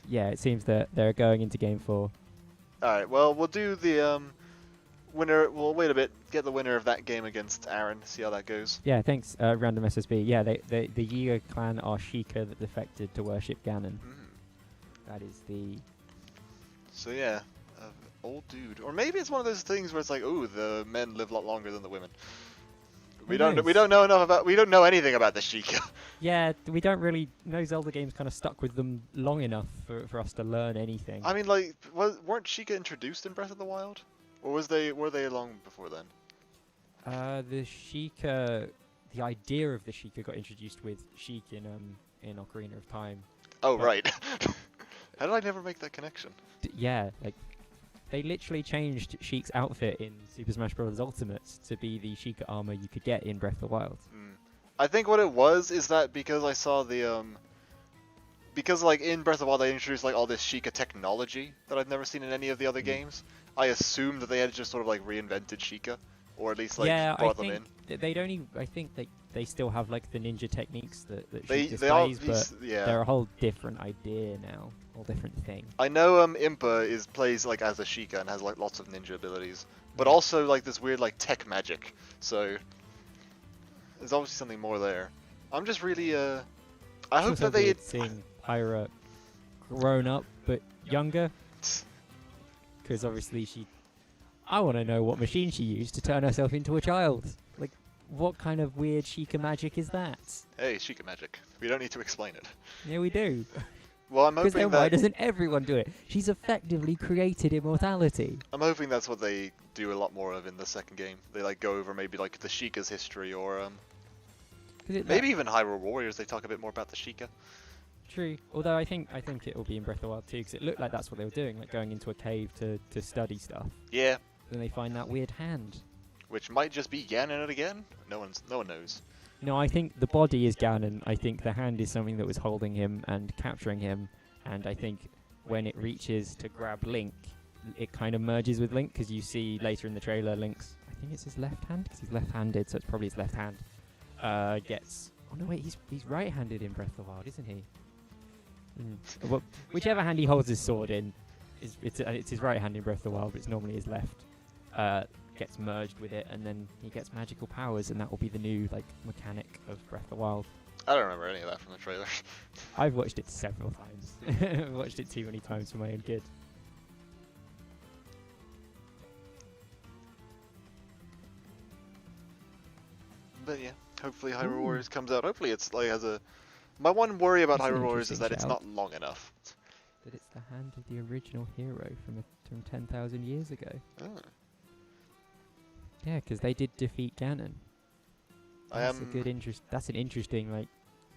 Yeah, it seems that they're going into game 4. Alright, well, we'll do the winner. We'll wait a bit, get the winner of that game against Aaron, see how that goes. Yeah, thanks, Random SSB. Yeah, the Yiga clan are Sheikah that defected to worship Ganon. That is the... So yeah, old dude. Or maybe it's one of those things where it's like, ooh, the men live a lot longer than the women. We don't know enough about. We don't know anything about the Sheikah. Yeah, we don't really... No Zelda games kind of stuck with them long enough for us to learn anything. I mean, like, weren't Sheikah introduced in Breath of the Wild, or were they long before then? The Sheikah... The idea of the Sheikah got introduced with Sheik in Ocarina of Time. Oh But- right. How did I never make that connection? Yeah, like... They literally changed Sheik's outfit in Super Smash Bros. Ultimate to be the Sheikah armor you could get in Breath of the Wild. I think what it was is that because I saw the because like in Breath of the Wild they introduced like all this Sheikah technology that I've never seen in any of the other games. I assumed that they had just sort of like reinvented Sheikah, or at least like yeah, brought I them think in. they don't even... I think they still have like the ninja techniques that They Sheik all displays, but yeah. they're a whole different idea now. Whole different thing. I know Impa plays like as a Sheikah and has like lots of ninja abilities, but also like this weird like tech magic. So there's obviously something more there. I'm just really I hope Also that they weird seeing Pyra grown up but younger, because obviously I want to know what machine she used to turn herself into a child. Like, what kind of weird Sheikah magic is that? Hey, Sheikah magic. We don't need to explain it. Yeah, we do. Well, I'm Because hoping then why that doesn't everyone do it? She's effectively created immortality. I'm hoping that's what they do a lot more of in the second game. They like go over maybe like the Sheikah's history, or maybe even Hyrule Warriors. They talk a bit more about the Sheikah. True. Although I think it will be in Breath of the Wild too, because it looked like that's what they were doing, like going into a cave to study stuff. Yeah, Then they find that weird hand. which might just be Ganon again. No one knows. No, I think the body is Ganon. I think the hand is something that was holding him and capturing him. And I think when it reaches to grab Link, it kind of merges with Link, because you see later in the trailer Link's... I think it's his left hand, because he's left-handed, so it's probably his left hand. Gets... Oh no, wait, he's right-handed in Breath of the Wild, isn't he? Well, whichever hand he holds his sword in, it's his right hand in Breath of the Wild, but it's normally his left. Gets merged with it, and then he gets magical powers, and that will be the new mechanic of Breath of the Wild. I don't remember any of that from the trailer. I've watched it several times. I've watched it too many times for my own good. But yeah, hopefully Hyrule Ooh. Warriors comes out. Hopefully it's like has a. My one worry about That's an Hyrule Warriors is that interesting it's shout. not long enough. That it's the hand of the original hero from 10,000 years ago. Oh. Yeah, because they did defeat Ganon. I That's am a good That's an interesting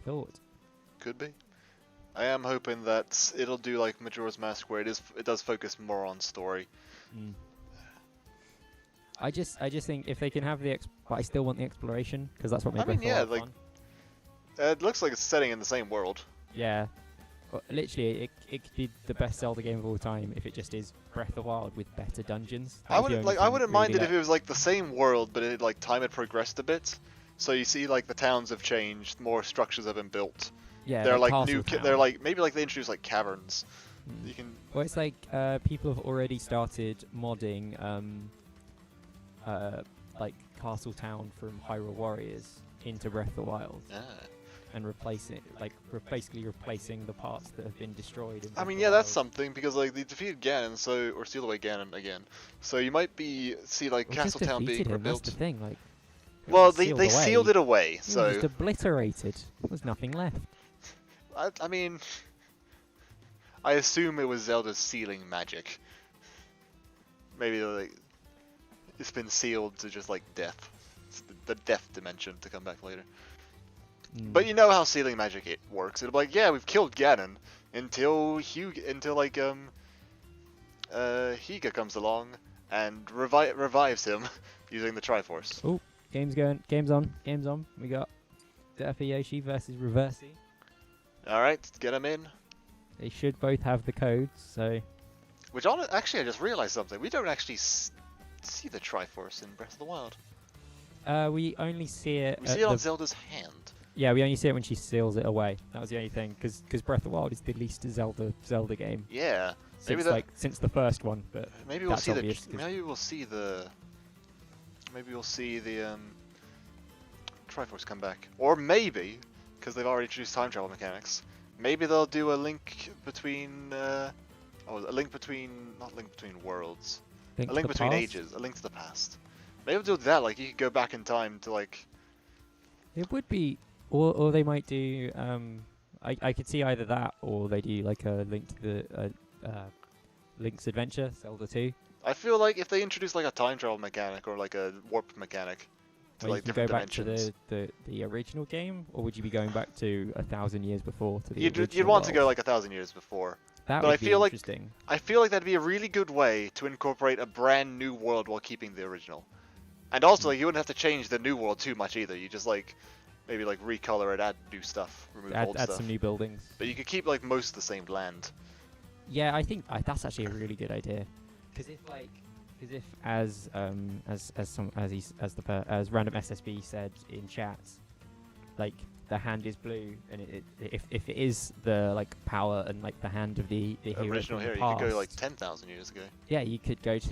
thought. could be. I am hoping that it'll do like Majora's Mask, where it does focus more on story. Mm. I just think if they can have but I still want the exploration, because that's what made I mean, Breath of the yeah, Wild like, fun. It looks like it's setting in the same world. Yeah. Well, literally, it could be the best Zelda game of all time if it just is Breath of the Wild with better dungeons. That I was the wouldn't only I thing wouldn't really mind it let- if it was like the same world, but it like time had progressed a bit. So you see, like the towns have changed, more structures have been built. Yeah, They're like Castle new. Town. They're like maybe like they introduced like caverns. Mm. You can. Well, it's like people have already started modding like Castle Town from Hyrule Warriors into Breath of the Wild Ah. and basically replacing the parts that have been destroyed. In I Breath mean, of yeah, the that's Wild. something because like they defeated Ganon, so or steal away Ganon again. So you might see like We just Castle Town being defeated him, rebuilt. That's the thing. Like, it Well, wasn't they sealed it away. It was So just obliterated. There was nothing left. I mean, I assume it was Zelda's sealing magic. Maybe like it's been sealed to just like death. It's the death dimension to come back later. Mm. But you know how sealing magic it works. It'll be like, yeah, we've killed Ganon until Higa comes along and revives him using the Triforce. Oh, game's on. We got Death Yoshi versus Reversi. All right, get him in. They should both have the codes, so Which actually, I just realized something. We don't actually see the Triforce in Breath of the Wild. we only see it. We at see it on the- Zelda's hand. Yeah, we only see it when she seals it away. That was the only thing, because Breath of the Wild is the least Zelda game Yeah. Maybe since since the first one. But maybe we'll that's see obvious 'cause- maybe we'll see the Triforce come back, or maybe because they've already introduced time travel mechanics. Maybe they'll do a link between not link between worlds, Link a link to the between past? ages, a link to the past. Maybe they'll do that. Like you could go back in time to like. It would be, or they might do. I could see either that, or they do like a link to the Link's Adventure, Zelda 2. I feel like if they introduce like a time travel mechanic or like a warp mechanic to Where like you can go different back to dimensions, the original game, or would you be going back to 1,000 years before to the you'd original want to go world? like 1,000 years before. That but would I be feel like- interesting. I feel like that'd be a really good way to incorporate a brand new world while keeping the original. And also, like, you wouldn't have to change the new world too much either. You just like maybe like recolor it, add new stuff, remove old Add stuff. some new buildings. But you could keep like most of the same land. Yeah, I think that's actually a really good idea. Because if as random SSB said in chat, like the hand is blue, and if it is the like power and like the hand of the hero Original from the hero, you could go like past, 10,000 years ago. yeah, you could go to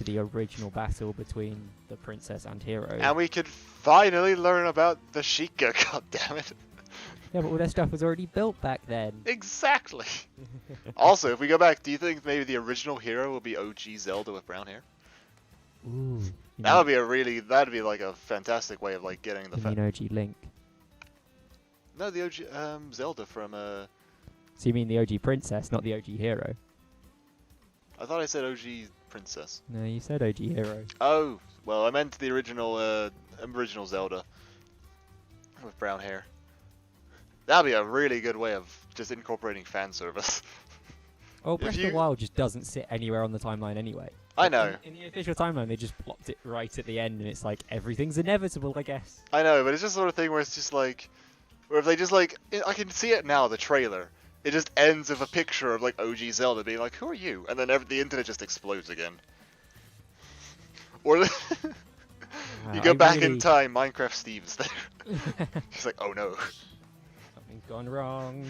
the original battle between the princess and hero. And we could finally learn about the Sheikah, goddammit. Yeah, but all their stuff was already built back then. Exactly. Also, if we go back, do you think maybe the original hero will be OG Zelda with brown hair? Ooh, That'd be like a fantastic way of like getting the you mean OG Link? No, the OG Zelda from So you mean the OG princess, not the OG hero? I thought I said OG Princess. No, you said OG hero. Oh, well, I meant the original Zelda with brown hair. That'd be a really good way of just incorporating fan service. Oh, If Breath of you- the Wild just doesn't sit anywhere on the timeline anyway. I Like, know. In the official timeline, they just plopped it right at the end, and it's like everything's inevitable, I guess. I know, but it's just the sort of thing where it's just like, or if they just like, I can see it now, the trailer. It just ends with a picture of like OG Zelda being like, "Who are you?" And then the internet just explodes again. Or you go I back in really- time, Minecraft Steve's there. He's like, "Oh no." Something's gone wrong.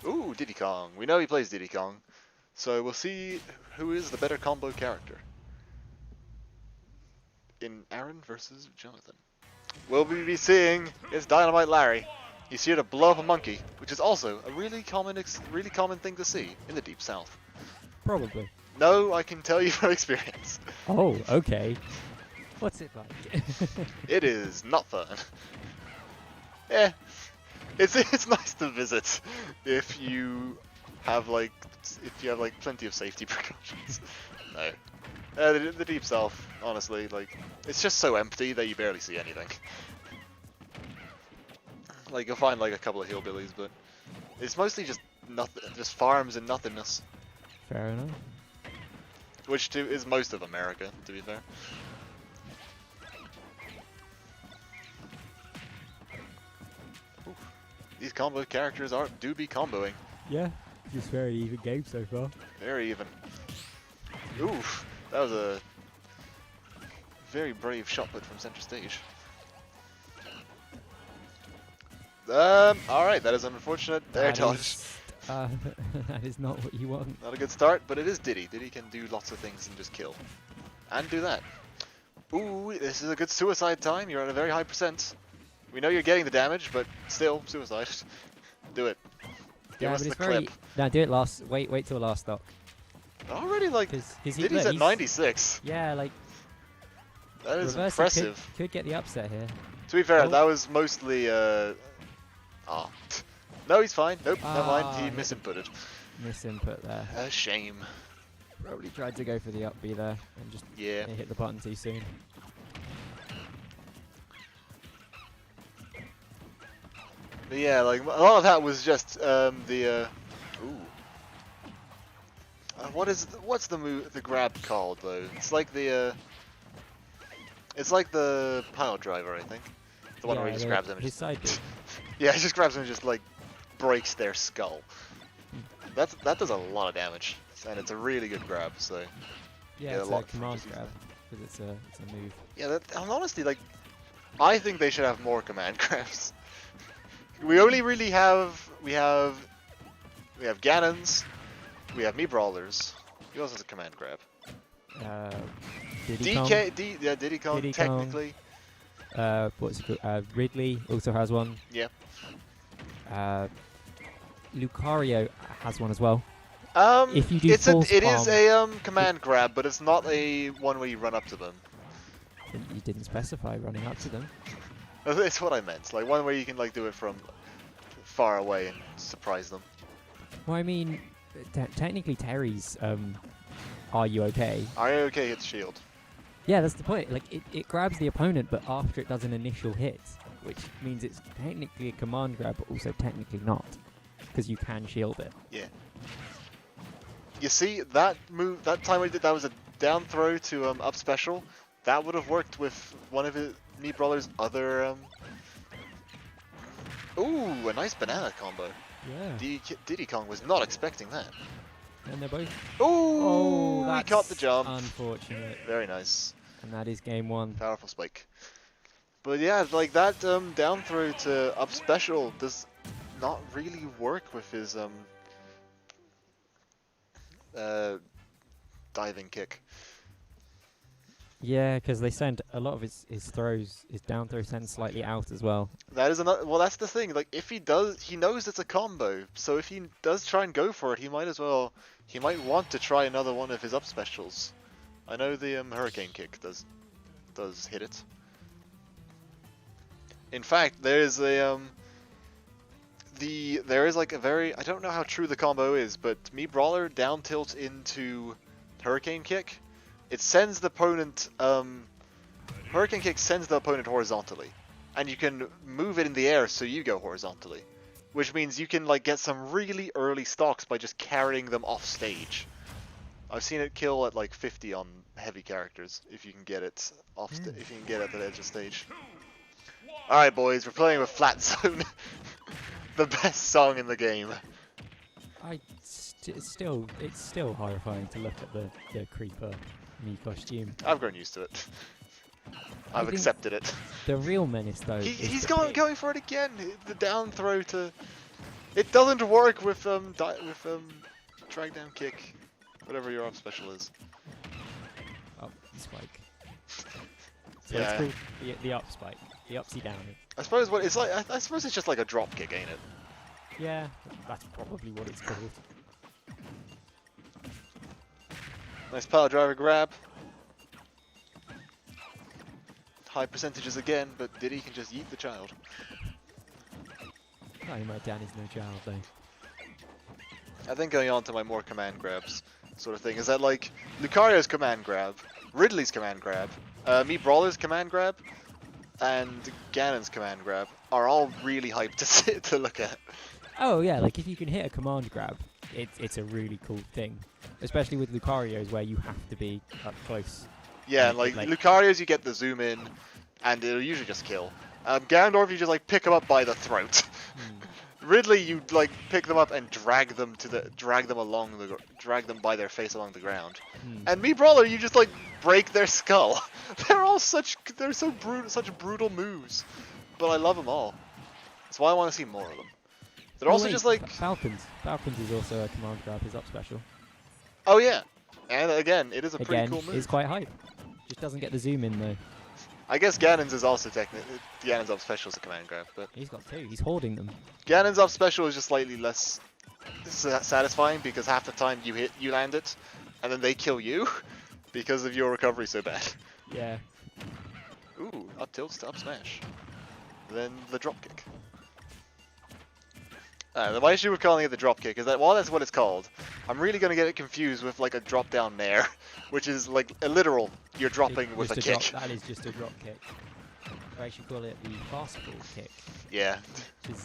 Ooh, Diddy Kong. We know he plays Diddy Kong. So we'll see who is the better combo character. In Aaron versus Jonathan. Will we be seeing is Dynamite Larry. He's here to blow up a monkey, which is also a really common thing to see in the Deep South. Probably. No, I can tell you from experience. Oh, okay. What's it like? It is not fun. Yeah, it's nice to visit if you have like plenty of safety precautions. No, the Deep South, honestly, like it's just so empty that you barely see anything. Like you'll find like a couple of hillbillies, but it's mostly just nothing, just farms and nothingness, Fair enough. which is most of America, to be fair. These combo characters do be comboing. Yeah, just very even game so far. Very even. Oof, that was a very brave shot put from center stage. Alright, that is unfortunate. Air dodge. That is not what you want. Not a good start, but it is Diddy. Diddy can do lots of things and just kill. And do that. Ooh, this is a good suicide time. You're at a very high percent. We know you're getting the damage, but still, suicide. Do it. Give us the clip. No, do it last. Wait till last stock. Already, like, Cause Diddy's at 96. Yeah, like. That is reverse impressive. Could get the upset here. To be fair, Oh. that was mostly, No, he's fine. Nope, never mind. He hit the- misinputted. Misinput there. A shame. Probably tried to go for the up B there and just Yeah. hit the button too soon. But yeah, like, a lot of that was just, ooh. What's the move, the grab called, though? It's like the, it's like the pile driver, I think. The one where he just grabs them and his just... side B. Yeah, he just grabs them and just, like, breaks their skull. That does a lot of damage, and it's a really good grab, so... Yeah, Yeah, it's a lot a command just use grab because it's a move. Yeah, and honestly, like, I think they should have more command grabs. We only really have, we have Ganons, we have Mii Brawlers. Who else has a command grab? Diddy Kong. Diddy Kong, Diddy Kong. technically. What's it called? Ridley also has one. Yeah. Lucario has one as well. If you do it false is palm, a command grab, but it's not a one where you run up to them. You didn't specify running up to them. It's what I meant, like one where you can like do it from far away and surprise them. Well, I mean, technically Terry's Are You Okay? Are you okay? Hits shield. Yeah, that's the point. Like, it grabs the opponent, but after it does an initial hit, which means it's technically a command grab, but also technically not, because you can shield it. Yeah. You see, that move, that time we did, that was a down throw to up special. That would have worked with one of his Mii Brawler's other... Ooh, a nice banana combo. Yeah. Diddy Kong was not expecting that. And they're both... Ooh, he that's caught the jump. unfortunate. Very nice. And that is game one. Powerful spike. But yeah, like that down throw to up special does not really work with his diving kick. Yeah, because they send a lot of his throws, his down throw sends slightly out as well. That is another. Well, that's the thing. Like, if he does, he knows it's a combo. So if he does try and go for it, he might as well. He might want to try another one of his up specials. I know the hurricane kick does hit it. In fact, there is a there is like a very, I don't know how true the combo is, but Mii Brawler down tilt into hurricane kick. It sends the opponent, Hurricane Kick sends the opponent horizontally. And you can move it in the air so you go horizontally. Which means you can like get some really early stocks by just carrying them off stage. I've seen it kill at like 50 on heavy characters, if you can get it off, if you can get at the edge of stage. Alright boys, we're playing with Flat Zone. The best song in the game. It's still horrifying to look at the creeper Mii costume. I've grown used to it. I've accepted it. The real menace though. He's going for it again. The down throw to. It doesn't work with drag down kick, whatever your up special is. Up spike. So Yeah. it's called the up spike, the upsy down. I suppose what it's like. I suppose it's just like a drop kick, ain't it? Yeah, that's probably what it's called. Nice power driver grab. High percentages again, but Diddy can just yeet the child. My Dan is no child though. I think going on to my more command grabs sort of thing is that like Lucario's command grab, Ridley's command grab, Mii Brawler's command grab, and Ganon's command grab are all really hyped to look at. Oh yeah, like if you can hit a command grab, it's a really cool thing. Especially with Lucario's where you have to be up close. Yeah, like Lucario's you get the zoom in, and it'll usually just kill. Ganondorf you just like pick him up by the throat. Ridley, you like pick them up and drag them drag them by their face along the ground. And me Brawler, you just like break their skull. They're so brutal, such brutal moves. But I love them all. That's why I want to see more of them. They're also wait, just like Falcons. Falcons is also a command grab. His up special. oh yeah, and again, it is a pretty Again, cool move. it's quite hype. Just doesn't get the zoom in though. I guess Ganon's is also technically Ganon's up special is a command grab, but He's got two. He's hoarding them. Ganon's up special is just slightly less satisfying because half the time you land it, and then they kill you because of your recovery so bad. Yeah. Ooh, up tilts to up smash. Then the drop kick. My issue with calling it the drop kick is that while that's what it's called, I'm really gonna get it confused with like a drop down nair, which is like a literal you're dropping with a kick. That is just a drop kick. Or I should call it the fastball kick. Yeah. Which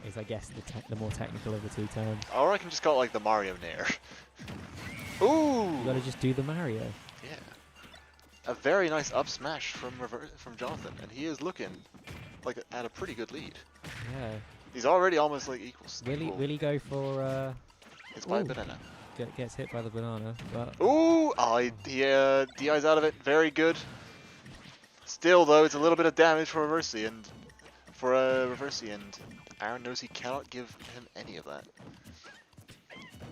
is I guess the more technical of the two terms. Or I can just call it like the Mario nair. Ooh. You gotta just do the Mario. Yeah. A very nice up smash from Jonathan, and he is looking like at a pretty good lead. Yeah. He's already almost like equals. Will he go for It's by a ooh. banana. Gets hit by the banana, but Ooh! Oh, he DI's out of it. Very good. Still though, it's a little bit of damage for Reversey, and Aaron knows he cannot give him any of that.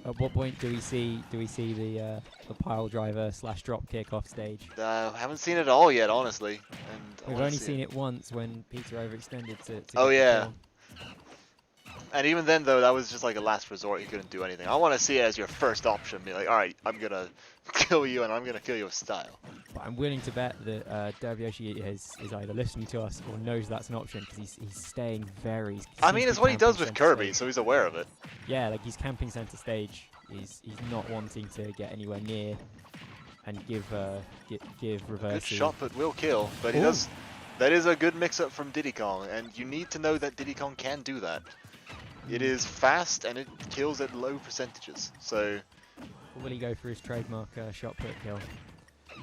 at what point do we see the pile driver / drop kick off stage? Haven't seen it all yet, honestly. And We've only seen it once when Peter overextended to oh get the yeah. kill. And even then, though, that was just like a last resort. You couldn't do anything. I want to see it as your first option. Be like, all right, I'm gonna kill you, and I'm gonna kill you with style. But I'm willing to bet that Dervyoshi is either listening to us or knows that's an option because he's staying very. I mean, it's what he does with Kirby, so he's aware of it. Yeah, like he's camping center stage. He's not wanting to get anywhere near and give reverse. Good shot, but will kill. But he does. That is a good mix-up from Diddy Kong, and you need to know that Diddy Kong can do that. It is fast and it kills at low percentages. So, or will he go for his trademark shot put kill,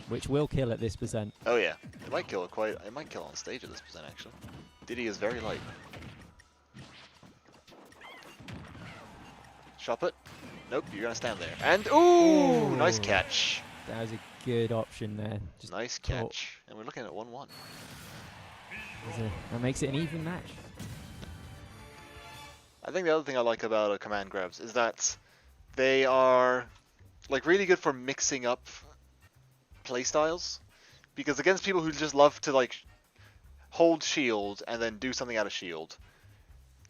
which will kill at this percent? oh yeah, it might kill It might kill on stage at this percent actually. Diddy is very light. Shot put. Nope, you're gonna stand there. And ooh, nice catch. That was a good option there. Just Nice catch. And we're looking at 1-1. that makes it an even match. I think the other thing I like about command grabs is that they are like really good for mixing up playstyles. Because against people who just love to like hold shield and then do something out of shield,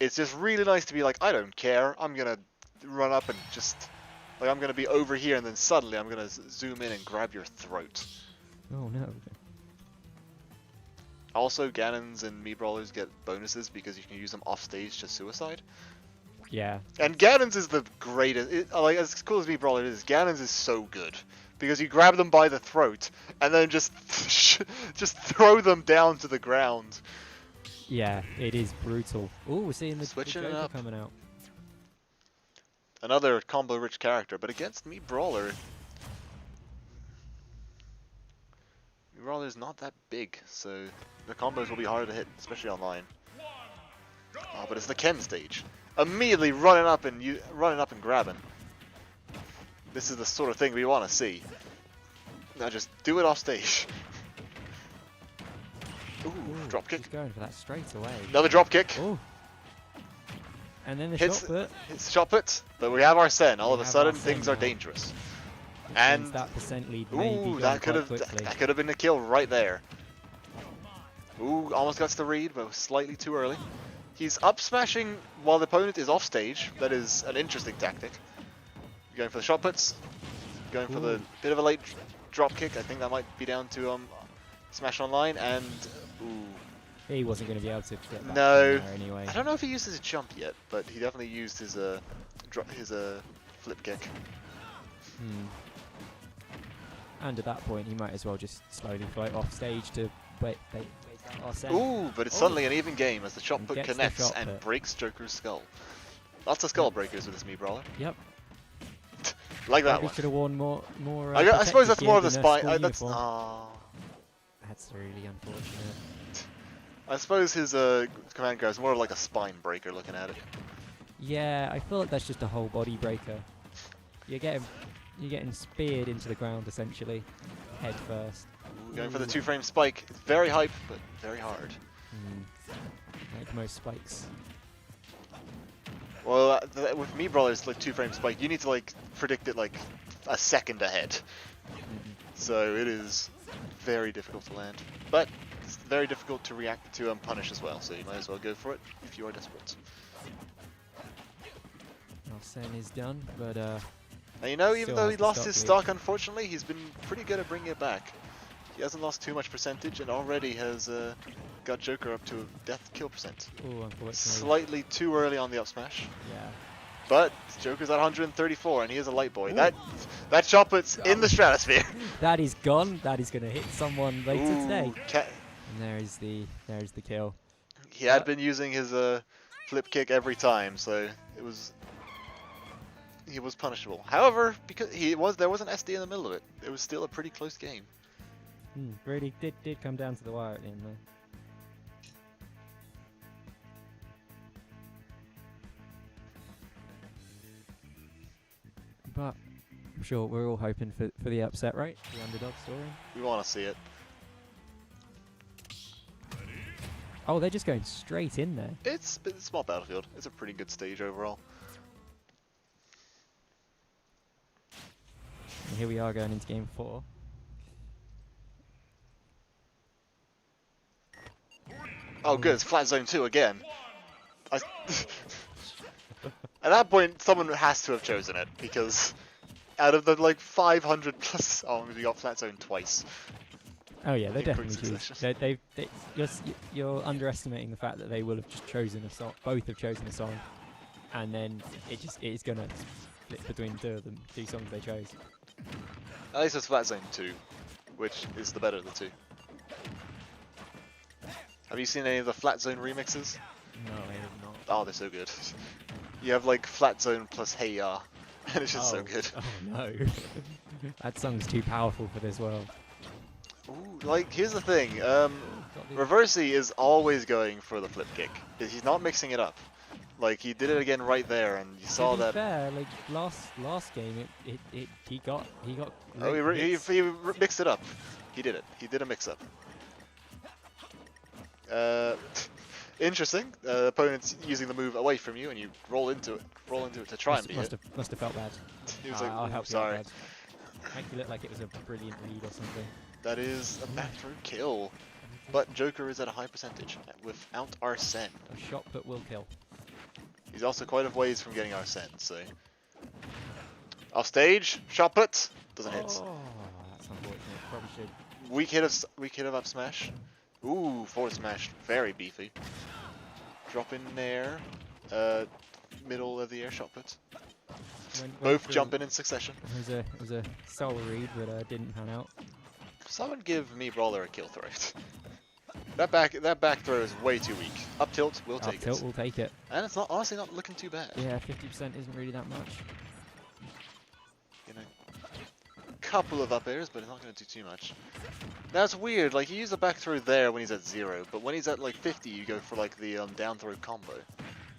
it's just really nice to be like, I don't care, I'm gonna run up and just like I'm gonna be over here and then suddenly I'm gonna zoom in and grab your throat. Oh no. Also, Ganons and Mii Brawlers get bonuses because you can use them off stage to suicide. Yeah. And Ganons is the greatest. Like as cool as Mii Brawler is, Ganons is so good because you grab them by the throat and then just throw them down to the ground. Yeah, it is brutal. Ooh, we're seeing the Switching it Joker up. coming out. Another combo-rich character, but against Mii Brawler, Mii Brawler is not that big, so the combos will be harder to hit, especially online. Oh, but it's the Ken stage. Immediately running up and grabbing. This is the sort of thing we want to see. Now just do it off stage. Ooh, drop kick. He's going for that straight away. Another drop kick. Ooh. And then the Hits, shot put. hits shot put, but we have our Sen. All of We a have sudden, our Sen things are now. dangerous. And And that percent lead may be ooh, gone that could quite have quickly. been a kill right there. Ooh, almost got the read, but was slightly too early. He's up smashing while the opponent is off stage. That is an interesting tactic. Going for the shot puts, going for the bit of a late drop kick. I think that might be down to smash online and ooh. He wasn't going to be able to get back No. from there anyway. I don't know if he used his jump yet, but he definitely used his flip kick. And at that point, he might as well just slowly float off stage to wait out our Sen. Ooh, but it's suddenly an even game as the shot And put gets the connects shot and put. breaks Joker's skull. Lots of skull breakers with this Mii Brawler. Yep. Like that Maybe one. should have worn more. I suppose that's protective more of the gear than a spine. school That's uniform. That's really unfortunate. I suppose his command grab is more of like a spine breaker looking at it. Yeah, I feel like that's just a whole body breaker. You're getting speared into the ground essentially, head first. Ooh, going for the 2-frame spike. It's very hype, but very hard. Like most spikes. Well, with me brawlers, like 2-frame spike, you need to like predict it like a second ahead. So it is very difficult to land, but it's very difficult to react to and punish as well. So you might as well go for it if you are desperate. Arsene is done, but Now you know, even still though has he the lost stock his lead. stock, unfortunately, he's been pretty good at bringing it back. He hasn't lost too much percentage and already has got Joker up to a death kill percent. oh, unfortunately, Slightly too early on the up smash. yeah. But Joker's at 134 and he is a light boy. That shot puts in the stratosphere. That is gone. That is going to hit someone later today. Ooh, And there's the kill. he had been using his flip kick every time, so he was punishable. However, because there was an SD in the middle of it, it was still a pretty close game. Really did come down to the wire at the end though. But I'm sure we're all hoping for the upset, right? The underdog story. We want to see it. Oh, they're just going straight in there. It's a small battlefield. It's a pretty good stage overall. And here we are going into game 4. Oh, good. It's flat zone 2 again. At that point, someone has to have chosen it because out of the like 500 plus songs, we got flat zone twice. Oh yeah, they In quick definitely choose. succession. You're underestimating the fact that they will have just chosen a song. Both have chosen a song, and then it is gonna split between the two of them. 2 songs they chose. At least it's flat zone 2, which is the better of the two. Have you seen any of the flat zone remixes? No, I have not. Oh, they're so good. You have like flat zone plus Hey Ya, and it's just so good. Oh no, that song's too powerful for this world. Ooh, like here's the thing. Got the- Reversey is always going for the flip kick. He's not mixing it up. Like he did it again right there, and you saw to be that. fair, like last game, he got. Oh, great hits. he mixed it up. He did it. He did a mix up. Interesting. Opponent's using the move away from you, and you roll into it to try and beat it. Must have felt bad. He was like, I'll "Ooh, help you sorry." out, Dad. Make it look like it was a brilliant read or something. That is a back throw kill. But Joker is at a high percentage without Arsene. A shot put will kill. He's also quite a ways from getting Arsene, so. Off stage, shot put, doesn't hit. Oh, that's unfortunate. Probably should. Weak hit of up smash. Ooh, forward smash, very beefy. Drop in there. Middle of the air shot put. Went Both through- jump in succession. It was a soul read, but didn't pan out. Someone give me Brawler a kill throw. That back throw is way too weak. Up tilt, we'll Up take tilt it. will take it. And it's honestly not looking too bad. Yeah, 50% isn't really that much. You know, couple of up airs, but it's not going to do too much. That's weird. Like you use the back throw there when he's at 0, but when he's at like 50, you go for like the down throw combo.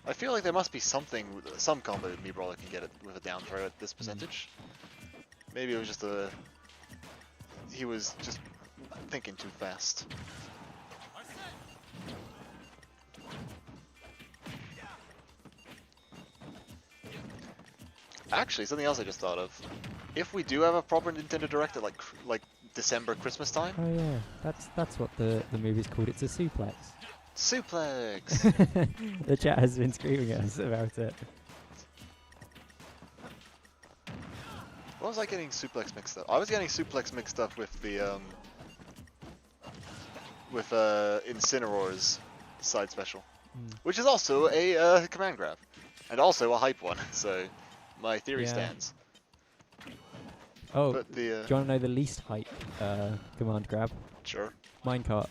I feel like there must be some combo that me Brawler can get it with a down throw at this percentage. Maybe it was just he was just thinking too fast. Actually, something else I just thought of. If we do have a proper Nintendo Direct at like December, Christmas time, Oh yeah, that's what the movie's called. It's a suplex. suplex. The chat has been screaming at us about it. What was I getting suplex mixed up? I was getting suplex mixed up with the Incineroar's side special, which is also a command grab, and also a hype one. So my theory Yeah. stands. Oh, But the do you want to know the least hype command grab? sure, Minecart.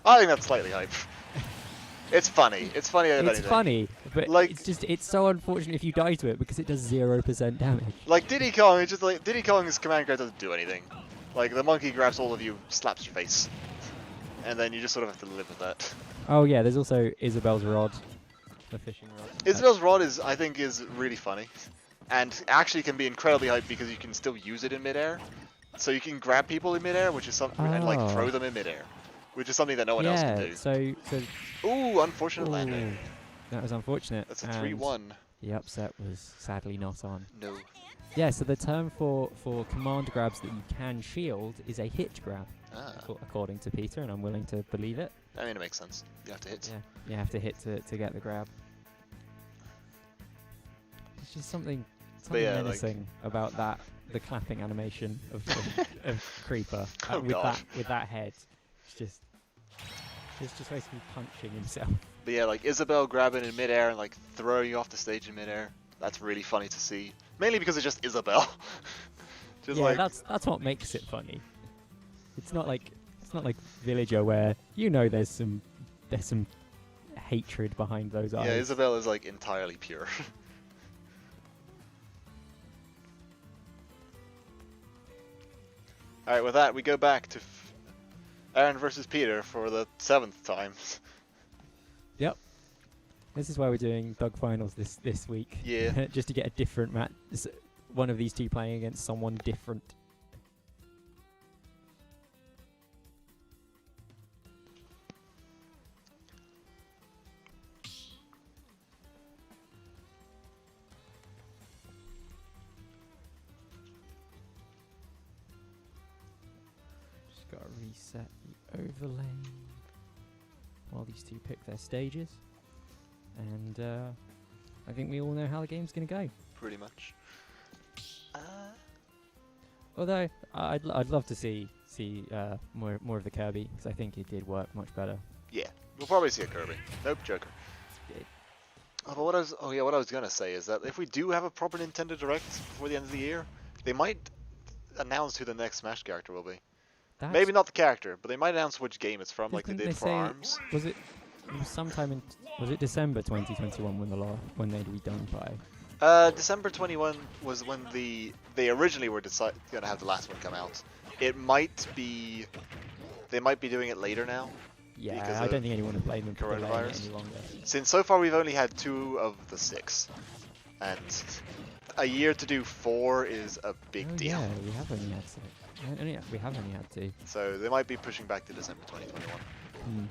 I think that's slightly hype. It's funny. It's funny. It's funny, but Like- it's so unfortunate if you die to it because it does 0% damage. Like Diddy Kong, it's just like Diddy Kong's command grab doesn't do anything. Like the monkey grabs all of you, slaps your face, and then you just sort of have to live with that. Oh yeah, there's also Isabel's rod. a fishing rod. Isabel's rod is, I think, is really funny, and actually can be incredibly hype because you can still use it in midair. So you can grab people in midair, which is something, and like Oh. throw them in midair, which is something that no one else can do. So Ooh, unfortunate landing. ooh, that was unfortunate. That's a and 3-1. The upset was sadly not on. No. Yeah, so the term for command grabs that you can shield is a hit grab, Ah, according to Peter, and I'm willing to believe it. I mean, it makes sense. You have to hit. Yeah, you have to hit to get the grab. It's just something yeah, like- menacing about that, the clapping animation of Creeper Oh, with God. that head. It's just basically punching himself. But yeah, like Isabel grabbing in midair and like throwing you off the stage in midair. That's really funny to see. Mainly because it's just Isabel. Just Yeah, like, that's what makes it funny. It's not like Villager where there's some hatred behind those eyes. yeah, Isabel is like entirely pure. Alright, with that, we go back to Aaron versus Peter for the 7th time. Yep. This is why we're doing Doug finals this week. Yeah. Just to get a different match. One of these two playing against someone different. Just gotta reset the overlay while these two pick their stages. And I think we all know how the game's gonna go. Pretty much. Although I'd love to see more of the Kirby, because I think it did work much better. Yeah, we'll probably see a Kirby. Nope, Joker. It- Oh, but what I was gonna say is that if we do have a proper Nintendo Direct before the end of the year, they might announce who the next Smash character will be. that's- Maybe not the character, but they might announce which game it's from, like they Didn't did they for say- ARMS. Was it sometime in December 2021 when they'd be done by? December 21 was when they originally were gonna have the last one come out. It might be, they might be doing it later now. Yeah, Because I of don't think anyone would blame them for delaying it coronavirus. any longer. Since so far we've only had 2 of the 6, and a year to do 4 is a big Oh, deal. Yeah, we have only had to. We have only had to. So they might be pushing back to December 2021. Hmm.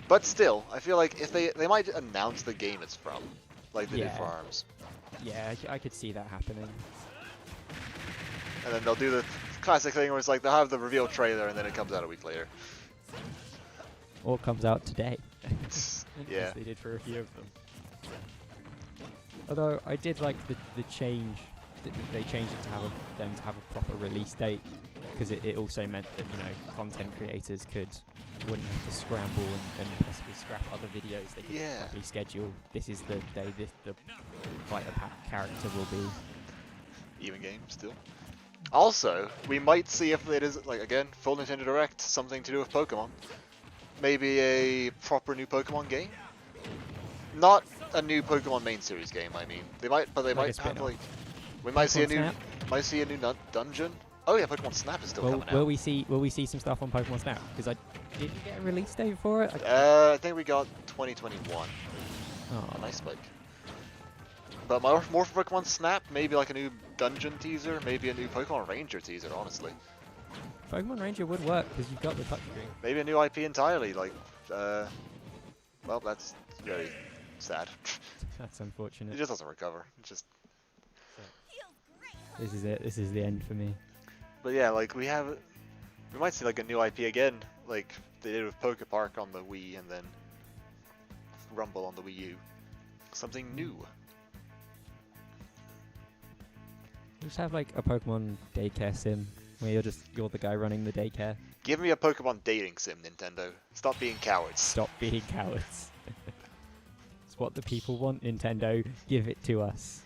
But still, I feel like if they might announce the game it's from, like they did Yeah. for ARMS, Yeah, I could see that happening. and then they'll do the classic thing where it's like they'll have the reveal trailer and then it comes out a week later. Or comes out today. Yeah. As they did for a few of them. Although I did like the change. They changed it to have them to have a proper release date, because it also meant that content creators wouldn't have to scramble and possibly scrap other videos. They could Yeah. properly schedule. This is the day the fighter pack character will be. Even game still. Also, we might see if it is, like, again, full Nintendo Direct, something to do with Pokemon. Maybe a proper new Pokemon game? Not a new Pokemon main series game, I mean. They might Like a have, spin-off. like, we might see a Pokemon new Snap? dungeon. Oh yeah, Pokemon Snap is still coming Will out. we see some stuff on Pokemon Snap? Because I didn't get a release date for it. I think we got 2021. Oh, A nice spike. But more for Pokemon Snap, maybe like a new dungeon teaser, maybe a new Pokemon Ranger teaser, honestly. Pokemon Ranger would work because you've got the touchscreen. Maybe a new IP entirely, like, well, that's very sad. That's It unfortunate. just doesn't recover. It just, This is it. This is the end for me. but yeah, like we might see like a new IP again, like they did with Poke Park on the Wii and then Rumble on the Wii U. Something new. Just have like a Pokemon daycare sim where you're the guy running the daycare. Give me a Pokemon dating sim, Nintendo. Stop being cowards. Stop being cowards. It's what the people want, Nintendo. Give it to us.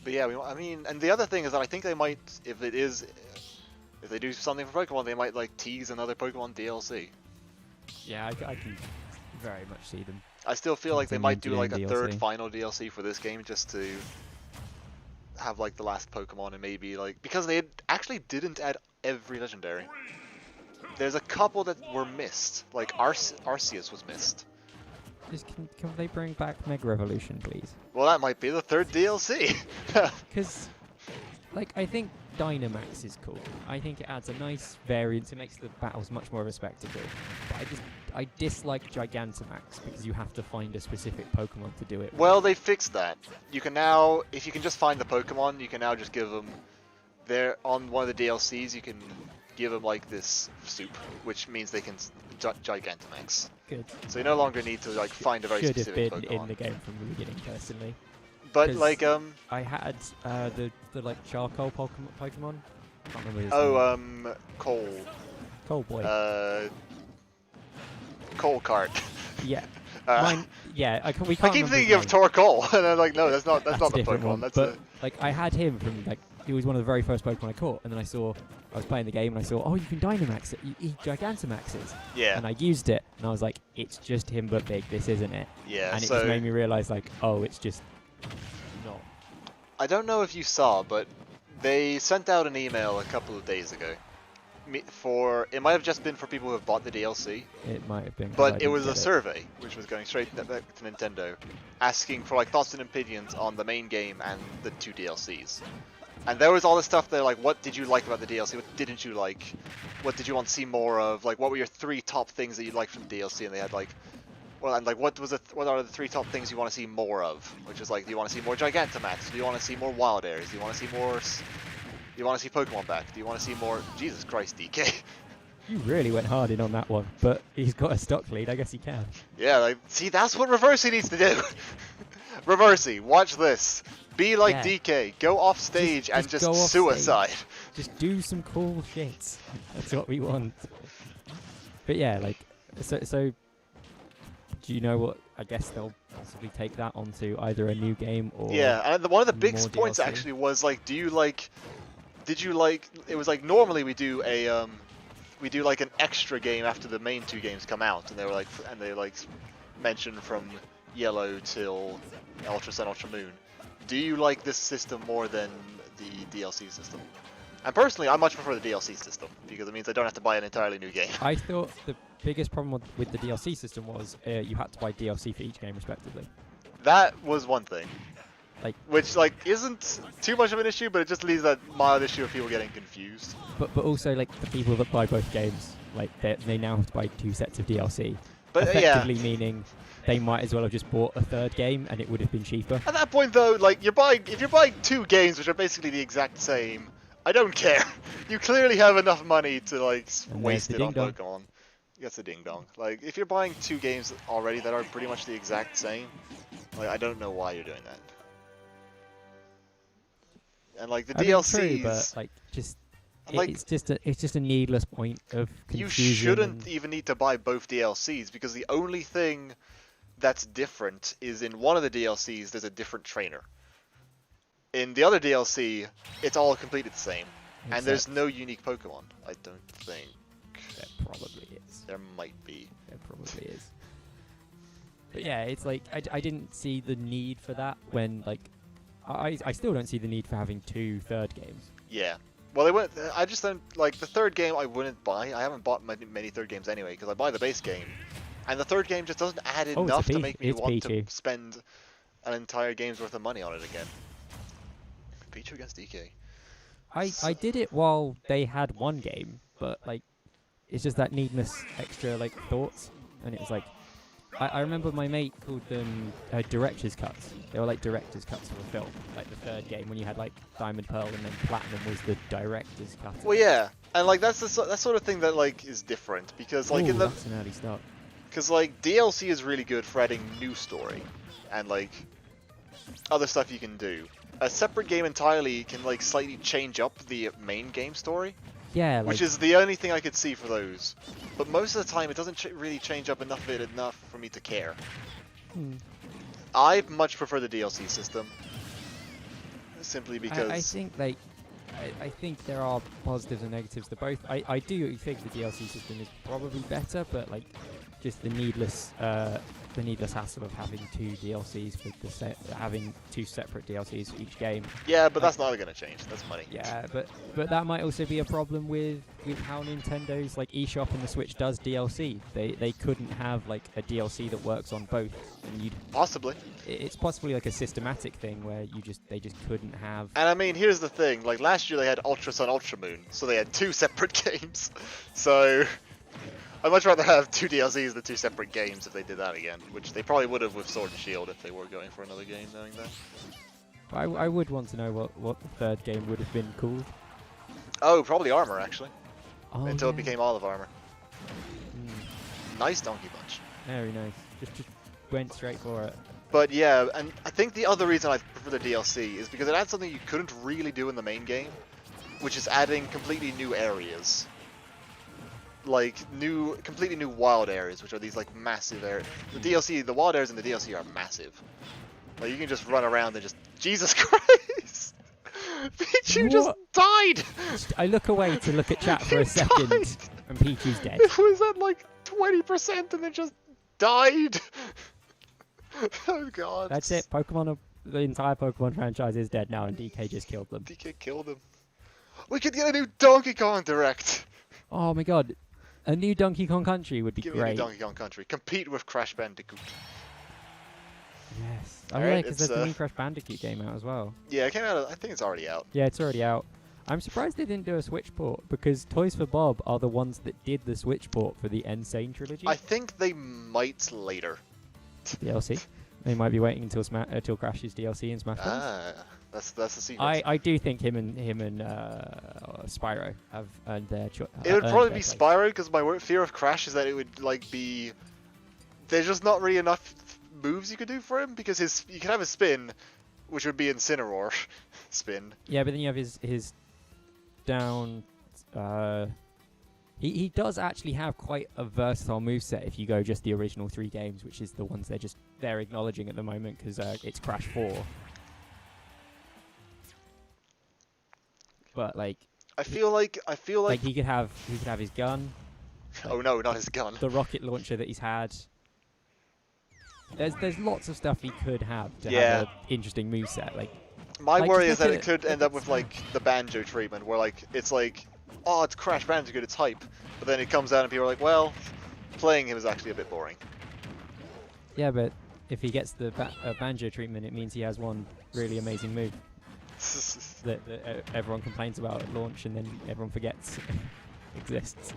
But yeah, I mean, and the other thing is that I think they might, if they do something for Pokemon, they might like tease another Pokemon DLC. Yeah, I can very much see them. I still feel like they might do Continue like a doing third DLC. final DLC for this game just to, have like the last Pokemon and maybe like because they actually didn't add every legendary. There's a couple that were missed, like Arceus was missed. Just can they bring back Mega Revolution, please? Well, that might be the third DLC. Because, like, I think Dynamax is cool. I think it adds a nice variance. It makes the battles much more of a spectacle. But I dislike Gigantamax because you have to find a specific Pokemon to do it with. Well, they fixed that. You can now, if you can just find the Pokemon, you can now just give them. They're on one of the DLCs. You can give them like this soup, which means they can Gigantamax. Good. So you no longer need to like find a very Should have specific been Pokemon. in the game from the beginning, personally. But 'Cause like I had the like charcoal Pokemon. Can't remember his name. oh Coal Boy. Coal Cart. Yeah. Uh, Yeah. We I can't. keep remember his thinking of name. Torkoal, and I'm like, no, that's not a the different Pokemon. one. That's But like I had him from like he was one of the very first Pokemon I caught, and then I was playing the game and I saw, oh, you can Dynamax it. He Gigantamaxes. yeah, And I used it, and I was like, it's just him but big. This isn't it. yeah. And it So just made me realize like, oh, it's just not. I don't know if you saw, but they sent out an email a couple of days ago. It might have just been for people who have bought the DLC, It might have been. 'cause I but it didn't was a get survey, which was going straight back to Nintendo, asking for like thoughts and opinions on the main game and the 2 DLCs. And there was all this stuff there, like what did you like about the DLC, what didn't you like, what did you want to see more of, like what were your 3 top things that you liked from the DLC, and they had like, well, and like what are the 3 top things you want to see more of, which is like, do you want to see more Gigantamax, do you want to see more Wild Airs, do you want to see more, do you want to see Pokemon back, do you want to see more, Jesus Christ, DK. You really went hard in on that one, but he's got a stock lead. I guess he can. Yeah, like, see, that's what Reversey needs to do. Reversey, watch this. Be like Yeah. DK. Go off stage and just just go off suicide. Just do some cool shit. That's what we want. But yeah, like, so do you know what? I guess they'll possibly take that onto either a new game or Yeah, and one of the big more points DLC. actually was like, did you like? It was like normally we do like an extra game after the main 2 games come out, and they mentioned from Yellow till Ultra Sun, Ultra Moon. Do you like this system more than the DLC system? And personally, I much prefer the DLC system because it means I don't have to buy an entirely new game. I thought the biggest problem with the DLC system was you had to buy DLC for each game respectively. That was one thing. Like- which isn't too much of an issue, but it just leaves that mild issue of people getting confused. But also like the people that buy both games, like they now have to buy 2 sets of DLC. But yeah, Effectively meaning they might as well have just bought a 3rd game and it would have been cheaper. at that point though, like if you're buying 2 games which are basically the exact same, I don't care. You clearly have enough money to like And waste there's it the on ding-dong. Pokemon. That's a ding dong. Like if you're buying 2 games already that are pretty much the exact same, like I don't know why you're doing that. And like the I mean, DLCs, true, but like just like- it's just a needless point of you confusion. shouldn't and- even need to buy both DLCs because the only thing that's different is in one of the DLCs there's a different trainer. In the other DLC, it's all completely the same, and there's Except no unique Pokemon. I don't think there probably is. there might be. There probably is. But yeah, it's like I didn't see the need for that when like I still don't see the need for having 2 3rd games. Yeah. Well, they went. I just don't like the 3rd game. I wouldn't buy. I haven't bought many 3rd games anyway because I buy the base game, and the 3rd game just doesn't add Oh, it's enough a to P- make me it's want Pichu. to spend an entire game's worth of money on it again. Pichu against DK. I did it while they had 1 game, but like it's just that needless extra like thoughts, and it was like I remember my mate called them director's cuts. They were like director's cuts for a film, like the 3rd game when you had like Diamond Pearl and then Platinum was the director's cut. Well, yeah, and like that's that sort of thing that like is different because like in the that's an early start. because like DLC is really good for adding new story and like other stuff you can do. A separate game entirely can like slightly change up the main game story, Yeah, like, which is the only thing I could see for those. But most of the time, it doesn't really change up enough for me to care. I much prefer the DLC system, simply because I think like I think there are positives and negatives to both. I do think the DLC system is probably better, but like just the needless hassle of having two DLCs for having two separate DLCs for each game. Yeah, but that's not going to change. That's money. Yeah, but that might also be a problem with how Nintendo's like eShop and the Switch does DLC. They couldn't have like a DLC that works on both, and you'd Possibly. it's possibly like a systematic thing where they just couldn't have. And I mean, here's the thing. Like last year they had Ultra Sun, Ultra Moon, so they had two separate games. So I'd much rather have two DLCs than two separate games if they did that again, which they probably would have with Sword and Shield if they were going for another game, knowing that. I would want to know what the third game would have been called. Oh, probably Armor actually, Oh, until it yeah. became Olive Armor. Mm, Nice Donkey Punch. very nice. Just went straight for it. But yeah, and I think the other reason I prefer the DLC is because it adds something you couldn't really do in the main game, which is adding completely new areas. Like completely new wild areas, which are these like massive areas. The wild areas in the DLC are massive. Like you can just run around and just, Jesus Christ! Pichu just What? died! I look away to look at chat for He a second, died. and Pichu's dead. It was at like 20% and then just died! Oh god. That's it. The entire Pokemon franchise is dead now, and DK just killed them. DK killed him. We could get a new Donkey Kong Direct! Oh my god, a new Donkey Kong Country would be Give me a new great. Donkey Kong Country. Compete with Crash Bandicoot. Yes. Oh Alright, yeah, because it's, there's the new Crash Bandicoot game out as well. Yeah, it came out, I think it's already out. Yeah, it's already out. I'm surprised they didn't do a Switch port, because Toys for Bob are the ones that did the Switch port for the Insane trilogy. I think they might later. DLC. They might be waiting until Crash's DLC in Smash Bros. Ah, that's the secret. I do think him and Spyro have earned their It would probably be place. Spyro, because my fear of Crash is that it would like be. There's just not really enough moves you could do for him, because you can have his spin, which would be Incineroar spin. Yeah, but then you have his down. He does actually have quite a versatile moveset if you go just the original 3 games, which is the ones they're acknowledging at the moment because it's Crash 4. But like I feel like he could have his gun, oh no, not his gun. the rocket launcher that he's had. There's lots of stuff he could have to Yeah. have an interesting moveset. Like My like, worry just is that look it at- could look end at up with like the Banjo treatment, where like it's like, oh, it's Crash Bandicoot, it's hype, but then it comes out and people are like, well, playing him is actually a bit boring. yeah, but if he gets the banjo treatment, it means he has one really amazing move that everyone complains about at launch, and then everyone forgets exists.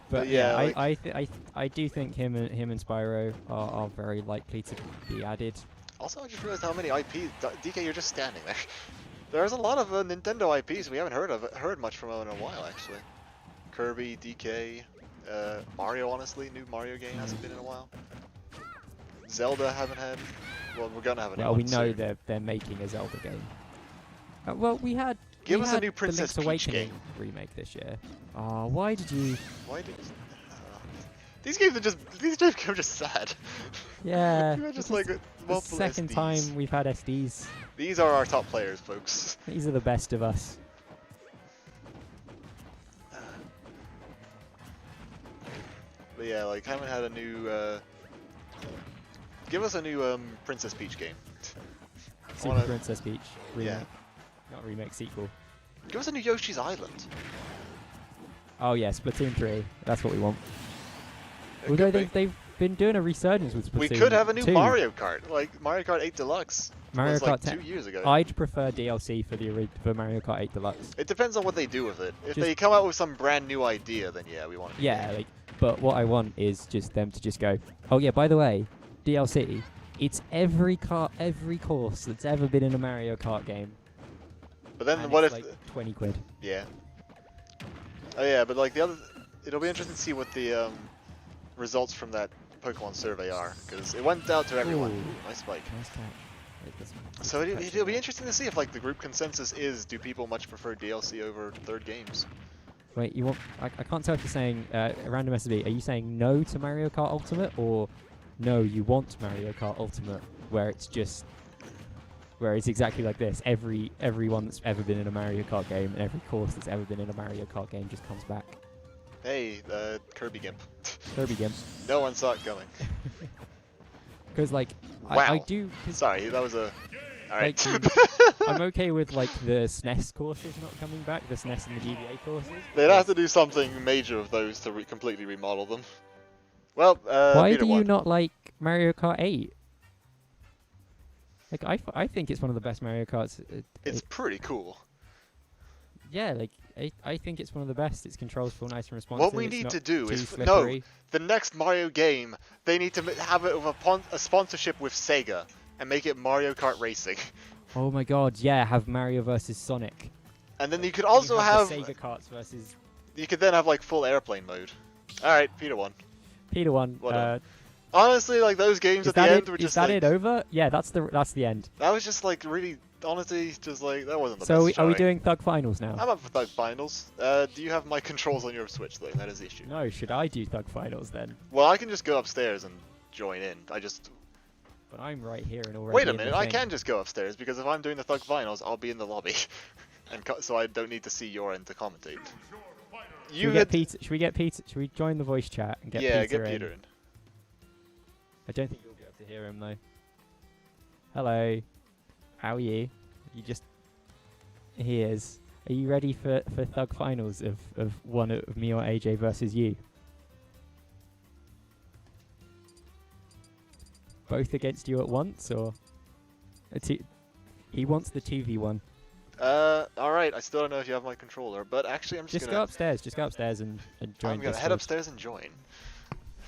But yeah, yeah, like- I do think him and Spyro are very likely to be added. Also, I just realized how many IPs. DK, you're just standing there. There's a lot of Nintendo IPs we haven't heard much from in a while, actually. Kirby, DK, Mario. Honestly, new Mario game hasn't been in a while. Zelda haven't had. Well, we're gonna have a new Well, one we know soon. they're making a Zelda game. Well, we had. Give we us a had new Princess the Peach Link's Awakening game. remake this year. Oh, why did you? Why did? These games are just sad. Yeah. They're just this like is multiple the second SDs. time we've had SDs. These are our top players, folks. These are the best of us. But yeah, like haven't had a new. Give us a new Princess Peach game. Super wanna- Princess Peach remake, Yeah. not remake, sequel. Give us a new Yoshi's Island. Oh yeah, Splatoon 3. That's what we want. It Although could be. they've been doing a resurgence with Splatoon We could have a new 2. Mario Kart, like Mario Kart 8 Deluxe. Mario was like Kart 10. 2 years ago. I'd prefer DLC for Mario Kart 8 Deluxe. It depends on what they do with it. If Just- they come out with some brand new idea, then yeah, we want it. Yeah, like, but what I want is just them to just go, oh yeah, by the way, DLC, it's every course that's ever been in a Mario Kart game. But then and what it's if? like 20 quid. Yeah. Oh yeah, but like the other, it'll be interesting to see what the results from that Pokemon survey are, because it went out to everyone. Ooh. Nice spike. Nice catch. Wait, this So catch it'll be is- interesting to see if like the group consensus is, do people much prefer DLC over third games? Wait, you want? I can't tell if you're saying random SB. Are you saying no to Mario Kart Ultimate, or no, you want Mario Kart Ultimate, where it's exactly like this? Everyone that's ever been in a Mario Kart game and every course that's ever been in a Mario Kart game just comes back. Hey, Kirby Gimp. Kirby Gimp. No one saw it coming. Because like I Wow. do. 'Cause, Sorry, that was a. Alright. I'm okay with like the SNES courses not coming back, the SNES and the GBA courses. They'd have to do something major with those to completely remodel them. Well, Why Peter do you won. not like Mario Kart 8? Like I think it's one of the best Mario Karts. It's pretty cool. Yeah, like I think it's one of the best. Its controls feel nice and responsive. What we it's need not to do too is slippery. the next Mario game. They need to have it with a sponsorship with Sega and make it Mario Kart Racing. Oh my god, yeah, have Mario versus Sonic. And then you could also You have. the Sega Karts versus. You could then have like full airplane mode. All right, Peter won. Peter won. Well done. Honestly, like those games Is at the that end it? were Is just that like. it over? Yeah, that's the end. That was just like really, honestly, just like that wasn't the So best. are we showing. doing Thug Finals now? I'm up for Thug Finals. Do you have my controls on your Switch though? That is the issue. No, should I do Thug Finals then? Well, I can just go upstairs and join in. But I'm right here and already. Wait a in the minute, I thing. can just go upstairs because if I'm doing the Thug Finals, I'll be in the lobby, and so I don't need to see your end to commentate. Should we get Peter? Should we get Peter? Should we join the voice chat and get yeah, Peter get in? Peter in. I don't think you'll be able to hear him though. Hello, how are you? You just. He is. Are you ready for Thug Finals of one of me or AJ versus you? Both against you at once, or he wants the 2v1. Alright, I still don't know if you have my controller, but actually I'm just Go gonna... upstairs. Just go upstairs and join. I'm gonna head Discord. upstairs and join.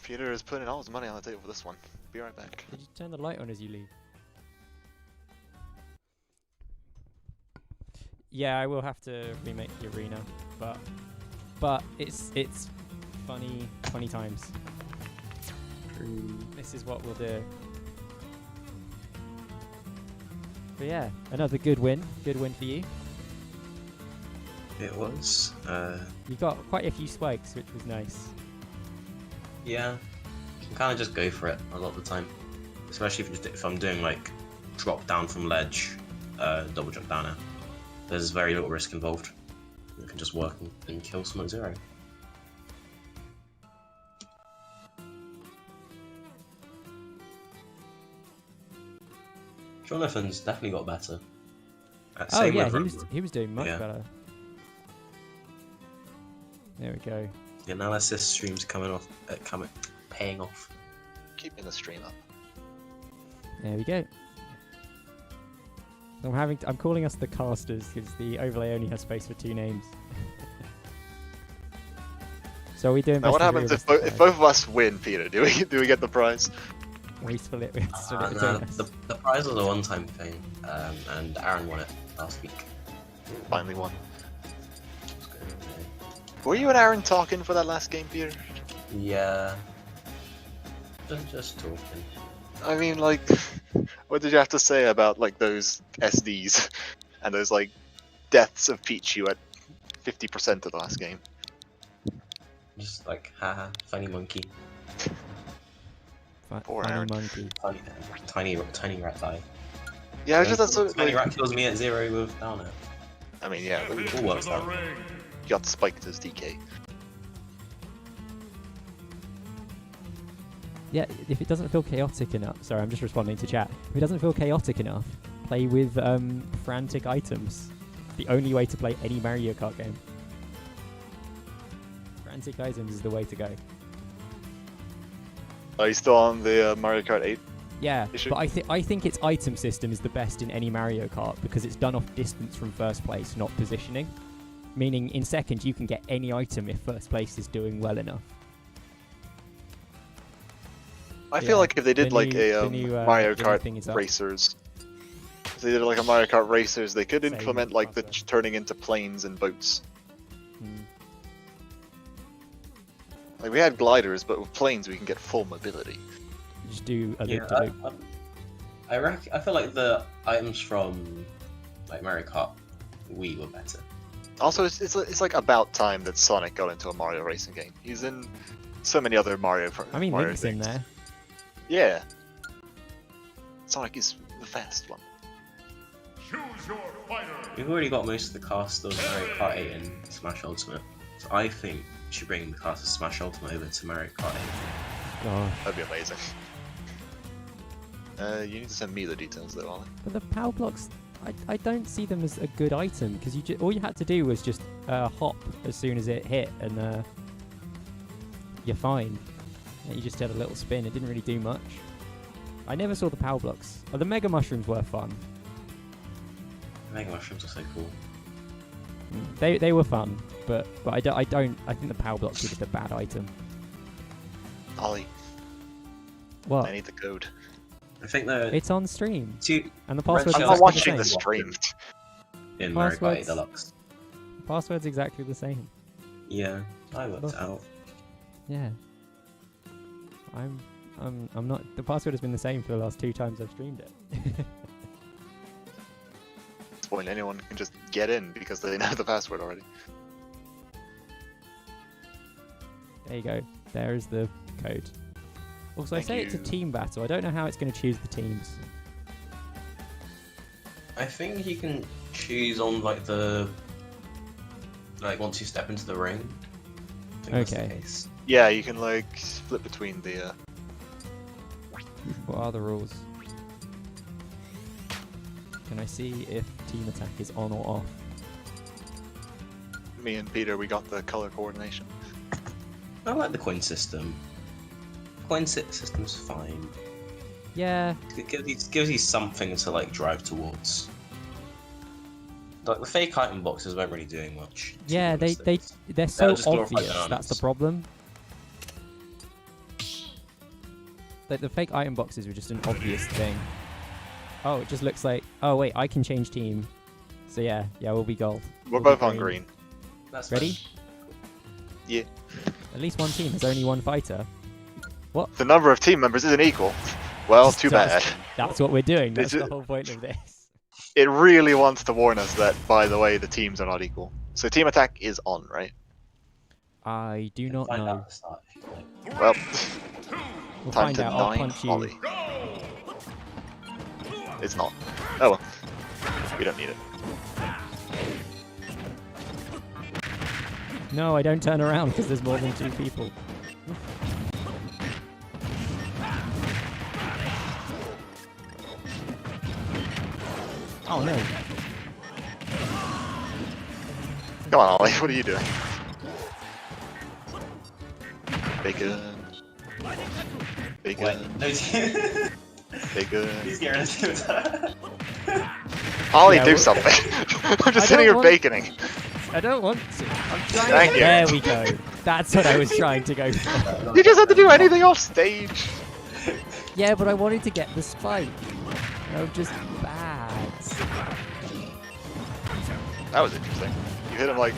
Peter is putting all his money on the table for this one. Be right back. Did you turn the light on as you leave? Yeah, I will have to remake the arena, but it's funny times. This is what we'll do. But yeah, another good win for you. It was. You got quite a few spikes, which was nice. Yeah, you can kind of just go for it a lot of the time, especially if I'm doing like drop down from ledge, double jump down. There's very little risk involved. You can just work and kill someone at zero. Jonathan's definitely got better. Oh Same yeah, with he was doing much Yeah. better. There we go. the analysis streams paying off. Keeping the stream up. There we go. I'm calling us the casters because the overlay only has space for 2 names. So are we doing? Now what best of three happens or best if of both of us win, Peter? Do we get the prize? five? We split it. We have to split it No, between us. the prize was a one-time thing, and Aaron won it last week. Finally won. It's good, yeah. Were you and Aaron talking for that last game, Peter? Yeah. Just talking. I mean, like, what did you have to say about like those SDs and those like deaths of Pichu at 50% of the last game? Just like, haha, funny monkey. Poor Funny Aaron. monkey. Tiny rat die. Yeah, it's just that's sort of Tiny like, rat kills me at 0 with down air. I mean, yeah, All To works the out. ring. you got spiked as DK. Yeah, if it doesn't feel chaotic enough, sorry, I'm just responding to chat. If it doesn't feel chaotic enough, play with frantic items. The only way to play any Mario Kart game. Frantic items is the way to go. Are you still on the Mario Kart 8? Yeah, issue? but I think its item system is the best in any Mario Kart because it's done off distance from first place, not positioning. Meaning in second you can get any item if first place is doing well enough. I Yeah, feel like if they did the like new- a the new, Mario the new Kart thing is up. Racers, if they did like a Mario Kart Racers, they could Same implement like the process. turning into planes and boats. Hmm. Like we had gliders, but with planes we can get full mobility. You just do a Yeah, loop to loop. I feel like the items from like Mario Kart Wii were better. Also, it's like about time that Sonic got into a Mario racing game. He's in so many other Mario. I mean, Mario Link's in things. there. Yeah. Sonic is the fast one. Choose your fighter. We've already got most of the cast of Mario Kart 8 and Smash Ultimate. So I think you should bring the class of Smash Ultimate over to Mario Kart 8. God. That'd be amazing. You need to send me the details though, Ollie. But the power blocks, I don't see them as a good item because all you had to do was just hop as soon as it hit and you're fine. And you just had a little spin. It didn't really do much. I never saw the power blocks. Oh, the Mega Mushrooms were fun. Mega Mushrooms are so cool. They were fun, but I think the power blocks were just a bad item. Ollie, What? I need the code. I think they're It's on stream, two and the Red password's I'm Shells not exactly watching the the same. stream. in Mario Kart 8 Passwords. Deluxe. The password's exactly the same. Yeah, I worked Oh. it out. Yeah. I'm not. The password has been the same for the last 2 times I've streamed it. It's when anyone can just get in because they know the password already. There you go. There is the code. Also, I Thank say it's a you. team battle. I don't know how it's going to choose the teams. I think you can choose on like once you step into the ring. I think that's the Okay. case. Yeah, you can like flip between the. What are the rules? Can I see if team attack is on or off? Me and Peter, we got the color coordination. I like the coin system. Coin system's fine. Yeah. It gives you something to like drive towards. Like the fake item boxes weren't really doing much. to be Yeah, honest. they're so just glorified obvious. That's the diamonds. problem. Like the fake item boxes were just an obvious thing. Oh, it just looks like. Oh wait, I can change team. So yeah, we'll be gold. We're We'll be both on green. That's Ready? fine. Yeah. At least one team has only one fighter. The number of team members isn't equal. Well, Just- too bad. That's what we're doing. That's Is the it- whole point of this. It really wants to warn us that, by the way, the teams are not equal. So team attack is on, right? I do not Find out know. at the start if you like. Well, We'll time find to out. I'll 9 punch you. Ollie. It's not. Oh well. We don't need it. No, I don't turn around because there's more than 2 people. Oh no. Come on, Ollie. What are you doing? Bacon. Bacon. Wait, no, Bacon. he's getting into that. Ollie, Yeah, do what- something. I'm just I sitting here don't want- baconing. I don't want to. I'm trying. Thank you. There we go. That's what I was trying to go for. You just had to do anything off stage. Yeah, but I wanted to get the spike. I'm just bad. That was interesting. You hit him like...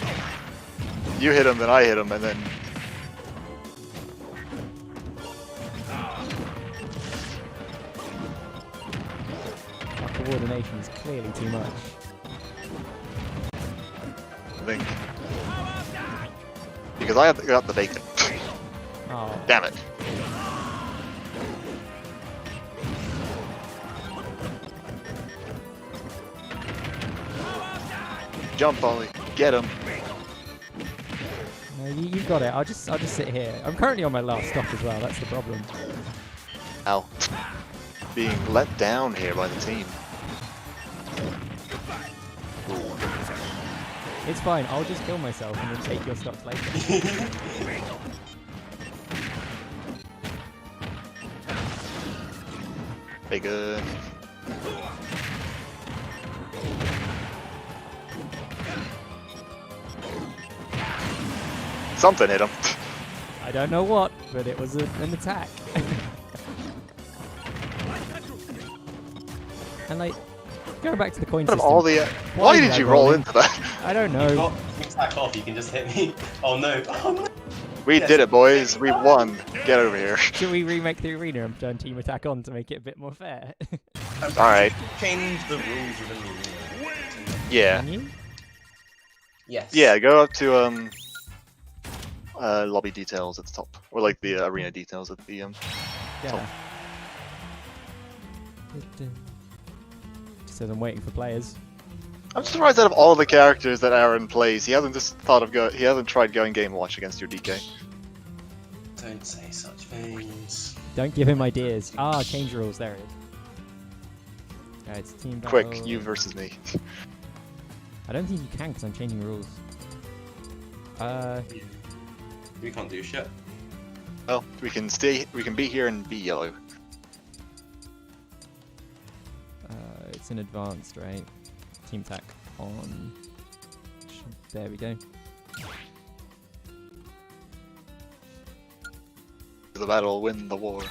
You hit him, then I hit him, and then... Our coordination is clearly too much. I think... Because I got the bacon. Oh, Damn it. Jump, Ollie. Get him. no, you've got it. I'll just sit here. I'm currently on my last stop as well. That's the problem. Ow. Being let down here by the team. It's fine. I'll just kill myself and then take your stocks later. Bacon. Something hit him. I don't know what, but it was an attack. And like, going back to the coin Out of system. all the... Why did you roll into that? I don't You know. got attack off, you can just hit me. Oh no. Oh no. We Yes. did it, boys. We won. Get over here. Should we remake the arena and turn team attack on to make it a bit more fair? Alright. Change the rules within the arena. Yeah. Can you? Yes. Yeah, go up to, lobby details at the top. Or like the arena details at the, Yeah. Just says I'm waiting for players. I'm surprised out of all the characters that Aaron plays, he hasn't just thought of he hasn't tried going Game Watch against your DK. Don't say such things. Don't give him ideas. Ah, change rules. There it is. Alright, it's team battle. Quick, you versus me. I don't think you can because I'm changing rules. We can't do shit. Well, we can be here and be yellow. It's an advanced, right? Team attack on. There we go. The battle, win the war.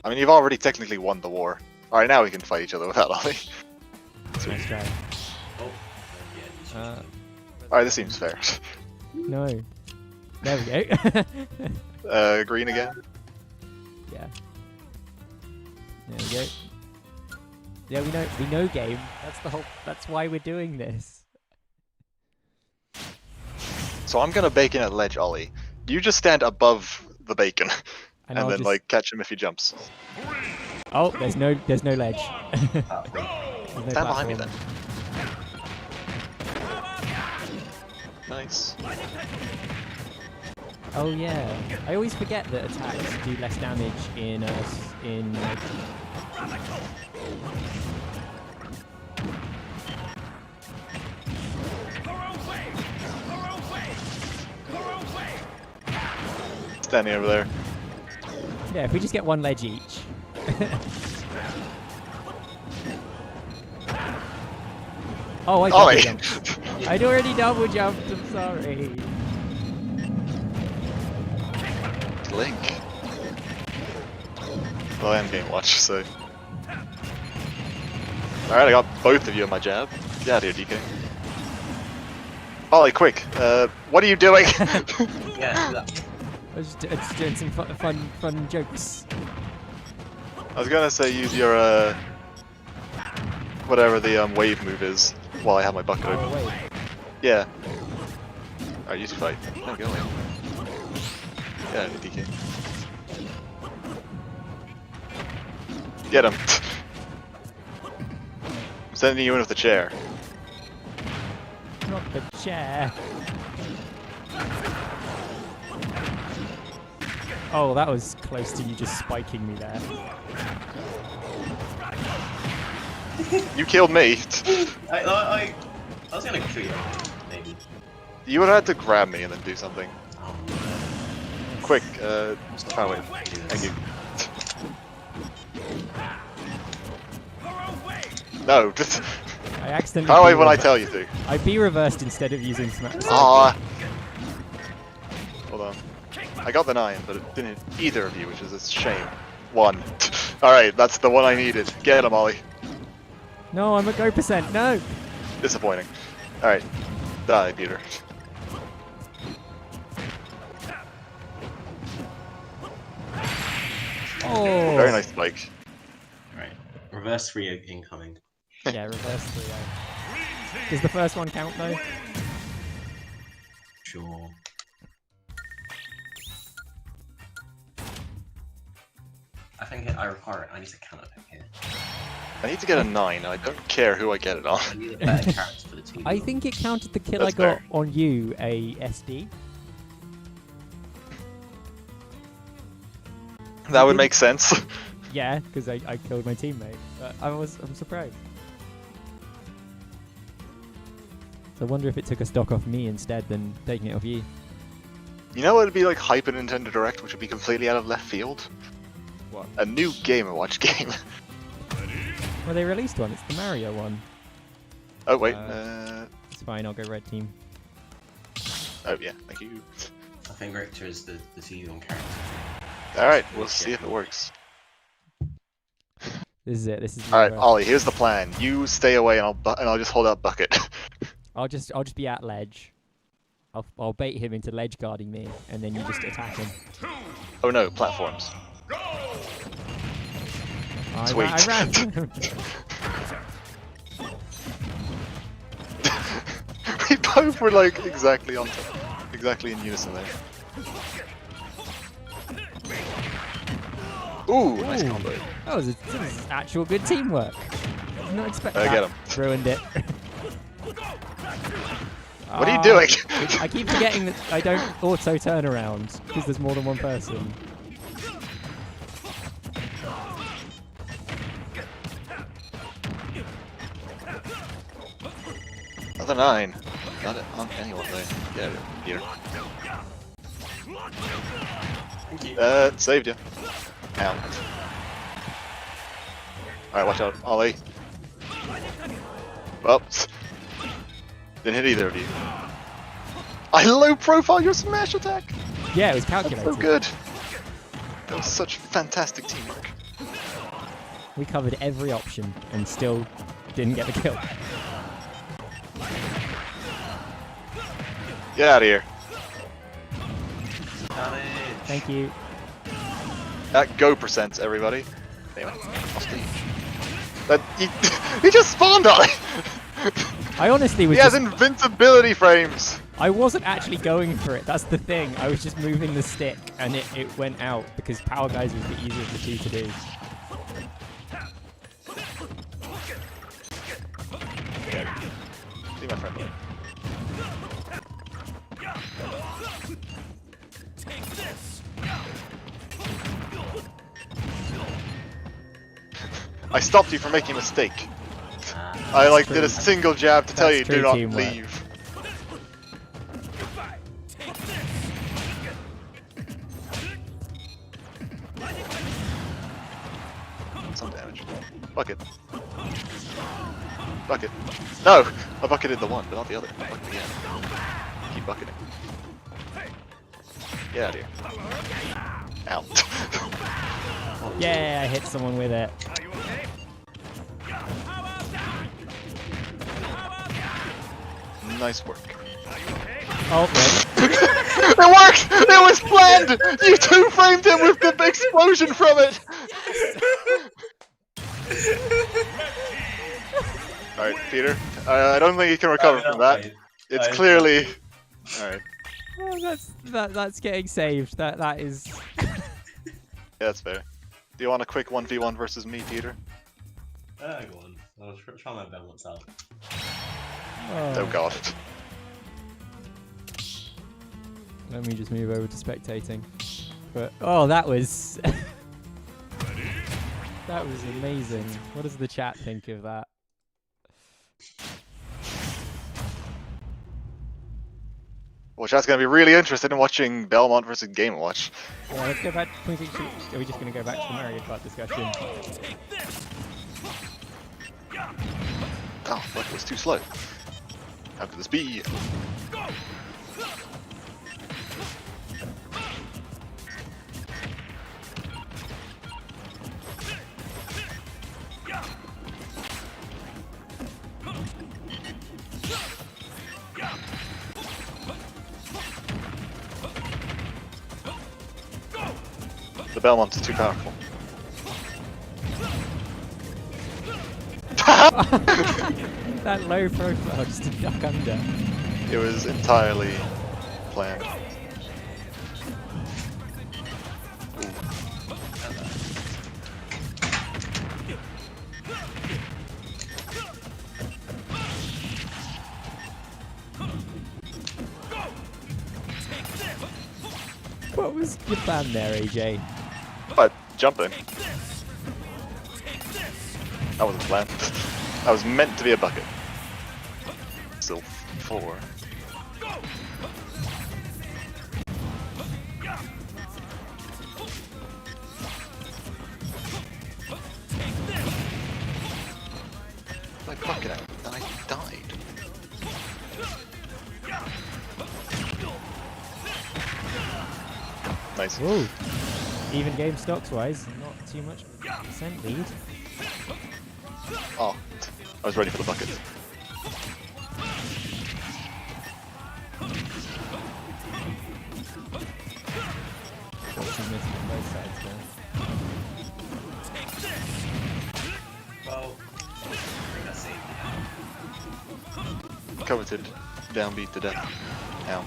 I mean, you've already technically won the war. Alright, now we can fight each other without Ollie. Nice try. Oh, yeah. Alright, this seems fair. No. There we go. Green again? Yeah. There we go. Yeah, we know game. That's why we're doing this. So I'm gonna bacon at ledge Ollie. You just stand above the bacon. And I'll then just... like catch him if he jumps. Oh, there's no ledge. There's no Stand behind me then. Nice. Oh yeah. I always forget that attacks do less damage in Standing over there. Yeah, if we just get one ledge each. Oh, I double jumped. I'd already double jumped, I'm sorry. Link. Well, I am Game Watch, so. Alright, I got both of you in my jab. Get out of here, DK. Ollie, quick! What are you doing? Yeah, do that. I was just doing some fun jokes. I was gonna say use your whatever the wave move is while I have my bucket open. Oh, wait. Yeah. Alright, use fight. No, go away. Yeah, DK. Get him. I'm sending you in with the chair. Not the chair. Oh, that was close to you just spiking me there. You killed me. I was gonna kill you, maybe. You would have had to grab me and then do something. Oh, Quick, power wave. Thank you. No, just I accidentally. power wave when I tell you to. I B reversed instead of using smack. Ah. Hold on. I got the 9, but it didn't hit either of you, which is a shame. 1. Alright, that's the one I needed. Get him, Ollie. No, I'm at go %. No. Disappointing. Alright. Die, Peter. Oh. Very nice spike. Right. Reverse 3 incoming. Yeah, reverse 3. Does the first one count though? Sure. I think I require it. I need to counter pick here. I need to get a 9. I don't care who I get it on. I need a better character for the team. I think it counted the kill That's I got fair. on you a SD. That would make sense. Yeah, because I killed my teammate. But I'm surprised. So I wonder if it took a stock off me instead than taking it off you. You know what would be like hype in Nintendo Direct, which would be completely out of left field? What? A new Game & Watch game. Well, they released one. It's the Mario one. Oh wait, It's fine. I'll go red team. oh yeah, thank you. I think Richter is the season character. Alright, we'll see if it works. This is it. This is. Alright, Ollie, here's the plan. You stay away and I'll just hold out bucket. I'll just be at ledge. I'll bait him into ledge guarding me, and then you just attack him. Oh no, platforms. Sweet. I ran. We both were like exactly on top, exactly in unison there. Ooh, nice combo. That was actual good teamwork. Did not expect that. Get him. Ruined it. What are you doing? I keep forgetting that I don't auto turn around because there's more than one person. Another 9. Not on anyone though. Yeah, here. Saved you. Ow. Alright, watch out. Ollie. Oops. Didn't hit either of you. I low profile your smash attack! Yeah, it was That's calculated. so good! That was such fantastic teamwork. We covered every option and still didn't get the kill. Get out of here. Thank you. That go percent, everybody. Anyway, off stage. That he just spawned on it! I honestly was He has just, invincibility frames! I wasn't actually going for it, that's the thing. I was just moving the stick and it went out because Power Guys was the easier of the two to do. See my friend. I stopped you from making a mistake. I like did a single jab to tell That's you do true not teamwork. leave. Some damage. Bucket. Bucket. No! I bucketed the one, but not the other. Bucket again. Keep bucketing. Get out of here. Ow. Yeah, I hit someone with it. Nice work. Oh, no. It worked! It was planned! You two framed him with the explosion from it! Alright, Peter. I don't think you can recover from that. It's clearly... Alright. Oh, that's getting saved. That is. Yeah, that's fair. Do you want a quick 1v1 versus me, Peter? Go on. I'll try my balance out. Oh god. Let me just move over to spectating. But oh, that was that was amazing. What does the chat think of that? Well, chat's gonna be really interested in watching Belmont versus Game Watch. Yeah, let's go back. Are we just going to go back to the Mario Kart discussion? Oh, fuck, it was too slow. How could this be? The Belmont is too powerful. That low profile just to duck under. It was entirely planned. What was your plan there, AJ? But jumping. That wasn't planned. That was meant to be a bucket. Still 4. My bucket out and I died. Nice. Whoa. Even game stocks wise, not too much percent lead. Oh, I was ready for the bucket. Got some missing on both sides there. Well, I think I saved Coveted downbeat to death. Ow.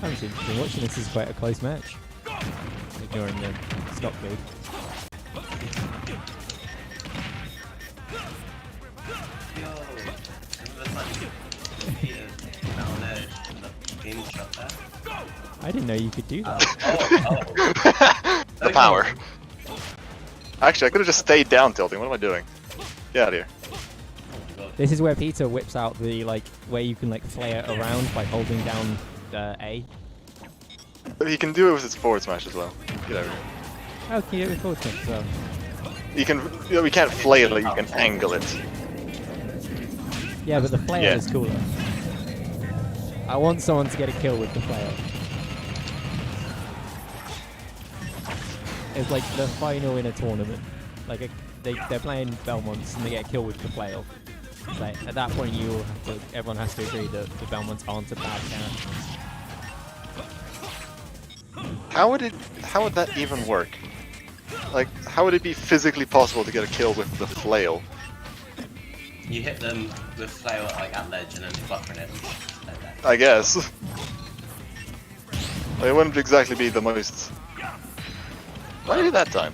time since you've been watching, this is quite a close match. Ignoring the stock lead. Yo, remember the time you defeated down there in the game shot there? I didn't know you could do that. The Okay. power. Actually, I could have just stayed down tilting. What am I doing? Get out of here. This is where Peter whips out the where you can flare around by holding down A. But he can do it with his forward smash as well. Get over here. Oh, can you do it with forward smash as well? You can. You know, we can't flail it. You can angle it. Yeah, but the flail Yeah. is cooler. I want someone to get a kill with the flail. It's like the final in a tournament. They're playing Belmonts and they get a kill with the flail. Like, at that point, everyone has to agree that the Belmonts aren't a bad character. How would that even work? Like, how would it be physically possible to get a kill with the flail? You hit them with flail at ledge and then buffering it. Like that. I guess. It wouldn't exactly be the most. Why did that time?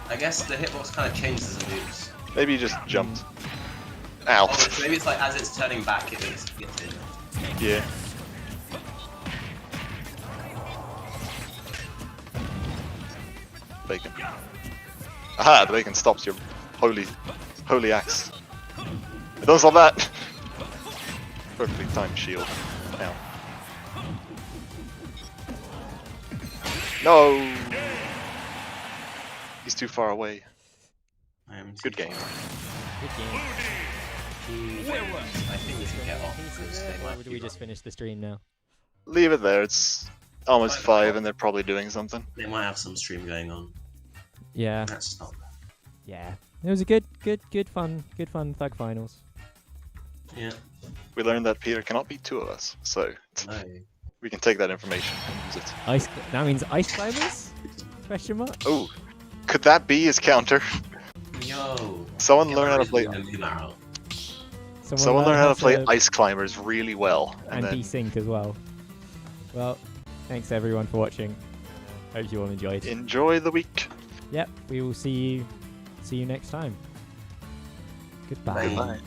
I guess the hitbox kind of changes as it moves. Maybe you just jumped. Ow. So maybe it's as it's turning back, it gets in. Yeah. Bacon. Aha! The bacon stops your holy axe. Don't stop that! Perfectly timed shield. Ow. No! He's too far away. Good game. Good game. I think we can get off because they Or might would be we just finish the stream now? Leave it there, it's almost 5 and they're probably doing something. They might have some stream going on. Yeah. That's not bad. Yeah. It was a good fun Thug Finals. Yeah. We learned that Peter cannot beat 2 of us, so No. we can take that information and use it. That means ice climbers? Question mark? Oh, could that be his counter? Yo. Someone Yeah, learn how to Mary's play. gonna do that out. Someone learn how to play ice climbers really well, and then desync as well. Well, thanks everyone for watching. Hope you all enjoyed. enjoy the week. Yep, we will see you next time. Goodbye. Bye. Goodbye.